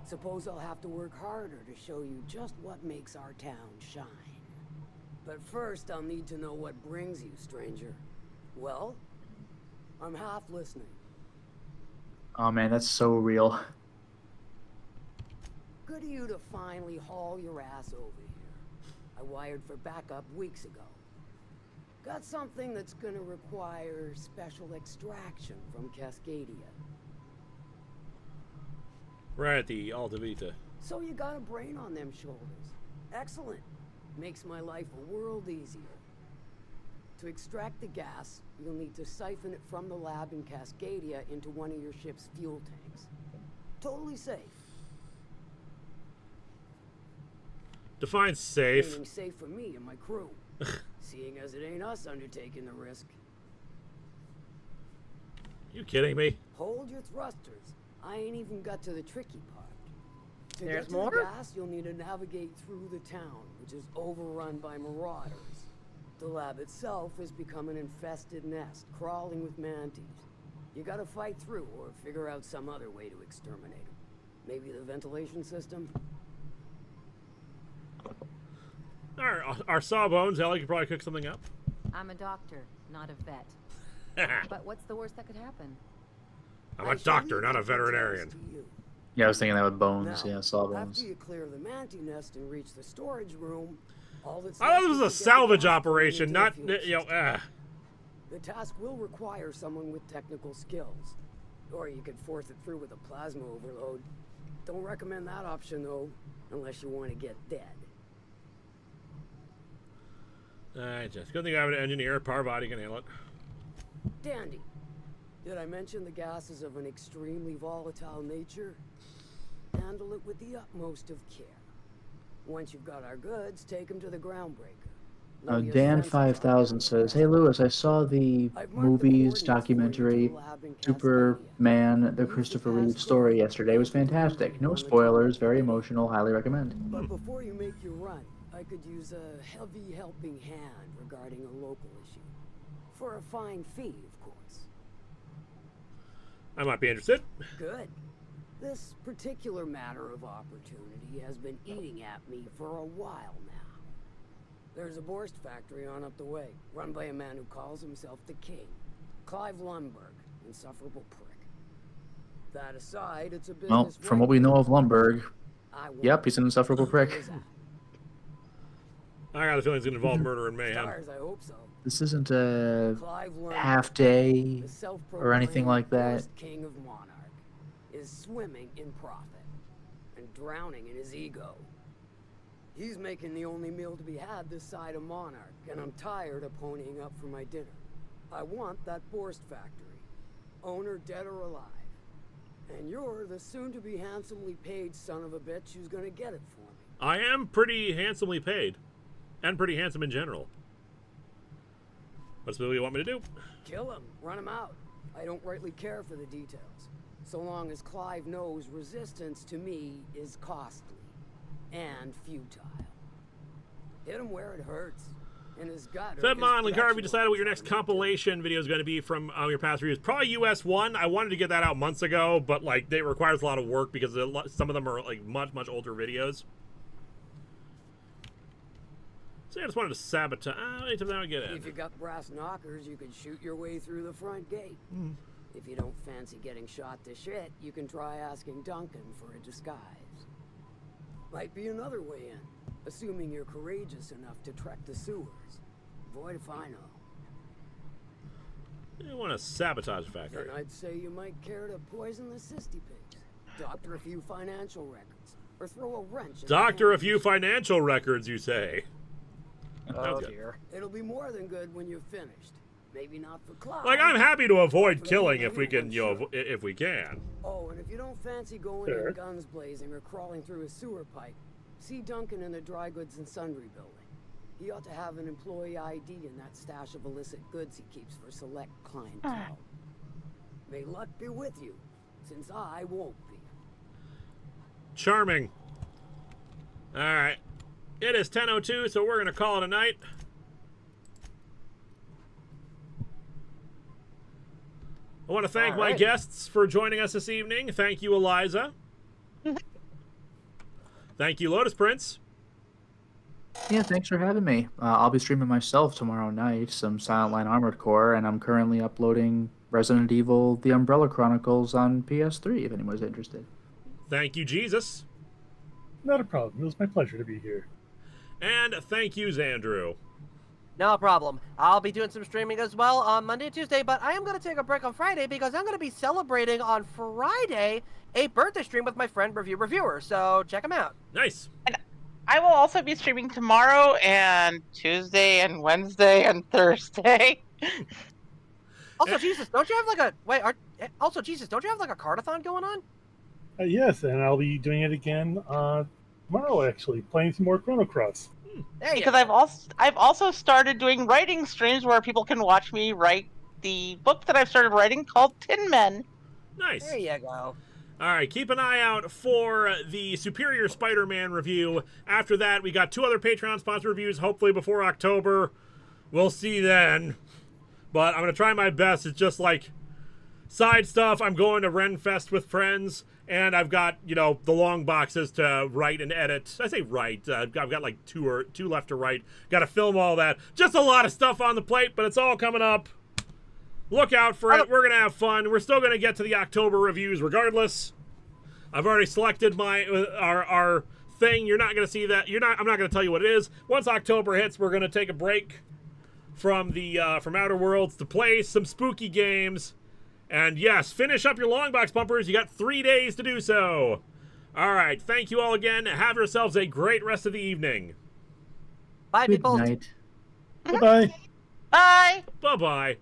Suppose I'll have to work harder to show you just what makes our town shine. But first, I'll need to know what brings you, stranger. Well, I'm half listening. Oh man, that's so real. Good of you to finally haul your ass over here. I wired for backup weeks ago. Got something that's gonna require special extraction from Cascadia. Right, the Alta Vita. So you got a brain on them shoulders. Excellent. Makes my life a world easier. To extract the gas, you'll need to siphon it from the lab in Cascadia into one of your ship's fuel tanks. Totally safe. Define safe. Meaning safe for me and my crew. Seeing as it ain't us undertaking the risk. You kidding me? Hold your thrusters. I ain't even got to the tricky part. To There's get to more? the gas, you'll need to navigate through the town, which is overrun by marauders. The lab itself has become an infested nest, crawling with manties. You gotta fight through or figure out some other way to exterminate them. Maybe the ventilation system? Our sawbones, Ellie could probably cook something up. I'm a doctor, not a vet. But what's the worst that could happen? I'm a doctor, not a veterinarian. Yeah, I was thinking that with bones. Now, Yeah, saw bones. after you clear the mantis nest and reach the storage room, all that's I thought this was a left is to get salvage the gas operation, into the not, fuel you know, The task will require someone with technical skills. Or you could force it through with a plasma overload. Don't recommend that option, though, unless you want to get dead. Just good thing I have an engineer. Power body can handle it. Dandy. Did I mention the gas is of an extremely volatile nature? Handle it with the utmost of care. Once you've got our goods, take them to the groundbreaker. Dan5000 says, "Hey Lewis, I saw the movies documentary Superman, the Christopher Reeve story yesterday. It was fantastic. No spoilers, very emotional, highly recommend." But before you make your run, I could use a heavy helping hand regarding a local issue. For a fine fee, of course. I might be interested. Good. This particular matter of opportunity has been eating at me for a while now. There's a Borst factory on up the way, run by a man who calls himself the King. Clive Lundberg, insufferable prick. That aside, it's a business... Well, from what we know of Lundberg, yep, he's an insufferable prick. I got a feeling it's going to involve murder and mayhem. Stars, I hope so. This isn't a half day or anything like that. King of Monarch is swimming in profit and drowning in his ego. He's making the only meal to be had this side of Monarch, and I'm tired of ponying up for my dinner. I want that Borst factory, owner dead or alive. And you're the soon-to-be handsomely paid son of a bitch who's gonna get it for me. I am pretty handsomely paid, and pretty handsome in general. What's what you want me to do? Kill him, run him out. I don't rightly care for the details. So long as Clive knows resistance to me is costly and futile. Hit him where it hurts. In his gut. Fedmon, Linkara, have you decided what your next compilation video is going to be from your past reviews? Probably US 1. I wanted to get that out months ago, but like it requires a lot of work because some of them are like much older videos. So I just wanted to sabotage. Wait till now I get in. If you got brass knockers, you could shoot your way through the front gate. If you don't fancy getting shot to shit, you can try asking Duncan for a disguise. Might be another way in, assuming you're courageous enough to trek the sewers. Boy, if I know. You want to sabotage the factory. Then I'd say you might care to poison the cysty pigs, doctor a few financial records, or throw a wrench in Doctor the a few financial records, you say? Oh dear. It'll be more than good when you're finished. Maybe not for Cloud. Like, I'm happy to avoid but killing anyway, if we can, sure. if we can. Oh, and if you don't fancy going Sure. in guns blazing or crawling through a sewer pipe, see Duncan in the dry goods and sundry building. He ought to have an employee ID in that stash of illicit goods he keeps for select clientele. May luck be with you, since I won't be. Charming. All right. It is 10:02, so we're going to call it a night. I want to thank my guests for joining us this evening. Thank you, Eliza. Thank you, Lotus Prince. Yeah, thanks for having me. I'll be streaming myself tomorrow night, some Silent Line Armored Core, and I'm currently uploading Resident Evil: The Umbrella Chronicles on PS3, if anyone's interested. Thank you, Jesus. Not a problem. It was my pleasure to be here. And thank you, Xandru. No problem. I'll be doing some streaming as well on Monday and Tuesday, but I am going to take a break on Friday because I'm going to be celebrating on Friday a birthday stream with my friend Reviewer, so check him out. Nice. And I will also be streaming tomorrow and Tuesday and Wednesday and Thursday. Also, Jesus, don't you have like a... Wait, also, Jesus, don't you have like a cardathon going on? Yes, and I'll be doing it again tomorrow, actually, playing some more Chrono Cross. Because I've also started doing writing streams where people can watch me write the book that I've started writing called Tin Men. Nice. There you go. All right, keep an eye out for the Superior Spider-Man review. After that, we got 2 other Patreon sponsor reviews, hopefully before October. We'll see then. But I'm going to try my best. It's just like side stuff. I'm going to Renfest with friends, and I've got, you know, the long boxes to write and edit. I say write. I've got like two left to write. Got to film all that. Just a lot of stuff on the plate, but it's all coming up. Look out for it. We're going to have fun. We're still going to get to the October reviews regardless. I've already selected our thing. You're not going to see that. I'm not going to tell you what it is. Once October hits, we're going to take a break from the from Outer Worlds to play some spooky games. And yes, finish up your long box bumpers. You got 3 days to do so. All right. Thank you all again. Have yourselves a great rest of the evening. Bye, people. Good night. Bye-bye. Bye. Bye-bye.